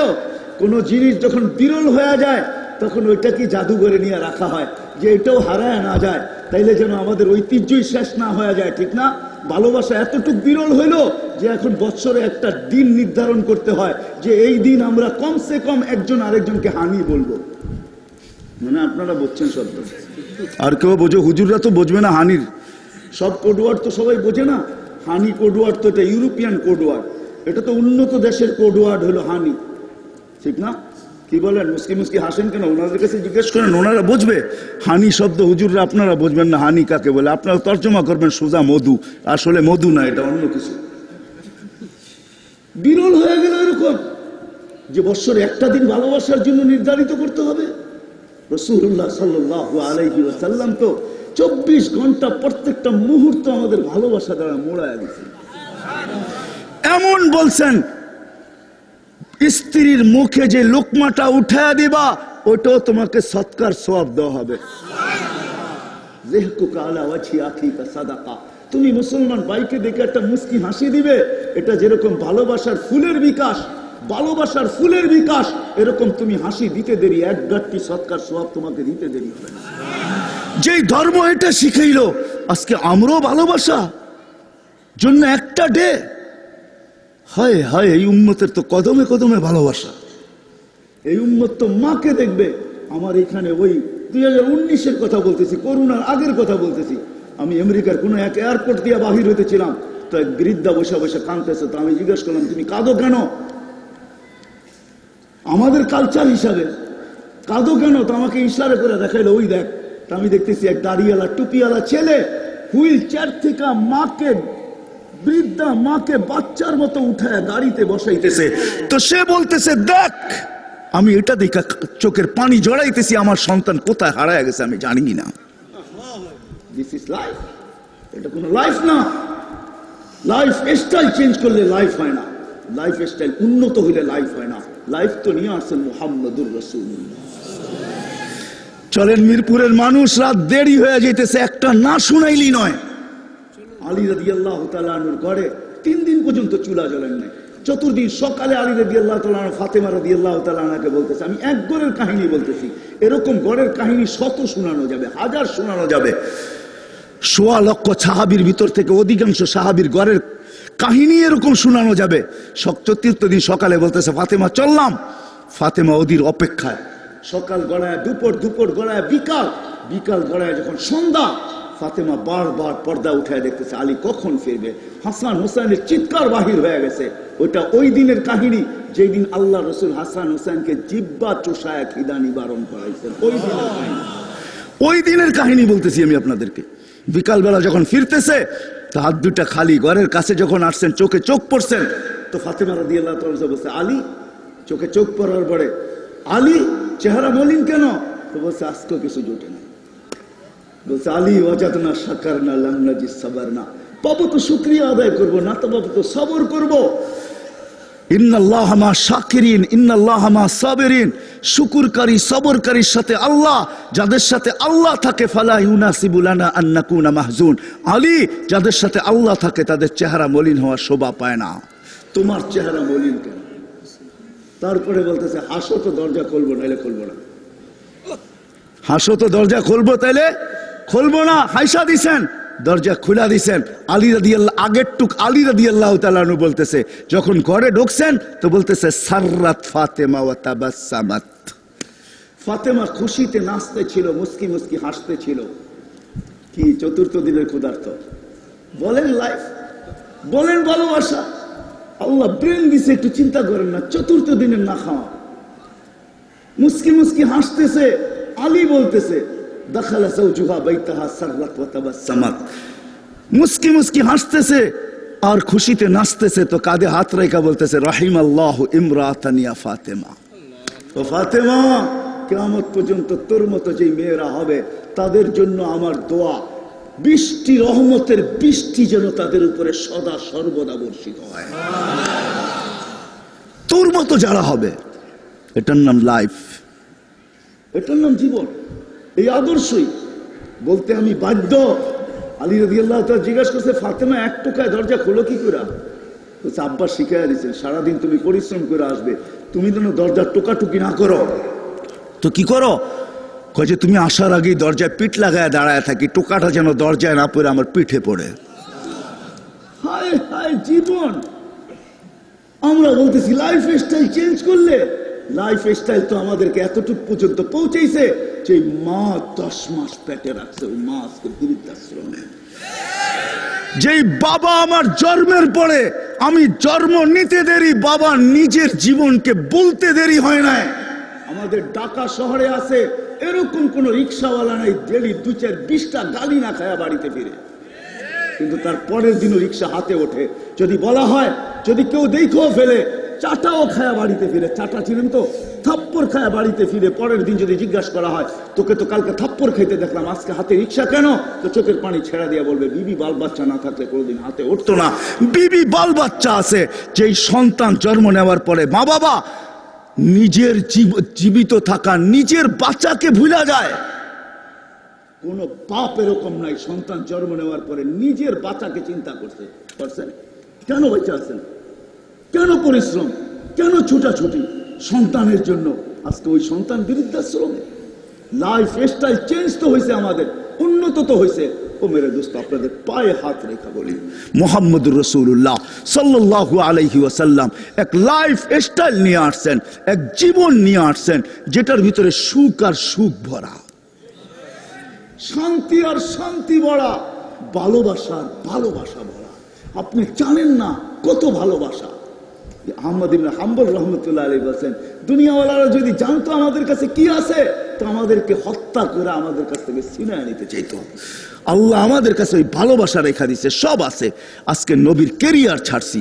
কোন জিনিস যখন বিরল হয়ে যায় তখন ওইটা কি জাদুঘরে নিয়ে রাখা হয় যে এটাও হারায় না যায়, তাইলে যেন আমাদের ঐতিহ্যই শেষ না হয়ে যায়। ঠিক না? ভালোবাসা এতটুকু বিরল হইল যে এখন বছরে একটা দিন নির্ধারণ করতে হয় যে এই দিন আমরা কমসে কম একজন আরেকজনকে হানি বলবো। মানে আপনারা বুঝছেন শব্দ, আর কেউ বোঝো? হুজুররা তো বুঝবে না হানির সব কোডওয়ার্ড, তো সবাই বোঝে না। হানি কোডওয়ার্ড তো এটা ইউরোপিয়ান কোডওয়ার্ড, এটা তো উন্নত দেশের কোডওয়ার্ড হলো হানি। ঠিক না? কি বলেন? মুসকি হাসেন কেন? ওনাদের কাছে জিজ্ঞেস করেন, ওনারা বুঝবে। হানি শব্দ হুজুররা আপনারা বুঝবেন না হানি কাকে বলে, আপনারা তর্জমা করবেন সোজা মধু। আসলে মধু না, এটা অন্য কিছু। বিরল হয়ে গেল এরকম যে বছরে একটা দিন ভালোবাসার জন্য নির্ধারিত করতে হবে। রাসূলুল্লাহ সাল্লাল্লাহু আলাইহি ওয়াসাল্লাম তো 24 ঘন্টা প্রত্যেকটা মুহূর্ত আমাদের ভালোবাসা দ্বারা মোড়ায় দিয়েছেন। এমন বলছেন, স্ত্রীর মুখে যে লোকমাটা উঠায় দিবা ওটাও তোমাকে সৎকার সওয়াব দেওয়া হবে। তুমি মুসলমান ভাইকে দেখে একটা মুস্কি হাসি দিবে, এটা যেরকম ভালোবাসার ফুলের বিকাশ, ভালোবাসার ফুলের বিকাশ, এরকম তুমি হাসি দিতে দেরি, এক গাঁটটি সৎকার সওয়াব তোমাকে দিতে দেরি হবে না। যেই ধর্ম এটা শিখাইলো, আজকে আমরাও ভালোবাসা জন্য একটা ডে। হায় হায়, এই উম্মতের তো কদমে কদমে ভালোবাসা। এই উম্মত তো মাকে দেখবে। আমার এখানে ওই 2019-এর কথা বলতেছি, করোনার আগের কথা বলতেছি। আমি আমেরিকার কোন এক এয়ারপোর্ট দিয়ে বাহির হইতেছিলাম, তো এক বৃদ্ধা বসে বসে কাঁদতেছে। তো আমি জিজ্ঞেস করলাম, তুমি কাঁদো কেন? আমাদের কালচার হিসাবে কাঁদো কেন? তো আমাকে ইশারা করে দেখাইলো, ওই দেখ। তো আমি দেখতেছি এক দাড়িওয়ালা টুপিওয়ালা ছেলে হুইল চেয়ার থেকে মাকে, বৃদ্ধা মাকে বাচ্চার মতো উঠায় গাড়িতে বসাইতেছে। তো সে বলতেছে, দেখ, আমি এটা দেখা চোখের পানি জড়াইতেছি, আমার সন্তান কোথায় হারায় গেছে আমি জানি না। This is life. এটা কোনো লাইফ না। লাইফ স্টাইল চেঞ্জ করলে লাইফ হয় না, লাইফ স্টাইল উন্নত হইলে লাইফ হয় না। লাইফ তো নিয়ে আসছেন মুহাম্মদুর রাসূলুল্লাহ। চলেন, মিরপুরের মানুষ রাত দেরি হয়ে যেতেছে, একটা না শুনাইলি নয়। আলী রাদিয়াল্লাহু তাআলা আনহুর ঘরে 3 দিন পর্যন্ত চুলা জ্বলেন নাই। চতুর্দিন সকালে আলী রাদিয়াল্লাহু তাআলা আনহু ফাতেমা রাদিয়াল্লাহু তাআলা আনহাকে বলতেছে, আমি এক গড়ের কাহিনী বলতেছি, এরকম গড়ের কাহিনী শত শোনানো যাবে, হাজার শোনানো যাবে। 1.25 লক্ষ সাহাবীর ভিতর থেকে অধিকাংশ সাহাবীর গড়ের কাহিনী এরকম শোনানো যাবে। চতুর্থ দিন সকালে বলতেছে, ফাতেমা চললাম। ফাতেমা ওদির অপেক্ষায়, সকাল গড়ায় দুপুর, দুপুর গড়ায় বিকাল, বিকাল গড়ায় যখন সন্ধ্যা, ফাতেমা বারবার পর্দা উঠায় দেখতেছে আলী কখন ফিরবে। হাসান হোসেনের চিৎকার বাহির হয়ে গেছে। ওইটা ওই দিনের কাহিনী, যেই দিন আল্লাহ রসুল হাসান হোসেনকে জিব্বা চোষায় খিদা নিবারণ করাইছেন। ওই দিনের কাহিনী, ওই দিনের কাহিনী বলতেছি আমি আপনাদেরকে। বিকালবেলা যখন ফিরতেছে, তো হাত দুটা খালি, ঘরের কাছে যখন আসছেন, চোখে চোখ পড়ছেন, তো ফাতেমা রাদিয়াল্লাহু তাআলা বলছে, আলী। চোখে চোখ পড়ার পরে, আলী চেহারা মলিন কেন? তো বলছে, আজকে কিছু জোটে না। বলছে, আলী ওয়াজাদনা শাকারনা লাম নাজিদ সাবারনা, পাবো তো শুকরিয়া আদায় করবো, না তো পাবো তো সবর করবো। ইন্নাল্লাহা মা শাকিরিন ইন্নাল্লাহা মা সাবিরিন, শুকরকারী সবরকারীর সাথে আল্লাহ, যাদের সাথে আল্লাহ থাকে, ফালা ইউনাসিবু লানা আন নাকুনা মাহজুন। আলী, যাদের সাথে আল্লাহ থাকে তাদের চেহারা মলিন হওয়ার শোভা পায় না। তোমার চেহারা মলিন কেন? তারপরে বলতেছে, হাসো তো দরজা খুলবো, নাইলে খুলবো না। হাসো তো দরজা খুলবো, তাইলে খুলবো না। হাইসা দিছেন, দরজা খুলা দিছেন। আলী রাদিয়াল্লাহু আগের টুক আলী রাদিয়াল্লাহু তাআলা আনহু বলতেছে, যখন ঘরে ঢুকছেন তো বলতেছে সাররাত ফাতেমা ওয়া তাবাসসামাত। ফাতেমা খুশিতে নাচতে ছিল, মুস্কি মুস্কি হাসতে ছিল। কি চতুর্থ দিনের ক্ষুধার্ত, বলেন লাইফ, বলেন ভালোবাসা। আল্লাহ ব্রেন দিছে, একটু চিন্তা করেন না, চতুর্থ দিনের না খাওয়া। মুস্কি মুস্কি হাসতেছে। আলী বলতেছে দাখালা যাওজুহা বাইতাহা সাররাত ওয়া তাবাসসামাত। মুস্কি মুস্কি হাসতেছে আর খুশিতে নাচতেছে, তো কাঁধে হাত রেখা বলতেছে রাহিমাল্লাহু ইমরাতান ইয়া ফাতেমা। তো ফাতেমা, কিয়ামত পর্যন্ত তোর মতো যে মেয়েরা হবে তাদের জন্য আমার দোয়া, বৃষ্টি রহমতের বৃষ্টি যেন তাদের উপরে সদা সর্বদা বর্ষিত হয়। তোর মতো যারা হবে, এটার নাম লাইফ, এটার নাম জীবন। এই আদর্শই বলতে আমি বাধ্য। আলী রাদিয়াল্লাহু তাআলা জিজ্ঞাসা করছে, ফাতেমা এক টোকায় দরজা খোলো কি করে? বলছে আব্বা শিখাইয়া দিয়েছেন, সারাদিন তুমি পরিশ্রম করে আসবে, তুমি যেন দরজার টোকাটুকি না করো। তো কি করো? কয় যে তুমি আসার আগেই দরজায় পিঠ লাগায় দাঁড়ায় থাকি, টোকাটা যেন দরজায় না পড়ে আমার পিঠে পড়ে। হায় হায় জীবন। আমরা বলতেছি লাইফ স্টাইল চেঞ্জ করলে, লাইফ স্টাইল তো আমাদেরকে এতটুকু পর্যন্ত পৌঁছেছে যে মা 10 মাস পেটে রাখছে, ওই মা আজকে বৃদ্ধাশ্রমে। যেই বাবা আমার জন্মের পরে আমি জন্ম নিতে দেরি, বাবা নিজের জীবনকে বলতে দেরি হয় না। আমাদের ঢাকা শহরে আছে এরকম কোন রিক্সাওয়ালা নাই ডেলি 2-4-20টা গালি না খায়া বাড়িতে ফিরে, কিন্তু তার পরের দিনও রিক্সা হাতে ওঠে। যদি বলা হয়, যদি কেউ দেখেও ফেলে, চাটাও খায়া বাড়িতে ফিরে। চাটা ছিলেন তো, থাপ্পড় খায়া বাড়িতে ফিরে। পরের দিন যদি জিজ্ঞাসা করা হয়, তোকে তো কালকে থাপ্পড় খাইতে দেখলাম, আজকে হাতে রিক্সা কেন? তো চোখের পানি ছেড়া দিয়া বলবে, বিবি বাল বাচ্চা না থাকলে কোনোদিন হাতে উঠতো না। বিবি বাল বাচ্চা আছে, যেই সন্তান জন্ম নেওয়ার পরে মা বাবা নিজের জীবিত থাকা নিজের বাচ্চাকে ভুলা যায়। কোন বাপ এরকম নাই সন্তান জন্ম নেওয়ার পরে নিজের বাচ্চাকে চিন্তা করছেন। কেন বেঁচে আছেন, কেন পরিশ্রম, কেন ছুটাছুটি সন্তানের জন্য? আজকে ওই সন্তান বৃদ্ধাশ্রমে। লাইফ স্টাইল চেঞ্জ তো হয়েছে, আমাদের উন্নত তো হয়েছে। ও মেরে দোস্ত, আপনাদের পায়ে হাত রেখা বলি, মুহাম্মদুর রাসূলুল্লাহ সাল্লাল্লাহু আলাইহি ওয়াসাল্লাম এক লাইফ স্টাইল নিয়ে আসছেন, এক জীবন নিয়ে আসছেন যেটার ভিতরে সুখ আর সুখ ভরা, শান্তি আর শান্তি ভরা, ভালোবাসা আর ভালোবাসা ভরা। আপনি জানেন না কত ভালোবাসা। আহমদ ইবনে হাম্বল রাহমাতুল্লাহ আলাইহি বলেন, দুনিয়াওয়ালারা যদি জানতো আমাদের কাছে কি আছে, তো আমাদেরকে হত্যা করে আমাদের কাছ থেকে ছিনিয়ে নিতে চাইতো। আল্লাহ আমাদের কাছে ওই ভালোবাসা রেখা দিছে, সব আছে। আজকে নবীর ক্যারিয়ার ছাড়ছি,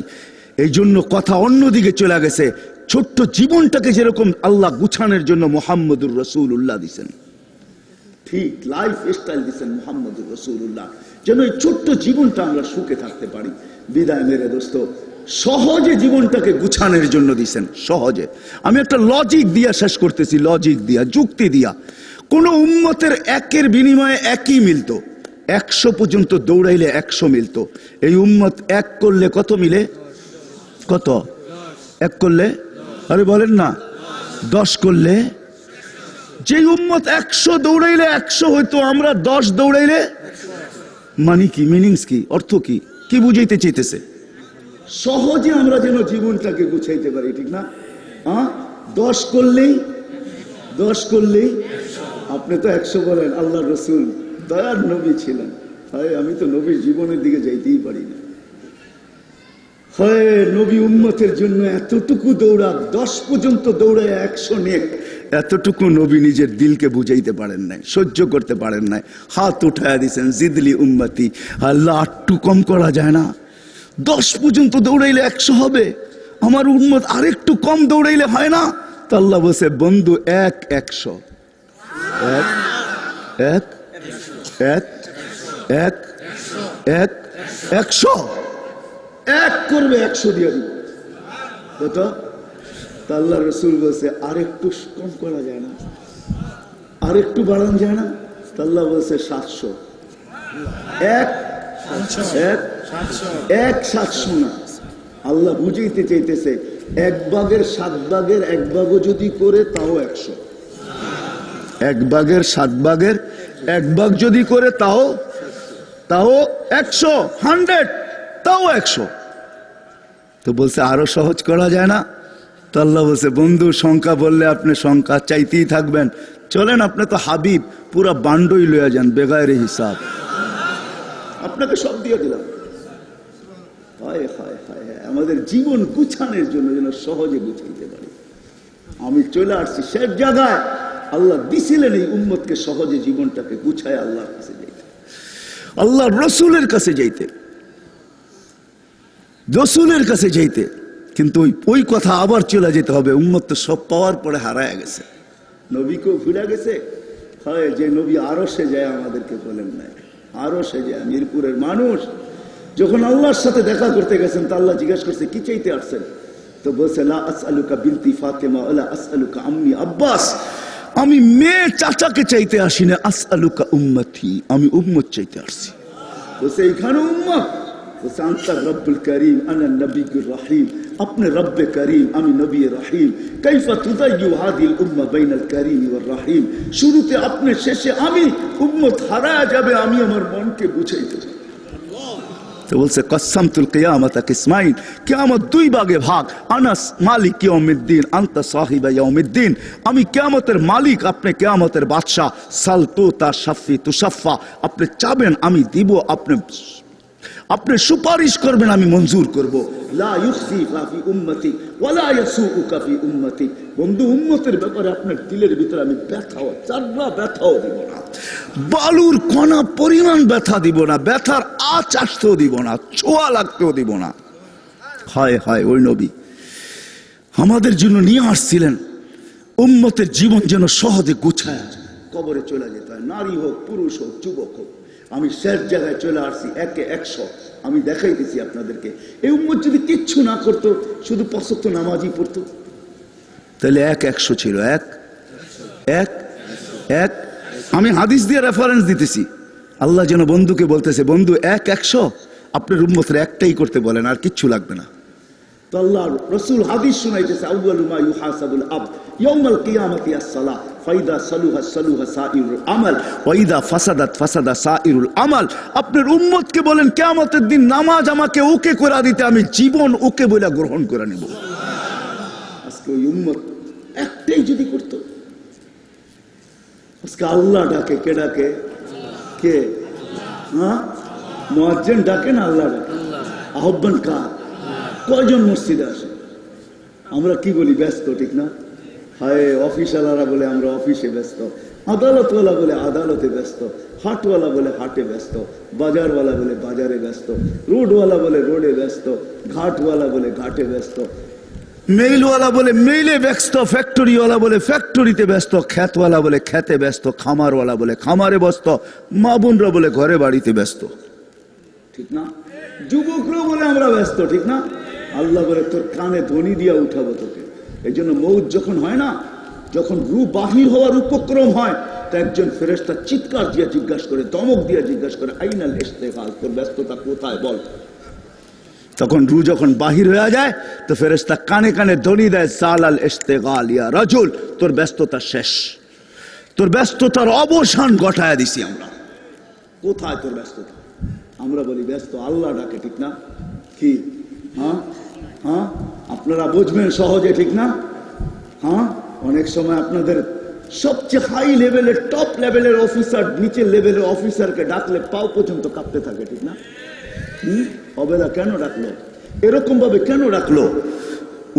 এই জন্য কথা অন্যদিকে চলে গেছে। ছোট্ট জীবনটাকে যেরকম আল্লাহ গুছানোর জন্য মুহাম্মদুর রাসূলুল্লাহ দিছেন, ঠিক লাইফ স্টাইল দিছেন মুহাম্মদুর রাসূলুল্লাহ, যেন এই ছোট্ট জীবনটা আমরা সুখে থাকতে পারি। বিদায় মেরে দোস্ত, সহজে জীবনটাকে গুছানোর জন্য দিছেন, সহজে। আমি একটা লজিক দিয়া শেষ করতেছি, লজিক দিয়া, যুক্তি দিয়া। কোন উম্মতের একের বিনিময়ে একই মিলতো, 100 পর্যন্ত দৌড়াইলে 100 মিলতো। এই উম্মত এক করলে কত মিলে? কত? এক করলে, আরে বলেন না, 10 করলে। যে উম্মত 100 দৌড়াইলে 100 হইতো, আমরা 10 দৌড়াইলে, মানে কি? মিনিংস কি? অর্থ কি? কি বুঝাইতে চাইতেছে? সহজে আমরা যেন জীবনটাকে গুছাইতে পারি, ঠিক না? 10 করলেই আপনি তো 100 বলেন। আল্লাহ রসুল দয়ার নবী ছিলেন। হয় আমি তো নবীর জীবনের দিকে যাইতেই পারি না। হয় নবী উম্মতের জন্য এতটুকু দৌড়া, 10 পর্যন্ত দৌড়ায় 100 নেক, এতটুকু নবী নিজের দিলকে বুঝাইতে পারেন নাই, সহ্য করতে পারেন নাই। হাত উঠায় দিয়েছেন, জিদলি উম্মতি, আল্লাহ একটু কম করা যায় না? 10 পর্যন্ত দৌড়াইলে 100 হবে, আমার উম্মত আরেকটু কম দৌড়াইলে হয় না? তো আল্লাহ বলছে, বন্ধু 100 এক করবে, 100 দিয়ে দিব। কত? আল্লাহ রসুল বলছে আরেকটু কম করা যায় না, আরেকটু বাড়ানো যায় না? আল্লাহ বলছে 700। 700 না, আল্লাহ বুঝাইতে চাইতেছে 1 ভাগের 7 ভাগের 1 ভাগও যদি করে তাও 100। 1 ভাগের 7 ভাগের 1 ভাগ যদি করে তাও তাও 100, 100 তাও 100। তো বলছে আরো সহজ করা যায় না? তো আল্লাহ বলছে বন্ধু সংখ্যা বললে আপনি সংখ্যা চাইতেই থাকবেন, চলেন আপনি তো হাবিব, পুরা বান্ডই লইয়া যান বেগায়ের হিসাব, আপনাকে সব দিয়ে দিলাম। হায় হায় হায় হায়, আমাদের জীবন গুছানোর জন্য যেন সহজে গুছাইতে পারি। আমি চলে আসছি শেষ জায়গায়, আল্লাহ দিছিলেন এই উম্মতকে সহজে জীবনটাকে গুছায় আল্লাহর কাছে যাইতে, আল্লাহর রসুলের কাছে যাইতে, রসুলের কাছে যাইতে। কিন্তু ওই কথা আবার চলে যেতে হবে, উম্মত তো সব পাওয়ার পরে হারায় গেছে, নবীকেও ভুলে গেছে। হয় যে নবী আরো সে যায় আমাদেরকে বলেন নাই, আরো সে যায় মিরপুরের মানুষ যখন আল্লাহর সাথে দেখা করতে গেছেন, তা আল্লাহ জিজ্ঞাসা করছে কি চাইতে আসছেন? তো বলছে লা আসআলুকা বিনতি ফাতেমা ওয়ালা আসআলুকা আম্মি আব্বাস, আমি মেয়ে চাচাকে চাইতে আসি না, আসআলুকা উম্মতি, আমি উম্মত চাইতে আসছি। বলছে এইখানে উম্মত, বলছে আনতা রব্বুল করিম আনা নবিয়্যুর রহিম, আপনি রব্বে করিম আমি নবী রহিম, কাইফা তুদাইয়ু হাদিল উম্মাহ বাইনাল করিম ওয়ার রহিম, শুরুতে আপনি শেষে আমি, উম্মত হারায় যাবে, আমি আমার মনকে বুঝাইতে চাই। তো বলছে কসসামতুল কিয়ামাতা কিসমাইন, কিয়ামত দুই ভাগে ভাগ, আনাস মালিক ইয়াউমিদ্দিন আনতা সাহিবা ইয়াউমিদ্দিন, আমি কিয়ামতের মালিক, আপনি কিয়ামতের বাদশা, সাল তুতা শাফি তুশাফা, আপনি চাবেন আমি দিব, আপনি সুপারিশ করবেন আমি মঞ্জুর করব। লা ইউখজিকা ফি উম্মতি ওয়ালা ইয়াসুউকা ফি উম্মতি, বন্ধু উম্মতের ব্যাপারে আপনার দিলের ভিতরে আমি ব্যথাও, চাররা ব্যথাও দিব না, বালুর কণা পরিমাণ ব্যথা দিব না, ব্যথার আঁচ আসতেও দিব না, ছোঁয়া লাগতেও দিব না। হায় হায়, ওই নবী আমাদের জন্য নিয়ে আসছিলেন উম্মতের জীবন যেন সহজে গুছায় কবরে চলে যেতে হয়, নারী হোক পুরুষ হোক যুবক হোক। আমি শেষ জায়গায় চলে আসছি, 1 এ 100 আমি দেখাই দিছি আপনাদেরকে। এই উম্মত যদি কিচ্ছু না করতো, শুধু 5 ওয়াক্ত নামাজই পড়তো, তাহলে 1-100 ছিল। 1-1-1 আমি হাদিস দিয়ে রেফারেন্স দিতেছি, আল্লাহ যেন বন্ধুকে বলতেছে বন্ধু 1-100 আপনার উম্মতের একটাই করতে বলেন, আর কিচ্ছু লাগবে না। তো আল্লাহ রাসূল হাদিস শুনাইতেছে, আউয়ালু মা ইউহাসাবুল আবদ ইয়াউমাল কিয়ামাতি আস-সালাহ ফাইদা সালুহা সালুহা সাইরুল আমাল ওয়া ইদা ফাসাদাত ফাসাদা সাইরুল আমাল। আপনার উম্মতকে বলেন কিয়ামতের দিন নামাজ আমাকে ওকে করে দিতে, আমি জীবন ওকে বলে গ্রহণ করে নেব। আজকে ওই উম্মত একটাই যদি করতো, আজকে আল্লাহ ডাকে, কে ডাকে? কে? হ্যাঁ, মুয়াজ্জিন ডাকে না আল্লাহ ডাকে? আহ্বান কার? কয়জন মসজিদে আসে? আমরা কি বলি? ব্যস্ত, ঠিক না? হায়, অফিসালারা বলে আমরা অফিসে ব্যস্ত, আদালতওয়ালা বলে আদালতে ব্যস্ত, হাটওয়ালা বলে হাটে ব্যস্ত, বাজারওয়ালা বলে বাজারে ব্যস্ত, রোডওয়ালা বলে রোডে ব্যস্ত, ঘাটওয়ালা বলে ঘাটে ব্যস্ত, মেইলওয়ালা বলে মেইলে ব্যস্ত, ফ্যাক্টরিওয়ালা বলে ফ্যাক্টরিতে ব্যস্ত, খ্যাতওয়ালা বলে খ্যাতে ব্যস্ত, খামারওয়ালা বলে খামারে ব্যস্ত, মা বোনরা বলে ঘরে বাড়িতে ব্যস্ত, ঠিক না? যুবকরা বলে আমরা ব্যস্ত, ঠিক না? আল্লাহ বলে তোর কানে ধ্বনি দিয়া উঠাবো তোকে। এই জন্য মৌত যখন হয় না, যখন রূহ বাহির হওয়ার উপক্রম হয়, তা একজন ফেরেশতা চিৎকার দিয়ে জিজ্ঞাসা করে, দমক দিয়ে জিজ্ঞাসা করে, আইনাল ইশতিগাল, তোর ব্যস্ততা কোথায় বল। তখন রূহ যখন বাহির হয়ে যায়, তো ফেরেশতা কানে কানে ধ্বনি দেয়, সালাল ইশতিগাল ইয়া রাজুল, তোর ব্যস্ততা শেষ, তোর ব্যস্ততার অবসান ঘটায় দিছি আমরা। কোথায় তোর ব্যস্ততা? আমরা বলি ব্যস্ত, আল্লাহ ডাকে, ঠিক না? কি? হ্যাঁ হ্যাঁ, আপনারা বুঝবেন সহজে, ঠিক না? হ্যাঁ, অনেক সময় আপনাদের সবচেয়ে হাই লেভেলের, টপ লেভেলের অফিসার নিচের লেভেলের অফিসারকে ডাকলে পাও পর্যন্ত কাঁপতে থাকে, ঠিক না? অবেলা কেন ডাকলো? এরকম ভাবে কেন ডাকলো?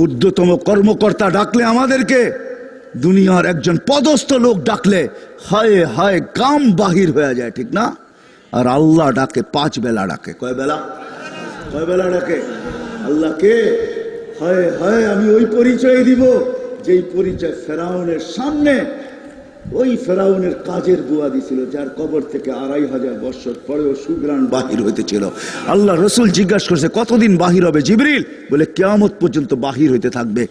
ঊর্ধ্বতম কর্মকর্তা ডাকলে আমাদেরকে, দুনিয়ার একজন পদস্থ লোক ডাকলে হায় হায় গাম বাহির হয়ে যায়, ঠিক না? আর আল্লাহ ডাকে 5 বেলা ডাকে। কয় বেলা? কয় বেলা ডাকে আল্লাহকে? হায় হায়, আমি ওই পরিচয় দিব যেই পরিচয় ফেরাউনের সামনে ওই ফেরাউনের কাজের বুয়া দিছিল, যার কবর থেকে 2500 বছর পরেও সুগ্রাণ বাহির হইতেছিল। আল্লাহ রসুল জিজ্ঞাসা করছে কতদিন বাহির হবে? জিবরিল বলে কিয়ামত পর্যন্ত বাহির হইতে থাকবে।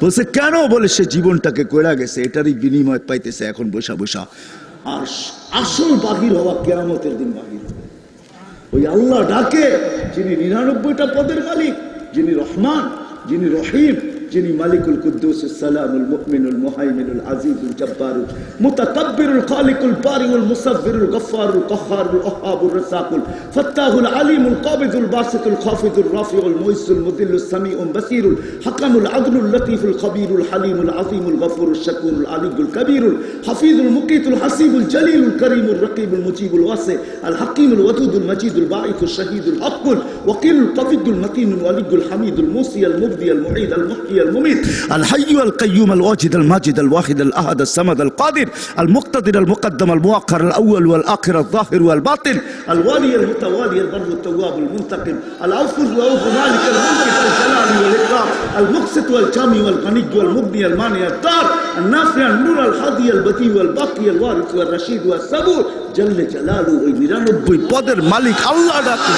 বলছে কেন? বলে সে জীবনটাকে কইরা গেছে, এটারই বিনিময় পাইতেছে এখন বসা বসা। আর আসল বাহির হওয়া কিয়ামতের দিন বাহির হবে। ওই আল্লাহ ডাকে যিনি 99টা পদের মালিক, যিনি রহমান, যিনি রহিম, যিনি মালিকুল কুদ্দুসুস সালামুল মুমিনুল মুহাইমিনুল আজিজুল জব্বারুল মুতাকাব্বিরুল খালিকুল বারিউল মুসাব্বিরুল গফফারুল কাহ্হারুল ওয়াহ্হাবুর রাসাকুল ফাত্তাহুল আলিমুল কাবিদুল বাসিতুল খাফিদুর রাফিউল মুইসুল মুদিল্লুস সামিউল বাসিরুল হাকামুল আদলুল লতীফুল খবীরুল হালিমুল আযীমুল গফুরুশ শাকুরুল আলিয়ুল কবীরুল হাফিজুল মুকিতুল হাসিবুল জলিলুল করিমুল রকিবুল মুজিবুল ওয়াসি আল হাকিমুল ওয়াদুদুল মজিদুল বাঈসুল শাহীদুল হকুল ওয়াকিলুল কবিদুল মতিনুল ওয়ালিয়ুল হামিদুল মুসি আল মুবদি আল মুঈদ আল মুহয়ি আল মুমীত আল হাইয়্যু আল কাইয়্যুম আল ওয়াজিদ আল মাজিদ আল ওয়াহিদ আল আহাদ আল সামাদ আল কাদির আল মুক্তাদির আল মুকদ্দম আল মুআক্খার আল আউয়াল ওয়াল আখির আল যাহির ওয়াল বাতিন আল ওয়ালি আল মুতাওয়ালি আল বাররু التواب المنتقم العفو الرؤوف مالك الملك الجلال والإكرام المقسط والجامع والغني والمغني المانع الدار النافع النور الهادي البديع والباقي الوارث والرشيد والصبور جل جلاله ওই 99 পদের মালিক আল্লাহ ডাকে